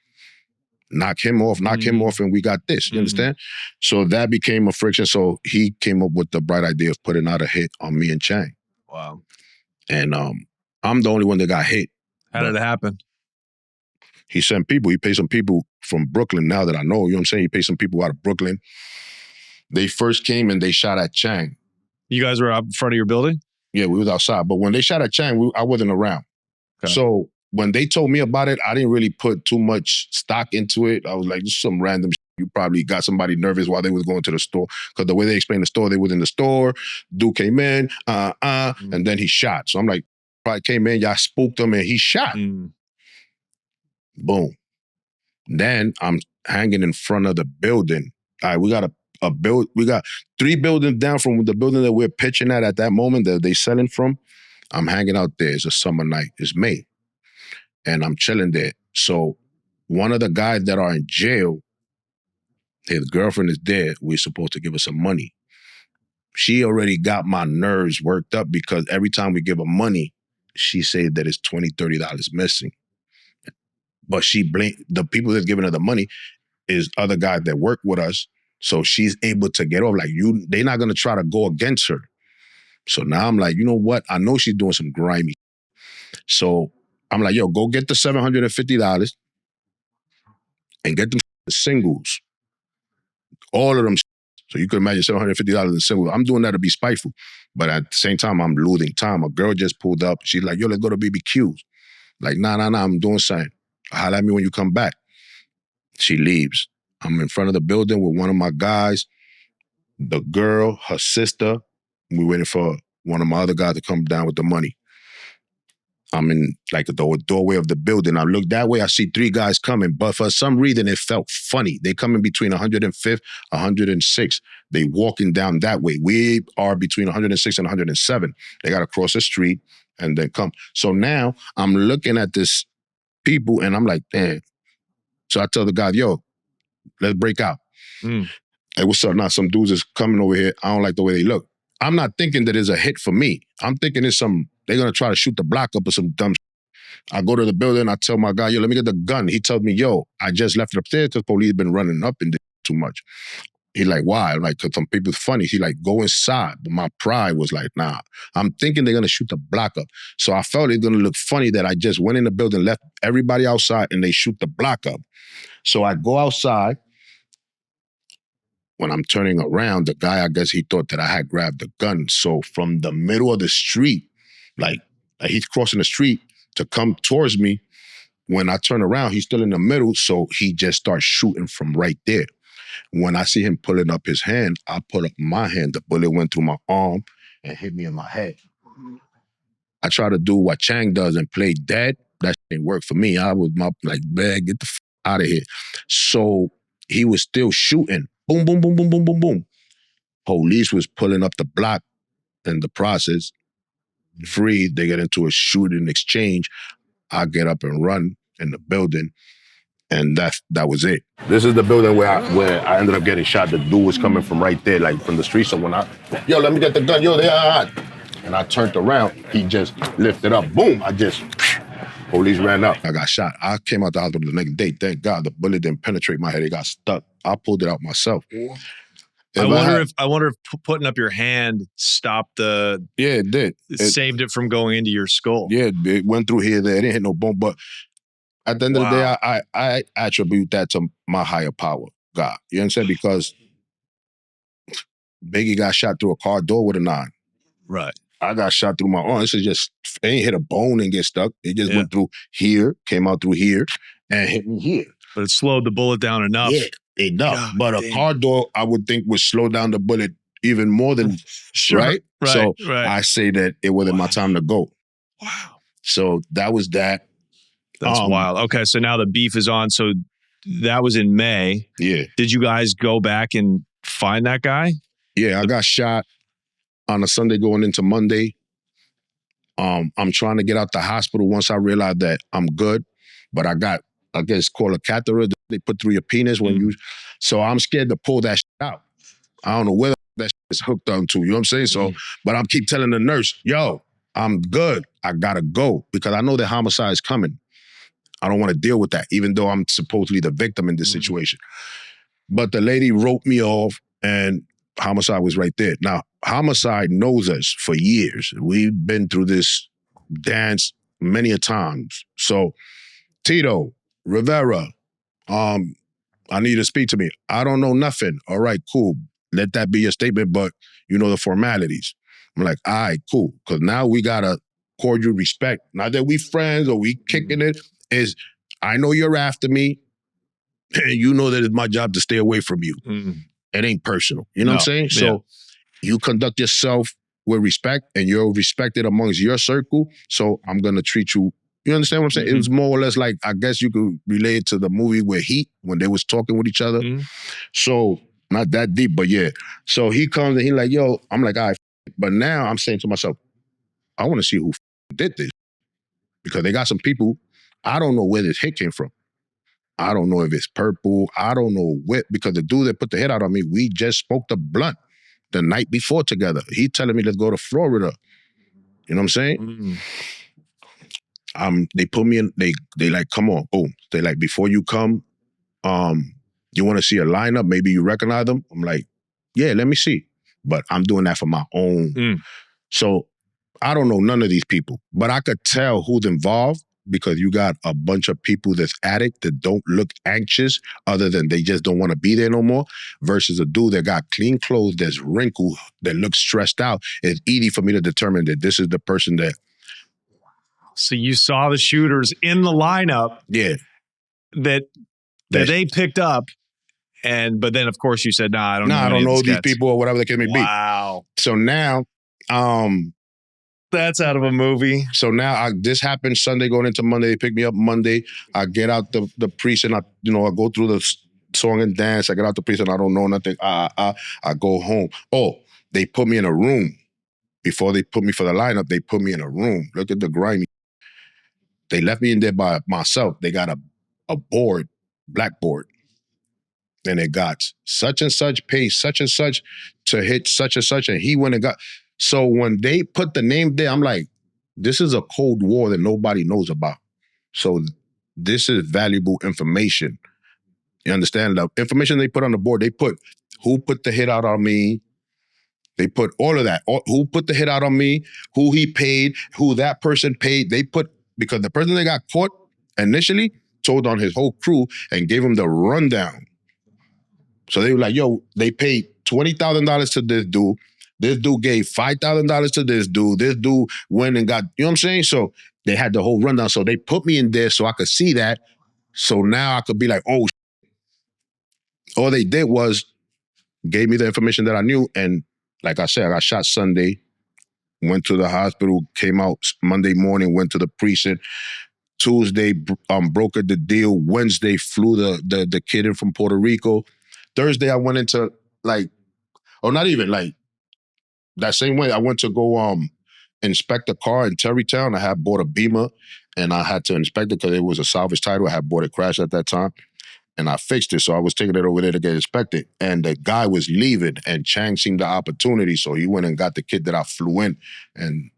knock him off, and we got this. You understand? So that became a friction. So he came up with the bright idea of putting out a hit on me and Chang. Wow. And I'm the only one that got hit. How did it happen? He sent people. He paid some people from Brooklyn now that I know. You know what I'm saying? He paid some people out of Brooklyn. They first came and they shot at Chang. You guys were out in front of your building? Yeah, we was outside. But when they shot at Chang, I wasn't around. Okay. So when they told me about it, I didn't really put too much stock into it. I was like, this is some random shit. You probably got somebody nervous while they was going to the store. Because the way they explained the store, they was in the store. Dude came in, and then he shot. So I'm like, probably came in, y'all spooked him, and he shot. Boom. Then I'm hanging in front of the building. All right, we got we got 3 buildings down from the building that we're pitching at that moment that they selling from. I'm hanging out there. It's a summer night. It's May. And I'm chilling there. So one of the guys that are in jail, his girlfriend is there. We're supposed to give her some money. She already got my nerves worked up because every time we give her money, she said that it's $20, $30 missing. But she blamed the people that's giving her the money is other guys that work with us. So she's able to get off. Like, they're not going to try to go against her. So now I'm like, you know what? I know she's doing some grimy. So I'm like, yo, go get the $750 and get them singles. All of them. So you can imagine $750 in singles. I'm doing that to be spiteful. But at the same time, I'm losing time. A girl just pulled up. She's like, yo, let's go to BBQs. Like, nah, I'm doing something. Holler at me when you come back. She leaves. I'm in front of the building with one of my guys, the girl, her sister. We're waiting for one of my other guys to come down with the money. I'm in like the doorway of the building. I look that way, I see 3 guys coming, but for some reason it felt funny. They coming between 105th, 106. They walking down that way. We are between 106 and 107. They got to cross the street and then come. So now I'm looking at this people and I'm like, damn. So I tell the guy, yo, let's break out. Hey, what's up? Now some dudes is coming over here. I don't like the way they look. I'm not thinking that it's a hit for me. I'm thinking it's they're going to try to shoot the block up or some dumb shit. I go to the building, I tell my guy, yo, let me get the gun. He tells me, yo, I just left it upstairs because police been running up in there too much. He like, why? I'm like, because some people's funny. He like, go inside. But my pride was like, nah. I'm thinking they're going to shoot the block up. So I felt it's going to look funny that I just went in the building, left everybody outside, and they shoot the block up. So I go outside. When I'm turning around, the guy, I guess he thought that I had grabbed the gun. So from the middle of the street, like he's crossing the street to come towards me. When I turn around, he's still in the middle, so he just starts shooting from right there. When I see him pulling up his hand, I pull up my hand. The bullet went through my arm and hit me in my head. I try to do what Chang does and play dead. That didn't work for me. I was like, man, get the out of here. So he was still shooting. Boom, boom, boom, boom, boom, boom, boom. Police was pulling up the block in the process. Free, they get into a shooting exchange. I get up and run in the building, and that was it. This is the building where I ended up getting shot. The dude was coming from right there, like from the street. So when yo, let me get the gun, yo, they are hot. And I turned around, he just lifted up, boom, police ran up. I got shot. I came out the hospital the next day. Thank God the bullet didn't penetrate my head. It got stuck. I pulled it out myself. I wonder if putting up your hand stopped the. Yeah, it did. It saved it from going into your skull. Yeah, it went through here, there. It didn't hit no bone. But at the end of the day, I attribute that to my higher power, God. You know what I'm saying? Because Biggie got shot through a car door with a 9. Right. I got shot through my arm. This is just, it ain't hit a bone and get stuck. It just went through here, came out through here, and hit me here. But it slowed the bullet down enough. Yeah, enough. God, but a car door, I would think, would slow down the bullet even more than, right? So I say that it wasn't my time to go. Wow. So that was that. That's wild. Okay, so now the beef is on. So that was in May. Yeah. Did you guys go back and find that guy? Yeah, I got shot on a Sunday going into Monday. I'm trying to get out the hospital once I realized that I'm good, but I got, I guess, called a catheter they put through your penis when you, so I'm scared to pull that shit out. I don't know whether that shit is hooked onto, you know what I'm saying? So, but I'm keep telling the nurse, yo, I'm good. I gotta go because I know that homicide is coming. I don't want to deal with that, even though I'm supposedly the victim in this situation. But the lady wrote me off and homicide was right there. Now, homicide knows us for years. We've been through this dance many a times. So, Tito, Rivera, I need you to speak to me. I don't know nothing. All right, cool. Let that be your statement, but you know the formalities. I'm like, all right, cool. Because now we got a cordial respect. Not that we friends or we kicking it. Is I know you're after me, and you know that it's my job to stay away from you. It ain't personal. You know what I'm saying? Yeah. So you conduct yourself with respect, and you're respected amongst your circle, so I'm going to treat you. You understand what I'm saying? It was more or less like, I guess you could relate it to the movie with Heat, when they was talking with each other. So, not that deep, but yeah. So he comes and he like, yo, I'm like, all right. But now I'm saying to myself, I want to see who did this. Because they got some people, I don't know where this hit came from. I don't know if it's purple. I don't know what, because the dude that put the hit out on me, we just smoked a blunt the night before together. He telling me, let's go to Florida. You know what I'm saying? They put me in, they like, come on, boom. They like, before you come, you want to see a lineup? Maybe you recognize them? I'm like, yeah, let me see. But I'm doing that for my own. So I don't know none of these people, but I could tell who's involved because you got a bunch of people that's addict that don't look anxious other than they just don't want to be there no more versus a dude that got clean clothes that's wrinkled, that looks stressed out. It's easy for me to determine that this is the person that. So you saw the shooters in the lineup. Yeah. That they picked up. But then of course you said, I don't know these people or whatever the case may be. Wow. So now That's out of a movie. So now this happened Sunday going into Monday. They pick me up Monday. I get out the precinct. I go through the song and dance. I get out the precinct. I don't know nothing. I go home. Oh, they put me in a room. Before they put me for the lineup, they put me in a room. Look at the grimy. They left me in there by myself. They got a board, blackboard. And it got such and such pay such and such to hit such and such. And he went and got. So when they put the name there, I'm like, this is a Cold War that nobody knows about. So this is valuable information. You understand? The information they put on the board, they put who put the hit out on me. They put all of that. Who put the hit out on me, who he paid, who that person paid. They put, because the person that got caught initially told on his whole crew and gave him the rundown. So they were like, yo, they paid $20,000 to this dude. This dude gave $5,000 to this dude. This dude went and got, you know what I'm saying? So they had the whole rundown. So they put me in there so I could see that. So now I could be like, oh, all they did was gave me the information that I knew. And like I said, I got shot Sunday, went to the hospital, came out Monday morning, went to the precinct. Tuesday, brokered the deal. Wednesday, flew the kid in from Puerto Rico. Thursday, I went into not even that same way. I went to go inspect a car in Terrytown. I had bought a Beamer and I had to inspect it because it was a salvage title. I had bought it crashed at that time. And I fixed it, so I was taking it over there to get inspected. And the guy was leaving, and Chang seen the opportunity, so he went and got the kid that I flew in. And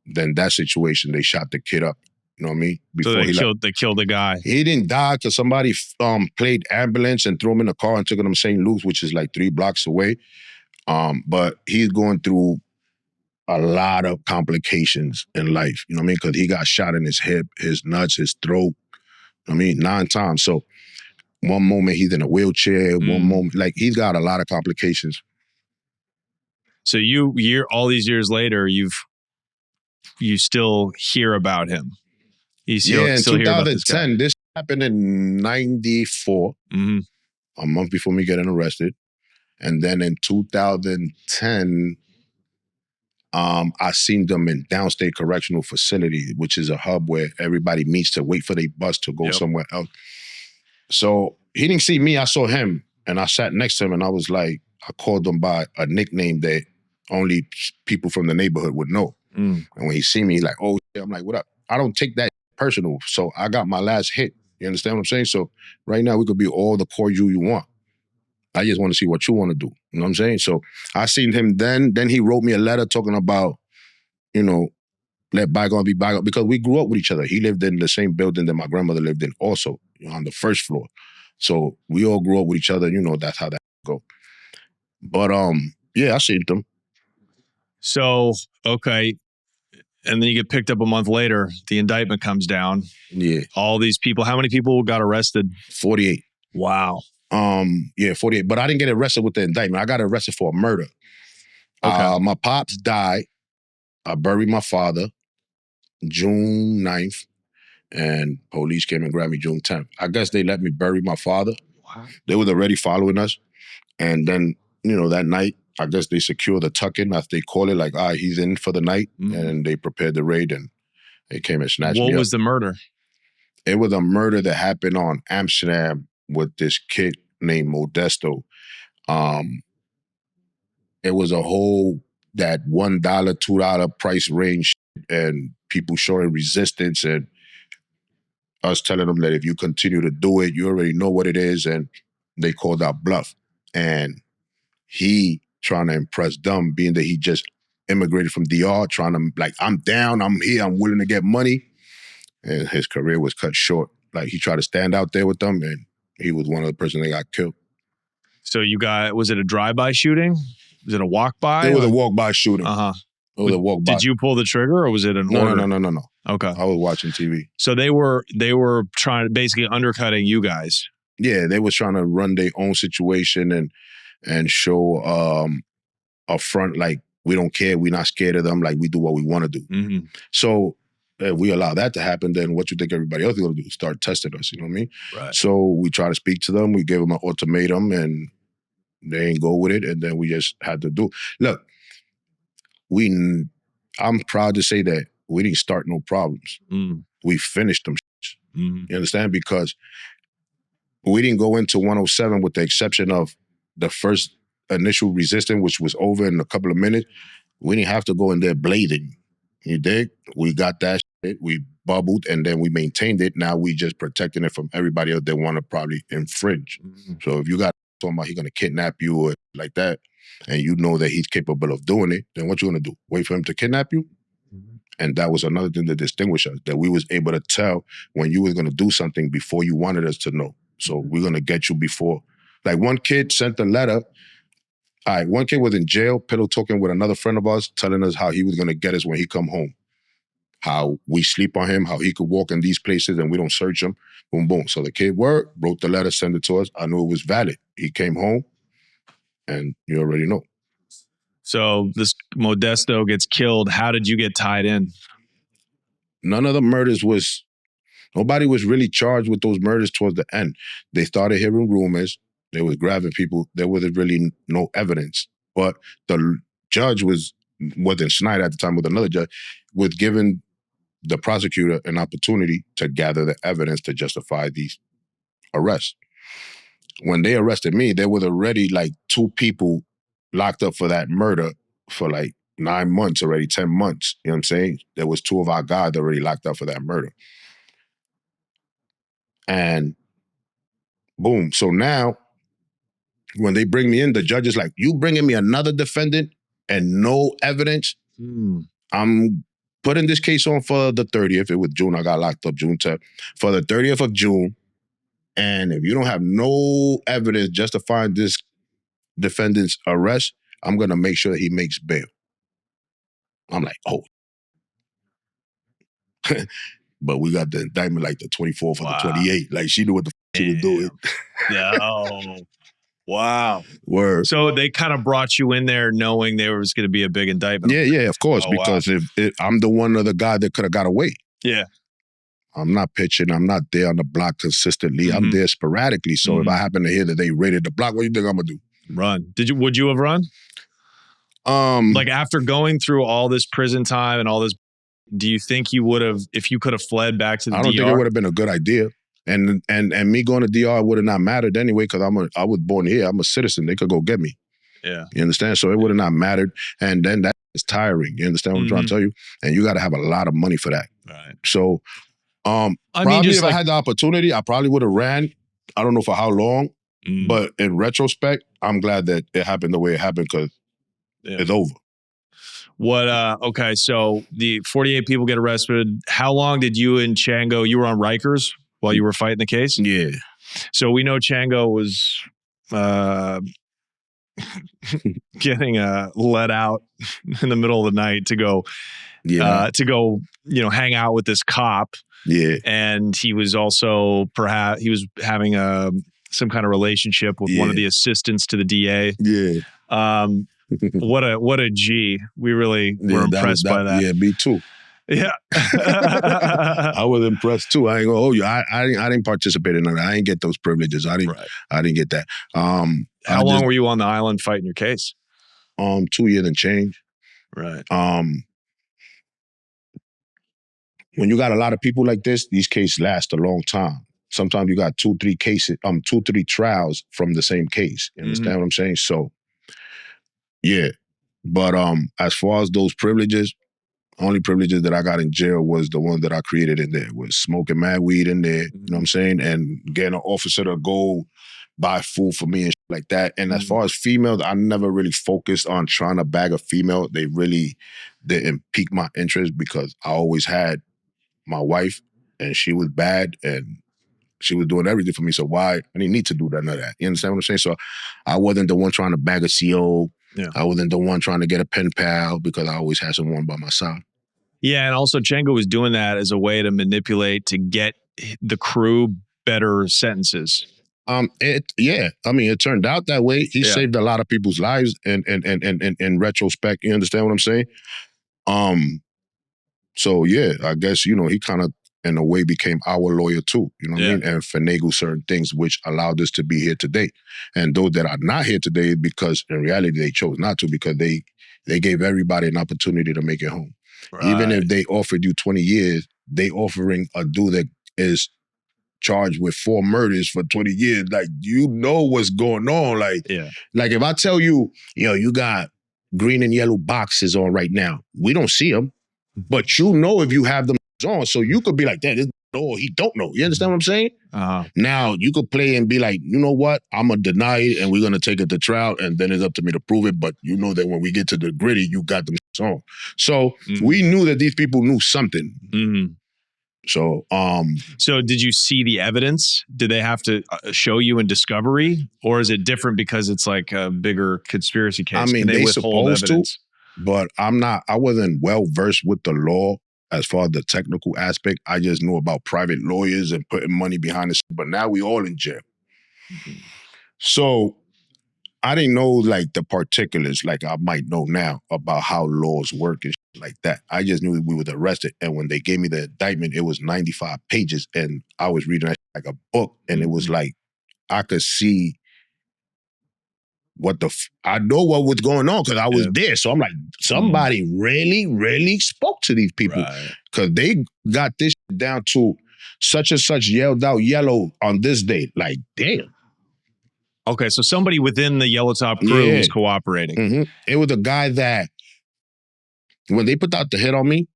then that situation, they shot the kid up. You know what I mean? Before they killed the guy. He didn't die because somebody played ambulance and threw him in the car and took him to St. Luke's, which is like 3 blocks away. But he's going through a lot of complications in life. You know what I mean? Because he got shot in his hip, his nuts, his throat. I mean, 9 times. So one moment he's in a wheelchair, one moment, he's got a lot of complications. So all these years later, you still hear about him. In 2010, this happened in 94, a month before me getting arrested. And then in 2010, I seen them in Downstate Correctional Facility, which is a hub where everybody meets to wait for their bus to go somewhere else. So he didn't see me, I saw him, and I sat next to him, and I was like, I called him by a nickname that only people from the neighborhood would know. And when he see me, he's like, oh, I'm like, what up? I don't take that personal, so I got my last hit. You understand what I'm saying? So right now, we could be all the cordial you want. I just want to see what you want to do. You know what I'm saying? So I seen him then he wrote me a letter talking about, let bygone be bygone, because we grew up with each other. He lived in the same building that my grandmother lived in also, on the first floor. So we all grew up with each other. That's how that go. But I seen them. So, okay. And then you get picked up a month later. The indictment comes down. Yeah. All these people. How many people got arrested? 48. Wow. 48. But I didn't get arrested with the indictment. I got arrested for a murder. Okay. My pops died. I buried my father June 9th. And police came and grabbed me June 10th. I guess they let me bury my father. Wow. They were already following us. And then, that night, I guess they secured the tuck-in, as they call it, he's in for the night. And they prepared the raid, and they came and snatched me up. What was the murder? It was a murder that happened on Amsterdam with this kid named Modesto. It was a whole, that $1, $2 price range, and people showing resistance, and us telling them that if you continue to do it, you already know what it is, and they called out bluff. And he trying to impress them, being that he just immigrated from DR, trying to, I'm down, I'm here, I'm willing to get money. And his career was cut short. He tried to stand out there with them, and he was one of the person that got killed. So was it a drive-by shooting? Was it a walk-by? It was a walk-by shooting. Uh-huh. It was a walk-by. Did you pull the trigger, or was it an order? No. Okay. I was watching TV. So they were trying to basically undercutting you guys. Yeah, they was trying to run their own situation and show a front we don't care, we're not scared of them, we do what we want to do. So if we allow that to happen, then what you think everybody else is going to do? Start testing us, you know what I mean? Right. So we try to speak to them, we gave them an ultimatum, and they ain't go with it, and then we just had to do. Look, I'm proud to say that we didn't start no problems. We finished them. You understand? Because we didn't go into 107 with the exception of the first initial resistance, which was over in a couple of minutes. We didn't have to go in there blading. You dig? We got that shit, we bubbled, and then we maintained it. Now we just protecting it from everybody else that want to probably infringe. So if you got talking about he's going to kidnap you or like that, and you know that he's capable of doing it, then what you going to do? Wait for him to kidnap you? And that was another thing that distinguished us, that we was able to tell when you was going to do something before you wanted us to know. So we're going to get you before. Like one kid sent a letter. All right, one kid was in jail, pillow talking with another friend of ours, telling us how he was going to get us when he come home. How we sleep on him, how he could walk in these places and we don't search him. Boom, boom. So the kid wrote the letter, sent it to us. I knew it was valid. He came home, and you already know. So this Modesto gets killed. How did you get tied in? None of the murders nobody was really charged with those murders towards the end. They started hearing rumors. They was grabbing people. There wasn't really no evidence. But the judge wasn't Snyder at the time, with another judge, was giving the prosecutor an opportunity to gather the evidence to justify these arrests. When they arrested me, there was already like 2 people locked up for that murder for like 9 months already, 10 months. You know what I'm saying? There was 2 of our guys already locked up for that murder. And boom. So now, when they bring me in, the judge is like, you bringing me another defendant and no evidence? I'm putting this case on for the 30th. It was June. I got locked up June 10th. For the 30th of June. And if you don't have no evidence justifying this defendant's arrest, I'm going to make sure that he makes bail. I'm like, oh. But we got the indictment like the 24th or the 28th. Like, she knew what the she was doing. Oh, wow. Word. So they kind of brought you in there knowing there was going to be a big indictment. Yeah, of course. Because if I'm the one other guy that could have got away. Yeah. I'm not pitching. I'm not there on the block consistently. I'm there sporadically. So if I happen to hear that they raided the block, what do you think I'm going to do? Run. Would you have run? Like after going through all this prison time and all this, do you think you would have, if you could have fled back to the DR? I don't think it would have been a good idea. And me going to DR would have not mattered anyway, because I was born here. I'm a citizen. They could go get me. Yeah. You understand? So it would have not mattered. And then that is tiring. You understand what I'm trying to tell you? And you got to have a lot of money for that. Right. So probably if I had the opportunity, I probably would have ran. I don't know for how long. But in retrospect, I'm glad that it happened the way it happened, because it's over. Okay, so the 48 people get arrested. How long did you and Chango, you were on Rikers while you were fighting the case? Yeah. So we know Chango was getting let out in the middle of the night to go, hang out with this cop. Yeah. And he was also he was having some kind of relationship with one of the assistants to the DA. Yeah. What a G. We really were impressed by that. Yeah, me too. Yeah. I was impressed too. I ain't gonna hold you. I didn't participate in that. I didn't get those privileges. I didn't get that. How long were you on the island fighting your case? 2 years and change. Right. When you got a lot of people like this, these cases last a long time. Sometimes you got 2-3 cases, 2-3 trials from the same case. You understand what I'm saying? So, yeah. But as far as those privileges, only privileges that I got in jail was the ones that I created in there, was smoking mad weed in there, you know what I'm saying? And getting an officer to go buy food for me and shit like that. And as far as females, I never really focused on trying to bag a female. They really didn't pique my interest, because I always had my wife, and she was bad, and she was doing everything for me. So why? I didn't need to do none of that. You understand what I'm saying? So I wasn't the one trying to bag a CO. Yeah. I wasn't the one trying to get a pen pal, because I always had someone by my side. Yeah, and also Chango was doing that as a way to manipulate, to get the crew better sentences. It turned out that way. He saved a lot of people's lives in retrospect. You understand what I'm saying? So yeah, I guess, he kind of in a way became our lawyer too, you know what I mean? And finagle certain things which allowed us to be here today. And those that are not here today, because in reality they chose not to, because they they gave everybody an opportunity to make it home. Even if they offered you 20 years, they offering a dude that is charged with 4 murders for 20 years. Like, you know what's going on. Like if I tell you, you got green and yellow boxes on right now, we don't see them, but you know if you have them on, so you could be like, that, he don't know. You understand what I'm saying? Now, you could play and be like, you know what? I'm going to deny it, and we're going to take it to trial, and then it's up to me to prove it, but you know that when we get to the gritty, you got them on. So we knew that these people knew something. So, so did you see the evidence? Did they have to show you in discovery, or is it different because it's like a bigger conspiracy case? I mean, they supposed to, but I wasn't well versed with the law as far as the technical aspect. I just knew about private lawyers and putting money behind the shit, but now we all in jail. So I didn't know like the particulars like I might know now about how laws work and shit like that. I just knew we were arrested. And when they gave me the indictment, it was 95 pages. And I was reading that like a book. And it was like, I could see I know what was going on because I was there. So I'm like, somebody really, really spoke to these people. Because they got this down to such and such yelled out yellow on this date. Like, damn. Okay, so somebody within the Yellow Top crew was cooperating. It was a guy that, when they put out the hit on me,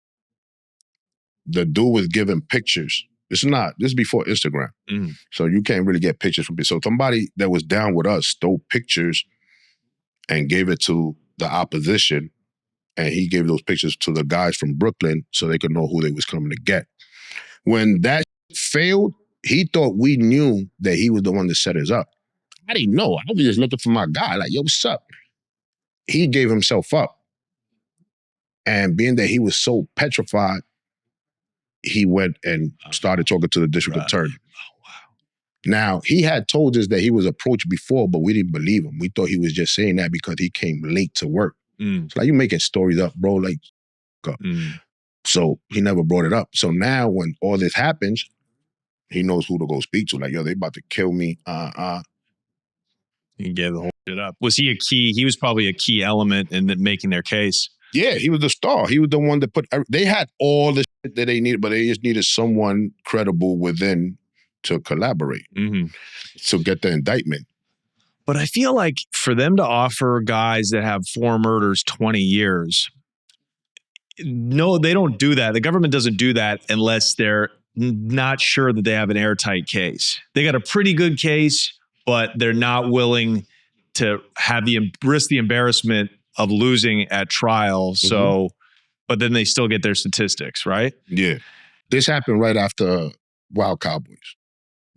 the dude was giving pictures. This is before Instagram. So you can't really get pictures from people. So somebody that was down with us stole pictures and gave it to the opposition. And he gave those pictures to the guys from Brooklyn so they could know who they was coming to get. When that failed, he thought we knew that he was the one that set us up. I didn't know. I was just looking for my guy. Like, yo, what's up? He gave himself up. And being that he was so petrified, he went and started talking to the district attorney. Now, he had told us that he was approached before, but we didn't believe him. We thought he was just saying that because he came late to work. It's like, you making stories up, bro. Like, so he never brought it up. So now when all this happens, he knows who to go speak to. Like, yo, they about to kill me. He gave the whole shit up. Was he a key? He was probably a key element in making their case. Yeah, he was the star. He was the one that they had all the shit that they needed, but they just needed someone credible within to collaborate, to get the indictment. But I feel like for them to offer guys that have 4 murders 20 years, no, they don't do that. The government doesn't do that unless they're not sure that they have an airtight case. They got a pretty good case, but they're not willing to have risk the embarrassment of losing at trial. So, but then they still get their statistics, right? Yeah. This happened right after Wild Cowboys.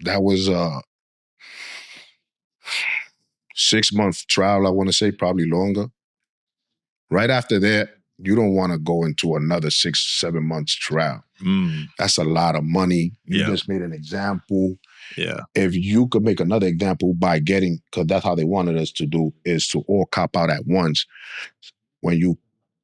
That was a 6-month trial, I want to say, probably longer. Right after that, you don't want to go into another 6-7 months trial. That's a lot of money. You just made an example. Yeah. If you could make another example by getting, because that's how they wanted us to do, is to all cop out at once. When you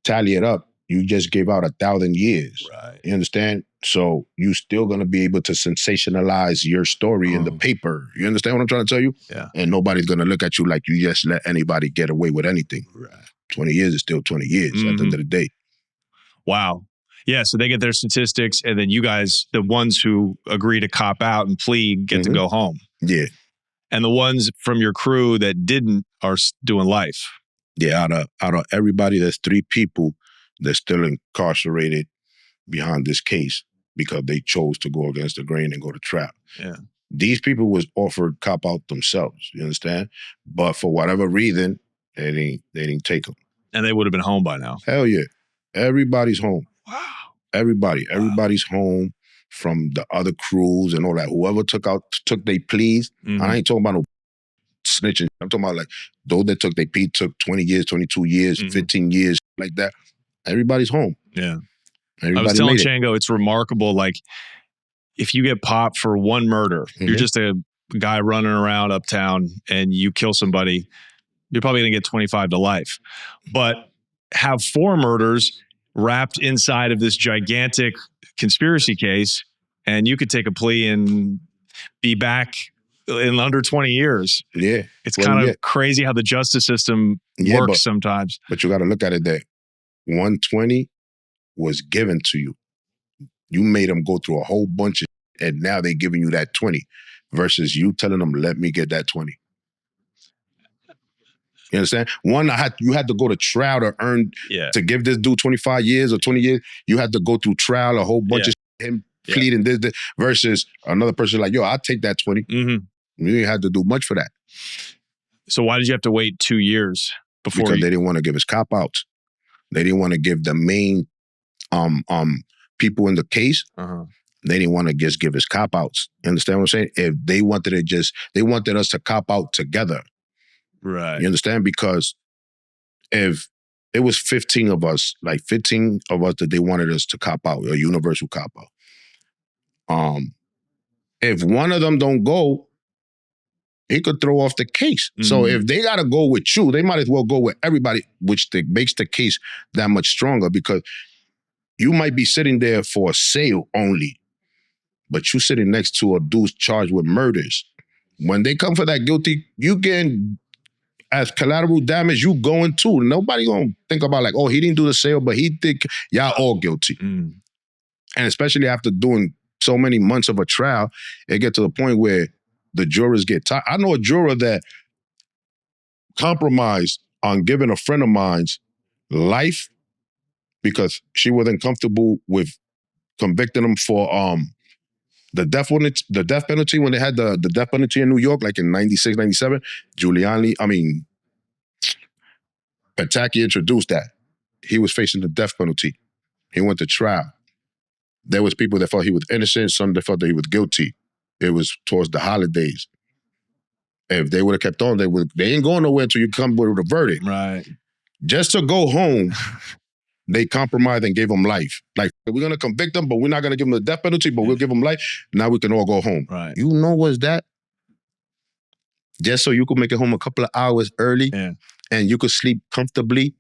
tally it up, you just gave out 1,000 years. Right. You understand? So you still going to be able to sensationalize your story in the paper. You understand what I'm trying to tell you? Yeah. And nobody's going to look at you like you just let anybody get away with anything. Right. 20 years is still 20 years at the end of the day. Wow. Yeah, so they get their statistics, and then you guys, the ones who agree to cop out and plea, get to go home. Yeah. And the ones from your crew that didn't are doing life. Yeah, out of everybody, there's 3 people that's still incarcerated behind this case because they chose to go against the grain and go to trial. Yeah. These people was offered cop out themselves, you understand? But for whatever reason, they didn't take them. And they would have been home by now. Hell yeah. Everybody's home. Wow. Everybody's home from the other crews and all that. Whoever took their pleas, I ain't talking about no snitching. I'm talking about like those that took their plea took 20 years, 22 years, 15 years, like that. Everybody's home. Yeah. Everybody I was telling made it. Chango, it's remarkable. Like, if you get popped for one murder, you're just a guy running around uptown and you kill somebody, you're probably going to get 25 to life. But have 4 murders wrapped inside of this gigantic conspiracy case, and you could take a plea and be back in under 20 years. Yeah. It's Well, kind of yeah. crazy how the justice system Yeah, works but- sometimes. But you got to look at it that 120 was given to you. You made them go through a whole bunch of, and now they're giving you that 20 versus you telling them, let me get that 20. You understand? One, you had to go to trial to earn, Yeah. to give this dude 25 years or 20 years. You had to go through trial, a whole bunch of him pleading this, versus another person like, yo, I'll take that 20. Mm-hmm. You didn't have to do much for that. So why did you have to wait 2 years before? Because they didn't want to give us cop-outs. They didn't want to give the main people in the case. They didn't want to just give us cop-outs. You understand what I'm saying? If they wanted they wanted us to cop out together. Right. You understand? Because if it was 15 of us, like 15 of us that they wanted us to cop out, a universal cop out. If one of them don't go, he could throw off the case. So if they got to go with you, they might as well go with everybody, which makes the case that much stronger because you might be sitting there for a sale only, but you sitting next to a dude charged with murders. When they come for that guilty, you getting as collateral damage, you going too. Nobody gonna think about like, oh, he didn't do the sale, but he did. Y'all all guilty. And especially after doing so many months of a trial, it get to the point where the jurors get tired. I know a juror that compromised on giving a friend of mine's life because she wasn't comfortable with convicting him for the death penalty when they had the death penalty in New York, like in 96, 97. Pataki introduced that. He was facing the death penalty. He went to trial. There was people that felt he was innocent, some that felt that he was guilty. It was towards the holidays. If they would have kept on, they ain't going nowhere until you come with a verdict. Right. Just to go home, they compromised and gave him life. Like, we're going to convict him, but we're not going to give him the death penalty, but we'll give him life. Now we can all go home. Right. You know what's that? Just so you could make it home a couple of hours early and you could sleep comfortably.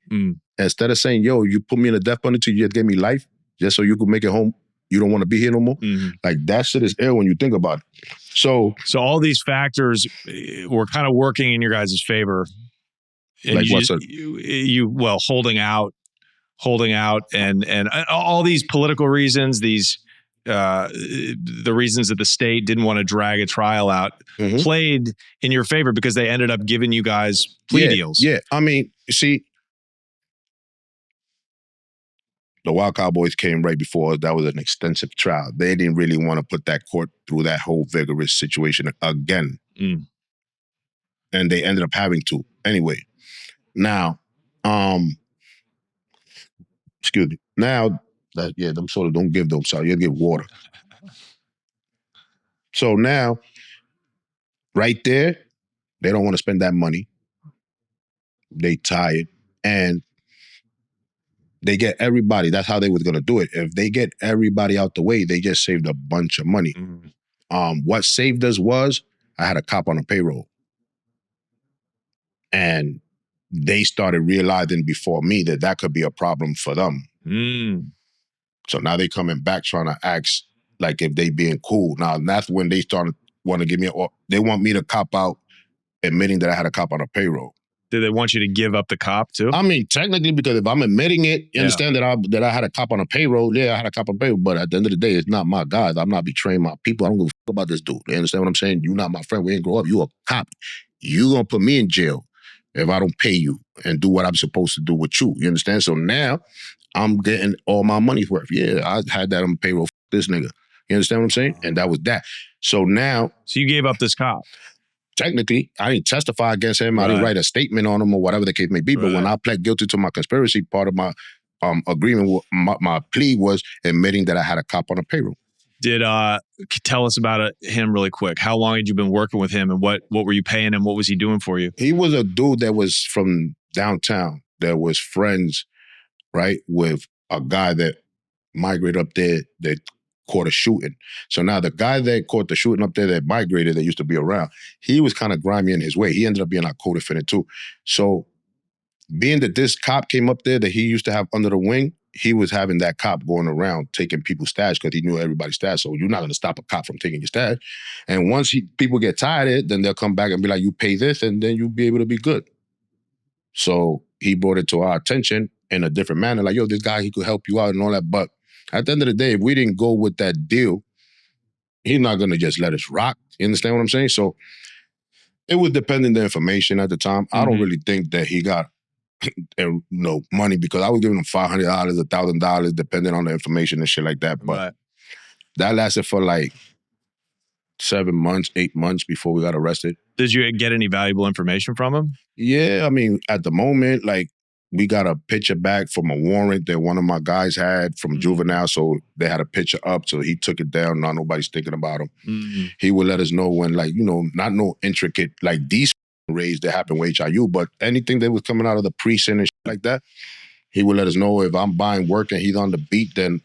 Instead of saying, yo, you put me in the death penalty, you just gave me life, just so you could make it home. You don't want to be here no more. Like, that shit is ill when you think about it. So all these factors were kind of working in your guys' favor. And like what's holding out and all these political reasons, these the reasons that the state didn't want to drag a trial out played in your favor because they ended up giving you guys plea deals. Yeah. I mean, you see, the Wild Cowboys came right before us. That was an extensive trial. They didn't really want to put that court through that whole vigorous situation again. And they ended up having to. Anyway, now, excuse me. Now, them sort of don't give them, sorry, you give water. So now, right there, they don't want to spend that money. They tired. And they get everybody. That's how they was going to do it. If they get everybody out the way, they just saved a bunch of money. What saved us was I had a cop on a payroll. And they started realizing before me that could be a problem for them. So now they coming back trying to ask like if they being cool. Now that's when they started want to give me, they want me to cop out admitting that I had a cop on a payroll. Did they want you to give up the cop too? I mean, technically, because if I'm admitting it, you understand that I had a cop on a payroll. Yeah, I had a cop on a payroll, but at the end of the day, it's not my guys. I'm not betraying my people. I don't give a fuck about this dude. You understand what I'm saying? You're not my friend. We ain't grow up. You a cop. You gonna put me in jail if I don't pay you and do what I'm supposed to do with you. You understand? So now I'm getting all my money's worth. Yeah, I had that on payroll. This nigga. You understand what I'm saying? And that was that. So now. So you gave up this cop? Technically, I didn't testify against him. I didn't write a statement on him or whatever the case may be. But when I pled guilty to my conspiracy, part of my agreement, my plea was admitting that I had a cop on a payroll. Tell us about him really quick. How long had you been working with him and what were you paying him? What was he doing for you? He was a dude that was from downtown that was friends, right, with a guy that migrated up there that caught a shooting. So now the guy that caught the shooting up there that migrated, that used to be around, he was kind of grimy in his way. He ended up being our co-defendant too. So being that this cop came up there that he used to have under the wing, he was having that cop going around taking people's stash because he knew everybody's stash. So you're not going to stop a cop from taking your stash. And once people get tired of it, then they'll come back and be like, you pay this, and then you'll be able to be good. So he brought it to our attention in a different manner, like, yo, this guy, he could help you out and all that. But at the end of the day, if we didn't go with that deal, he's not going to just let us rock. You understand what I'm saying? So it was depending the information at the time. I don't really think that he got money, because I was giving him $500, $1,000, depending on the information and shit like that. But that lasted for like 7 months, 8 months before we got arrested. Did you get any valuable information from him? Yeah, I mean, at the moment, like, we got a picture back from a warrant that one of my guys had from juvenile, so they had a picture up, so he took it down. Now nobody's thinking about him. He would let us know when, like, not no intricate, like these raids that happened with HIU, but anything that was coming out of the precinct and shit like that, he would let us know. If I'm buying work and he's on the beat, then,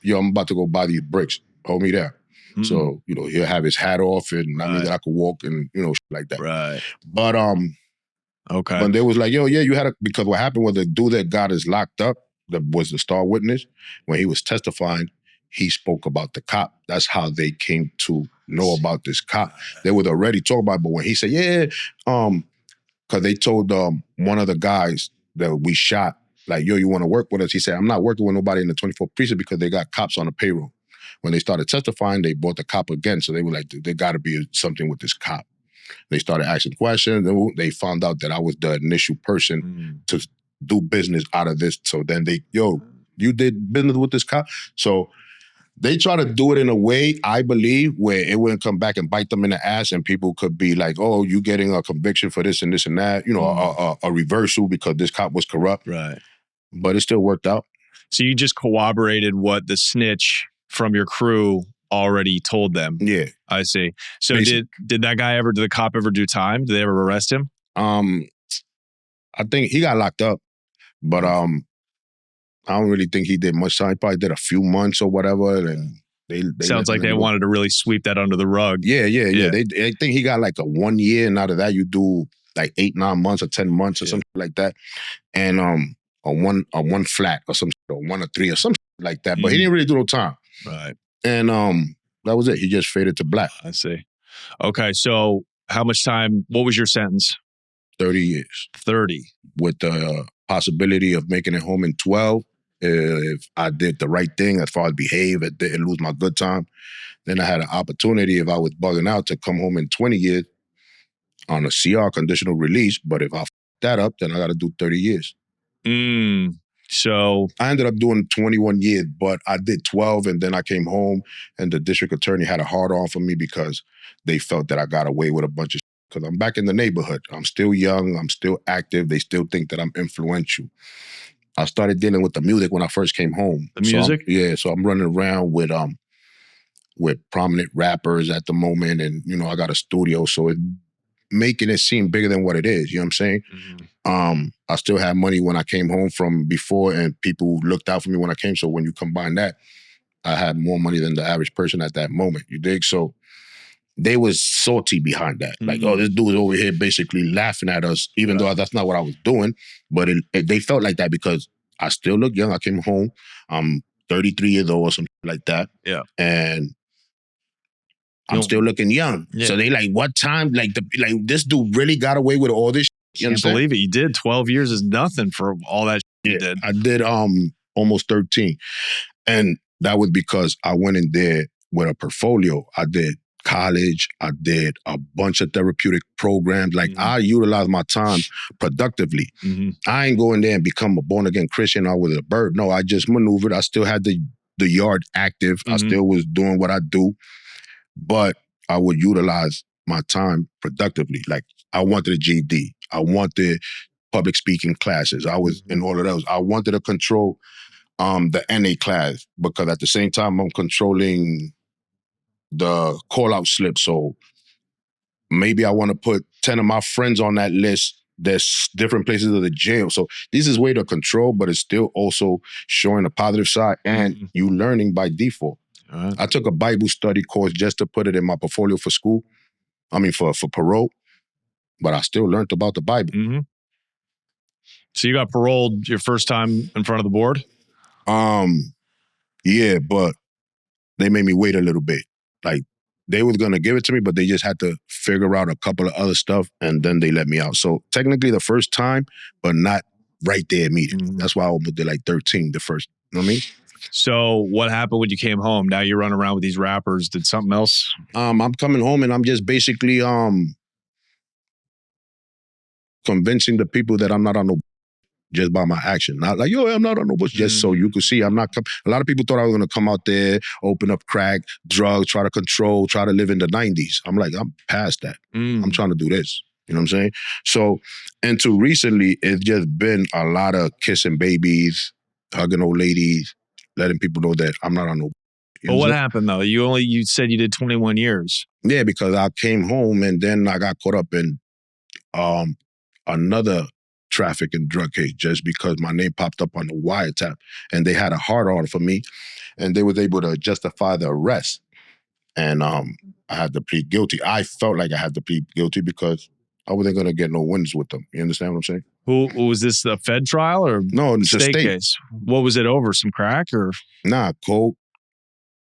yo, I'm about to go buy these bricks. Hold me there. So, he'll have his hat off, and I mean that I could walk and, shit like that. Right. But, okay. But they was like, yo, yeah, you had because what happened was the dude that got us locked up, that was the star witness, when he was testifying, he spoke about the cop. That's how they came to know about this cop. They would already talk about it, but when he said, because they told one of the guys that we shot, like, yo, you want to work with us? He said, I'm not working with nobody in the 24th precinct because they got cops on the payroll. When they started testifying, they brought the cop again, so they were like, there got to be something with this cop. They started asking questions, and they found out that I was the initial person to do business out of this. So then you did business with this cop? So they try to do it in a way, I believe, where it wouldn't come back and bite them in the ass, and people could be like, oh, you getting a conviction for this and this and that, a reversal because this cop was corrupt. Right. But it still worked out. So you just corroborated what the snitch from your crew already told them. Yeah. I see. So did the cop ever do time? Did they ever arrest him? I think he got locked up, but I don't really think he did much time. He probably did a few months or whatever. And they sounds like they wanted to really sweep that under the rug. Yeah. They think he got like a 1 year, and out of that you do like 8, 9 months or 10 months or something like that. And a one flat or some or 1 or 3 or something like that. But he didn't really do no time. Right. And that was it. He just faded to black. I see. Okay, so how much time, what was your sentence? 30 years. 30. With the possibility of making it home in 12 if I did the right thing as far as behave and didn't lose my good time. Then I had an opportunity, if I was bugging out, to come home in 20 years on a CR, conditional release. But if I f that up, then I got to do 30 years. So I ended up doing 21 years, but I did 12, and then I came home, and the district attorney had a hard on for me because they felt that I got away with a bunch of shit. Because I'm back in the neighborhood. I'm still young. I'm still active. They still think that I'm influential. I started dealing with the music when I first came home. The music? So I'm running around with prominent rappers at the moment, and, I got a studio, so it making it seem bigger than what it is. You know what I'm saying? I still had money when I came home from before, and people looked out for me when I came. So when you combine that, I had more money than the average person at that moment. You dig? So they was salty behind that. Like, oh, this dude is over here basically laughing at us, even though that's not what I was doing. But they felt like that because I still look young. I came home. I'm 33 years old or something like that. Yeah. And I'm still looking young. Yeah. So they like, what time? Like this dude really got away with all this shit. You can't believe it. You did. 12 years is nothing for all that shit you did. I did almost 13. And that was because I went in there with a portfolio. I did college. I did a bunch of therapeutic programs. Like, I utilized my time productively. I ain't go in there and become a born-again Christian or with a bird. No, I just maneuvered. I still had the yard active. I still was doing what I do. But I would utilize my time productively. Like, I wanted a GED. I wanted public speaking classes. I was in all of those. I wanted to control the NA class, because at the same time I'm controlling the call-out slip. So maybe I want to put 10 of my friends on that list. There's different places of the jail. So this is way to control, but it's still also showing a positive side, and you learning by default. I took a Bible study course just to put it in my portfolio for school. I mean, for parole. But I still learned about the Bible. So you got paroled your first time in front of the board? Yeah, but they made me wait a little bit. Like, they was gonna give it to me, but they just had to figure out a couple of other stuff, and then they let me out. So technically the first time, but not right there immediately. That's why I almost did like 13 the first, you know what I mean? So what happened when you came home? Now you're running around with these rappers. Did something else? I'm coming home and I'm just basically convincing the people that I'm not on no just by my action. Not like, yo, I'm not on no bush, just so you could see I'm not. A lot of people thought I was going to come out there, open up crack, drugs, try to control, try to live in the 90s. I'm like, I'm past that. I'm trying to do this. You know what I'm saying? So, until recently, it's just been a lot of kissing babies, hugging old ladies, letting people know that I'm not on no. But what happened though? You said you did 21 years. Yeah, because I came home and then I got caught up in another traffic and drug case just because my name popped up on the wiretap and they had a hard order for me and they was able to justify the arrest. And I had to plead guilty. I felt like I had to plead guilty because I wasn't going to get no wins with them. You understand what I'm saying? Who was this, a Fed trial or no, it's a state case? What was it over? Some crack or? Nah, coke.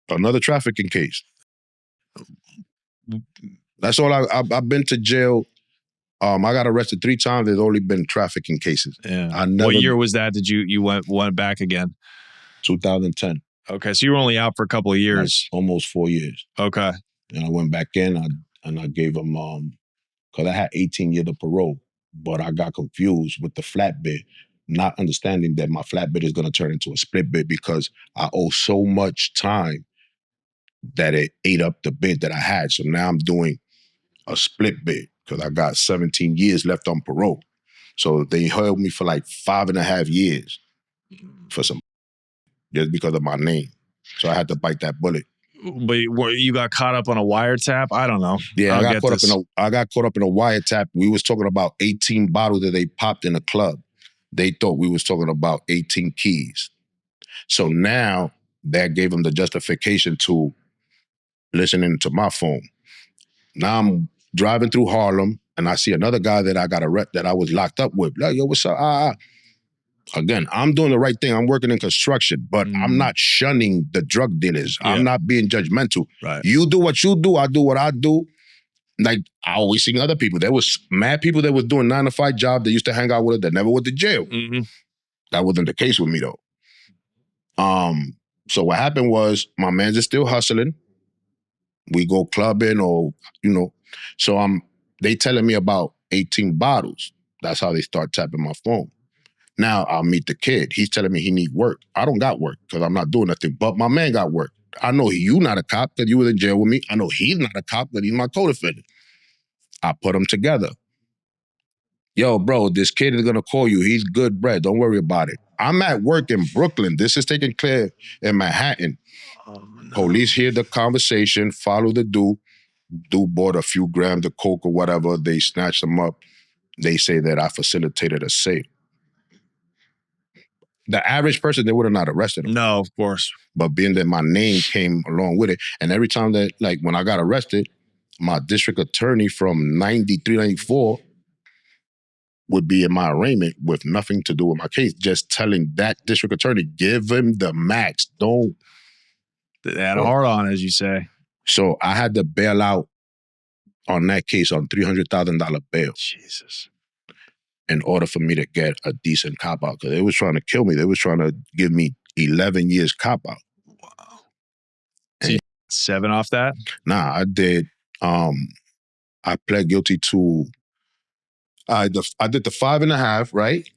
Another trafficking case. That's all. I've been to jail. I got arrested 3 times. There's only been trafficking cases. Yeah. What year was that? Did you went back again? 2010. Okay, so you were only out for a couple of years. Like almost 4 years. Okay. And I went back in and I gave them, because I had 18 years of parole, but I got confused with the flat bid, not understanding that my flat bid is going to turn into a split bid because I owe so much time that it ate up the bid that I had. So now I'm doing a split bid because I got 17 years left on parole. So they held me for like 5.5 years for some, just because of my name. So I had to bite that bullet. But you got caught up on a wiretap? I don't know. Yeah, I got caught up in a wiretap. We was talking about 18 bottles that they popped in a club. They thought we was talking about 18 keys. So now that gave them the justification to listening to my phone. Now I'm driving through Harlem and I see another guy that I got that I was locked up with. Like, yo, what's up? Again, I'm doing the right thing. I'm working in construction, but I'm not shunning the drug dealers. Yeah. I'm not being judgmental. Right. You do what you do, I do what I do. Like, I always seen other people. There was mad people that was doing 9-to-5 jobs that used to hang out with us that never went to jail. That wasn't the case with me though. So what happened was my man's is still hustling. We go clubbing or, so they telling me about 18 bottles. That's how they start tapping my phone. Now I'll meet the kid. He's telling me he need work. I don't got work because I'm not doing nothing, but my man got work. I know you not a cop because you was in jail with me. I know he's not a cop because he's my co-defendant. I put them together. Yo, bro, this kid is going to call you. He's good bread. Don't worry about it. I'm at work in Brooklyn. This is taking place in Manhattan. Oh, no. Police hear the conversation, follow the dude. Dude bought a few grams of coke or whatever. They snatched him up. They say that I facilitated a sale. The average person, they would have not arrested him. No, of course. But being that my name came along with it, and every time that, like when I got arrested, my district attorney from 93, 94 would be in my arraignment with nothing to do with my case, just telling that district attorney, give him the max, don't. They had a hard on, as you say. So I had to bail out on that case on $300,000 bail. Jesus. In order for me to get a decent cop out, because they was trying to kill me. They was trying to give me 11 years cop out. Wow. So you 7 off that? Nah, I did. I pled guilty to. I did the 5.5, right?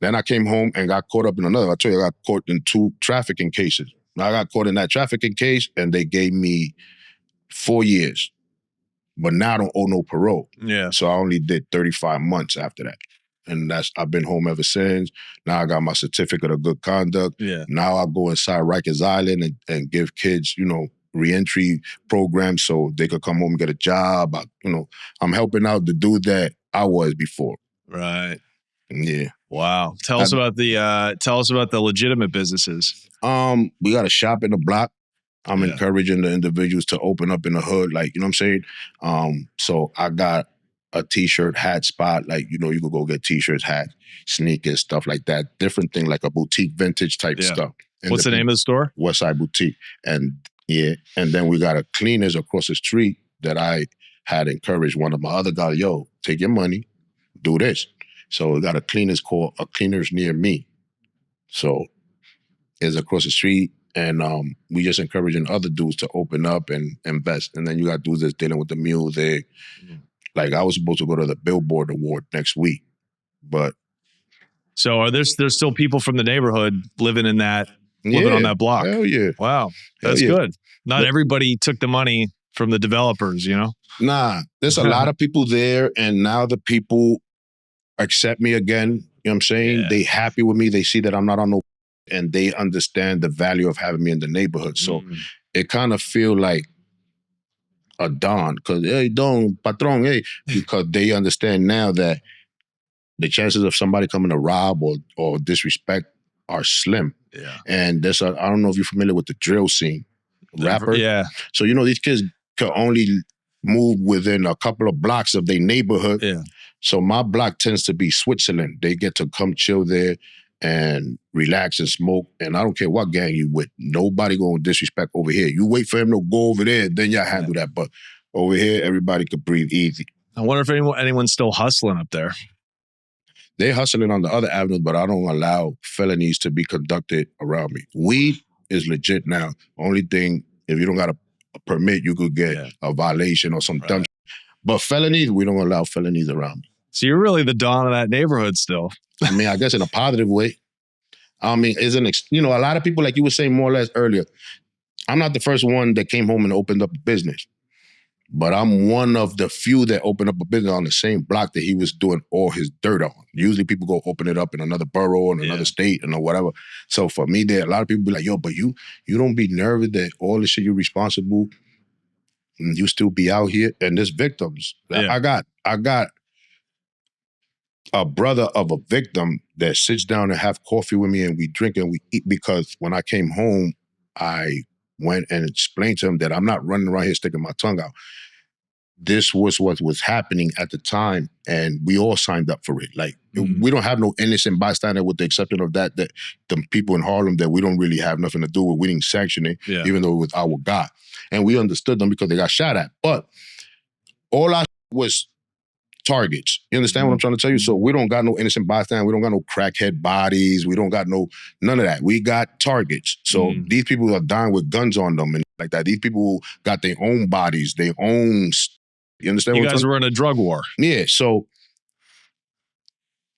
Then I came home and got caught up in another. I told you I got caught in 2 trafficking cases. I got caught in that trafficking case, and they gave me 4 years. But now I don't owe no parole. Yeah. So I only did 35 months after that. And I've been home ever since. Now I got my certificate of good conduct. Yeah. Now I go inside Rikers Island and give kids, reentry programs so they could come home and get a job. I'm helping out the dude that I was before. Right. Yeah. Wow. Tell us about the legitimate businesses. We got a shop in the block. I'm encouraging the individuals to open up in the hood, like, you know what I'm saying? So I got a t-shirt, hat spot, like, you could go get t-shirts, hats, sneakers, stuff like that. Different thing, like a boutique vintage type stuff. And What's the name of the store? Westside Boutique. And then we got a cleaners across the street that I had encouraged one of my other guys, yo, take your money, do this. So we got a cleaners near me. So it's across the street, and we just encouraging other dudes to open up and invest. And then you got dudes that's dealing with the music. Like I was supposed to go to the Billboard Award next week, but so there's still people from the neighborhood living on that block. Hell yeah. Wow. That's good. Not everybody took the money from the developers, you know? Nah, there's a lot of people there, and now the people accept me again. You know what I'm saying? Yeah. They happy with me. They see that I'm not on no, and they understand the value of having me in the neighborhood. So it kind of feel like a don, because hey, don, patron, hey, because they understand now that the chances of somebody coming to rob or disrespect are slim. Yeah. And I don't know if you're familiar with the drill scene, rapper. Yeah. So, these kids can only move within a couple of blocks of their neighborhood. Yeah. So my block tends to be Switzerland. They get to come chill there and relax and smoke. And I don't care what gang you with. Nobody gonna disrespect over here. You wait for him to go over there, then y'all handle that. But over here, everybody could breathe easy. I wonder if anyone's still hustling up there. They hustling on the other avenues, but I don't allow felonies to be conducted around me. Weed is legit now. Only thing, if you don't got a permit, you could get a violation or some dumb shit. But felonies, we don't allow felonies around me. So you're really the don of that neighborhood still. I mean, I guess in a positive way. I mean, a lot of people, like you were saying more or less earlier, I'm not the first one that came home and opened up a business. But I'm one of the few that opened up a business on the same block that he was doing all his dirt on. Usually people go open it up in another borough, in another state, and whatever. So for me, a lot of people be like, yo, but you don't be nervous that all the shit you're responsible, and you still be out here. And there's victims. Yeah. I got a brother of a victim that sits down and have coffee with me, and we drink and we eat, because when I came home, I went and explained to him that I'm not running around here sticking my tongue out. This was what was happening at the time, and we all signed up for it. Like, we don't have no innocent bystander, with the exception of that the people in Harlem that we don't really have nothing to do with. We didn't sanction it, even though it was our guy. And we understood them because they got shot at. But all our was targets. You understand what I'm trying to tell you? So we don't got no innocent bystander. We don't got no crackhead bodies. We don't got none of that. We got targets. So these people are dying with guns on them and like that. These people got their own bodies, their own. You understand what I'm saying? You guys were in a drug war. Yeah. So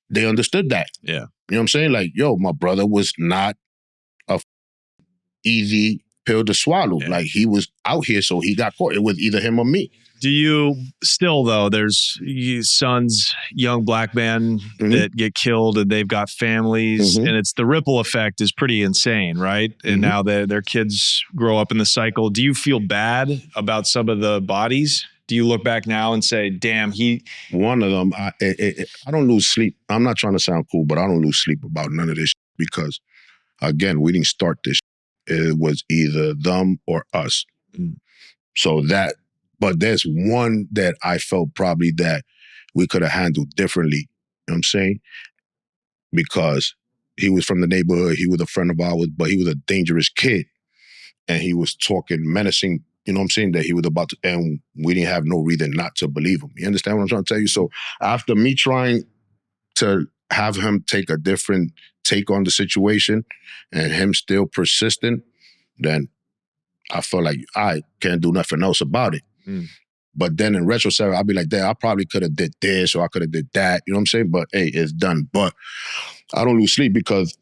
they understood that. Yeah. You know what I'm saying? Like, yo, my brother was not a easy pill to swallow. Yeah. Like, he was out here, so he got caught. It was either him or me. Do you still, though, there's sons, young black men that get killed and they've got families, and it's the ripple effect is pretty insane, right? And now their kids grow up in the cycle. Do you feel bad about some of the bodies? Do you look back now and say, damn, one of them, I don't lose sleep. I'm not trying to sound cool, but I don't lose sleep about none of this because, again, we didn't start this. It was either them or us. So but there's one that I felt probably that we could have handled differently. You know what I'm saying? Because he was from the neighborhood, he was a friend of ours, but he was a dangerous kid. And he was talking menacing, you know what I'm saying, that he was about to, and we didn't have no reason not to believe him. You understand what I'm trying to tell you? So after me trying to have him take a different take on the situation and him still persistent, then I felt like I can't do nothing else about it. But then in retrospect, I'll be like, damn, I probably could have did this or I could have did that. You know what I'm saying? But hey, it's done. But I don't lose sleep because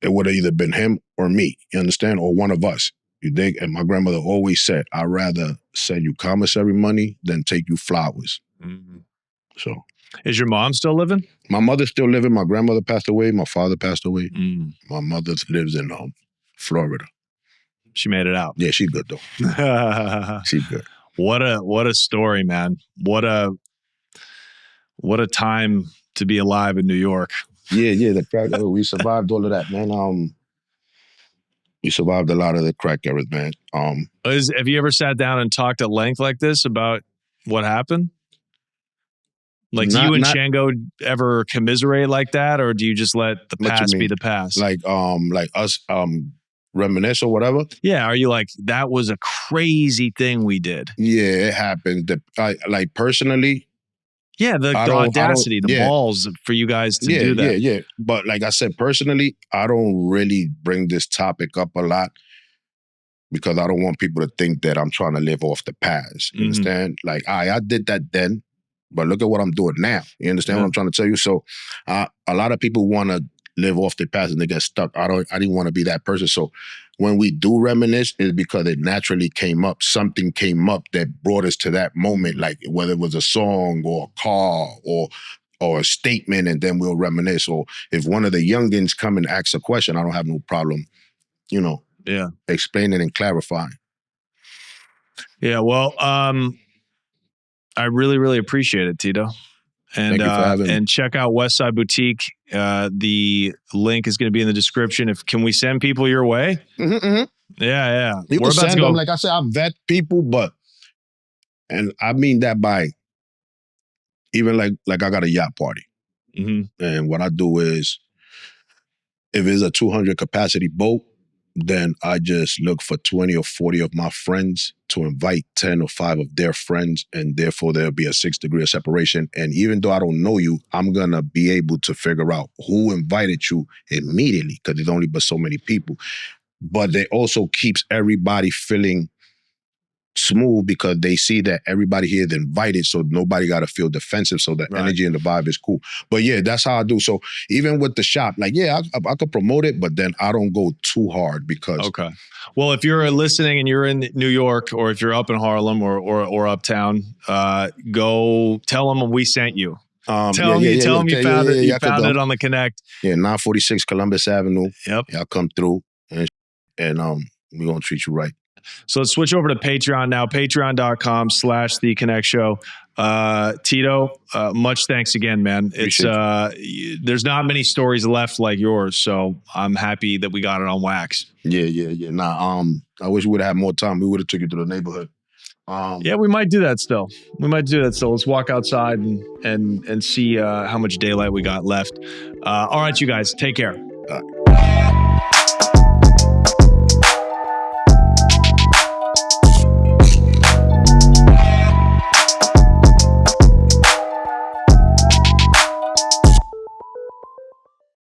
it would have either been him or me, you understand? Or one of us. You dig? And my grandmother always said, I'd rather send you commissary money than take you flowers. So. Is your mom still living? My mother's still living. My grandmother passed away. My father passed away. My mother lives in Florida. She made it out. Yeah, she's good though. She's good. What a story, man. What a time to be alive in New York. Yeah. The crack, we survived all of that, man. We survived a lot of the crack eras, man. Have you ever sat down and talked at length like this about what happened? Like, do you and Chango ever commiserate like that, or do you just let the past be the past? Like us reminisce or whatever. Yeah. Are you like, that was a crazy thing we did? Yeah, it happened. Like personally, Yeah, the audacity, the balls for you guys to do that. Yeah. But like I said, personally, I don't really bring this topic up a lot because I don't want people to think that I'm trying to live off the past. You understand? Like, I did that then, but look at what I'm doing now. You understand what I'm trying to tell you? So a lot of people want to live off their past and they get stuck. I didn't want to be that person. So when we do reminisce, it's because it naturally came up. Something came up that brought us to that moment, like whether it was a song or a car or a statement, and then we'll reminisce. Or if one of the youngins come and ask a question, I don't have no problem, explaining and clarifying. Yeah, well, I really, really appreciate it, Tito. And Thank you for having me. And check out Westside Boutique. The link is going to be in the description. Can we send people your way? Yeah. You can send them. Like I said, I vet people, and I mean that by even like I got a yacht party. And what I do is, if it's a 200 capacity boat, then I just look for 20 or 40 of my friends to invite 10 or 5 of their friends, and therefore there'll be a 6 degree of separation. And even though I don't know you, I'm gonna be able to figure out who invited you immediately, because there's only but so many people. But it also keeps everybody feeling smooth because they see that everybody here is invited, so nobody got to feel defensive, so the energy and the vibe is cool. But yeah, that's how I do. So even with the shop, like, yeah, I could promote it, but then I don't go too hard because... Okay. Well, if you're listening and you're in New York, or if you're up in Harlem or uptown, go tell them we sent you. Tell them you found it. You found it on the Connect. Yeah, 946 Columbus Avenue. Yep. Y'all come through and we're going to treat you right. So let's switch over to Patreon now, patreon.com/The Connect Show. Tito, much thanks again, man. There's not many stories left like yours, so I'm happy that we got it on wax. Yeah. Nah, I wish we would have had more time. We would have took you to the neighborhood. Yeah, we might do that still. Let's walk outside and see how much daylight we got left. All right, you guys, take care.